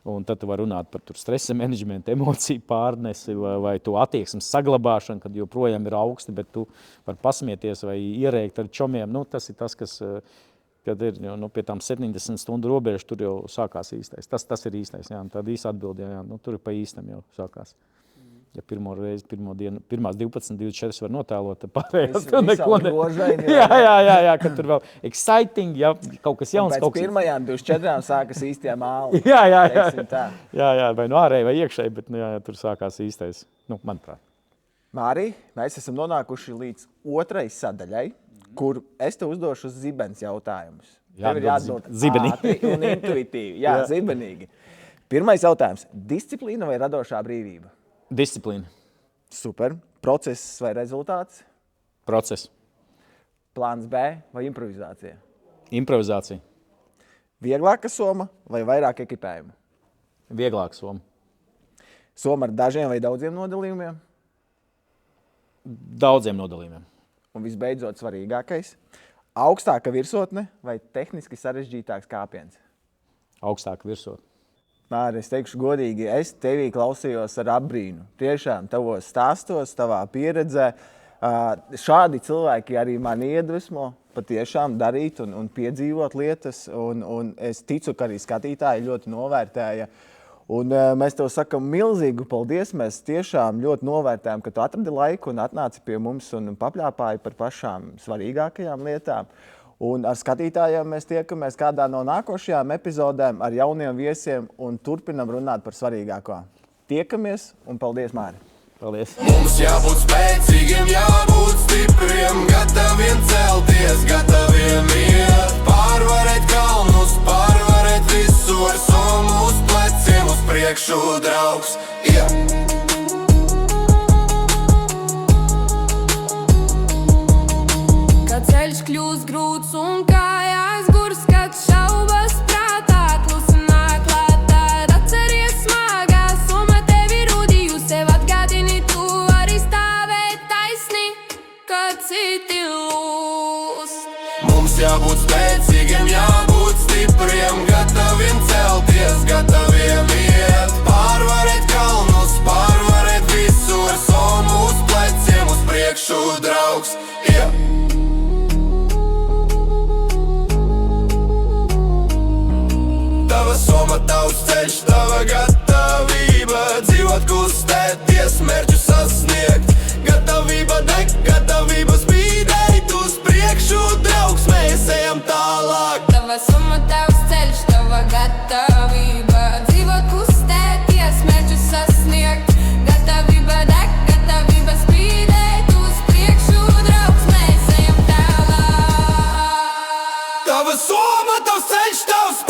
[SPEAKER 2] un tad tu vari runāt par stresa menedžmentu, emociju pārnesi vai to attieksmes saglabāšanu, kad joprojām ir augsti, bet tu vari pasmieties vai ierēkt ar čomiem. Nu, tas ir tas, kas, kad ir pie tām 70 stundu robežas, tur jau sākās īstais. Tas ir īstais, jā, tāda īsa atbilde, jā, nu, tur ir pa īstam jau sākās. Ja pirmo reizi, pirmās 12, 24 var notēlot, tad pārējās
[SPEAKER 1] Visu-
[SPEAKER 2] tur neko
[SPEAKER 1] visām grožaini,
[SPEAKER 2] jā, ka tur vēl exciting, ja, kaut kas jauns,
[SPEAKER 1] Pēc
[SPEAKER 2] kaut kas...
[SPEAKER 1] pirmajām 24 sākas īstie māli.
[SPEAKER 2] Jā,
[SPEAKER 1] Teiksim tā.
[SPEAKER 2] vai no ārēji vai iekšēji, bet jā, tur sākās īstais, manuprāt.
[SPEAKER 1] Mārī, mēs esam nonākuši līdz otrai sadaļai, kur es tev uzdošu zibens jautājumus. Tev ir jāatbild
[SPEAKER 2] zibenīgi.
[SPEAKER 1] ātri un intuitīvi. Jā, zibenīgi. Pirmais jautājums. Disciplīna vai radošā brīvība?
[SPEAKER 2] Disciplīna,
[SPEAKER 1] Super. Process vai rezultāts?
[SPEAKER 2] process,
[SPEAKER 1] Plāns B vai improvizācija?
[SPEAKER 2] improvizācija,
[SPEAKER 1] Vieglāka soma vai vairāk ekipējuma?
[SPEAKER 2] vieglāk soma,
[SPEAKER 1] Soma ar dažiem vai daudziem nodalījumiem?
[SPEAKER 2] daudziem nodalījumiem,
[SPEAKER 1] Un visbeidzot svarīgākais. Augstāka virsotne vai tehniski sarežģītāks kāpiens?
[SPEAKER 2] augstāk virsot.
[SPEAKER 1] Māri, es teikšu godīgi, es tevī klausījos ar apbrīnu. Tiešām tavos stāstos, tavā pieredzē. Šādi cilvēki arī mani iedvesmo patiešām darīt un piedzīvot lietas. Un es ticu, ka arī skatītāji ļoti novērtēja. Un mēs tev sakam milzīgu paldies. Mēs tiešām ļoti novērtējam, ka tu atradi laiku un atnāci pie mums un papļāpāji par pašām svarīgākajām lietām. Un ar skatītājiem mēs tiekamies kādā no nākošajām epizodēm ar jauniem viesiem un turpinam runāt par svarīgāko. Tiekamies un paldies, Māri!
[SPEAKER 2] Paldies!
[SPEAKER 4] Mums jābūt spēcīgiem, jābūt stipriem, gataviem celties, gataviem iet, pārvarēt kalnus, pārvarēt visu ar somu uz pleciem, uz priekšu draugs.
[SPEAKER 5] Kad ceļš kļūst grūts un kājās gurs, kad šaubas prātā klusumā klātā, atceries smagā summa tevi rūdīju, sev atgādini, tu vari stāvēt taisni, kad citi lūst.
[SPEAKER 4] Mums jābūt spēcīgiem, jābūt stipriem, gataviem celties, gataviem iet, pārvarēt kalnus, pārvarēt visu ar somu uz pleciem, uz priekšu draugs. Tava soma, tavs ceļš, tava gatavība, dzīvot, kustēties, mērķu sasniegt, gatavība deg, gatavība spīdēt, uz priekšu draugs, mēs ejam tālāk.
[SPEAKER 5] Tava summa, tavs ceļš, tava gatavība, dzīvot, kustēties, mērķu sasniegt, gatavība deg, gatavība spīdēt, uz priekšu draugs, mēs ejam tālāk.
[SPEAKER 4] Tava soma, tavs ceļš, tavs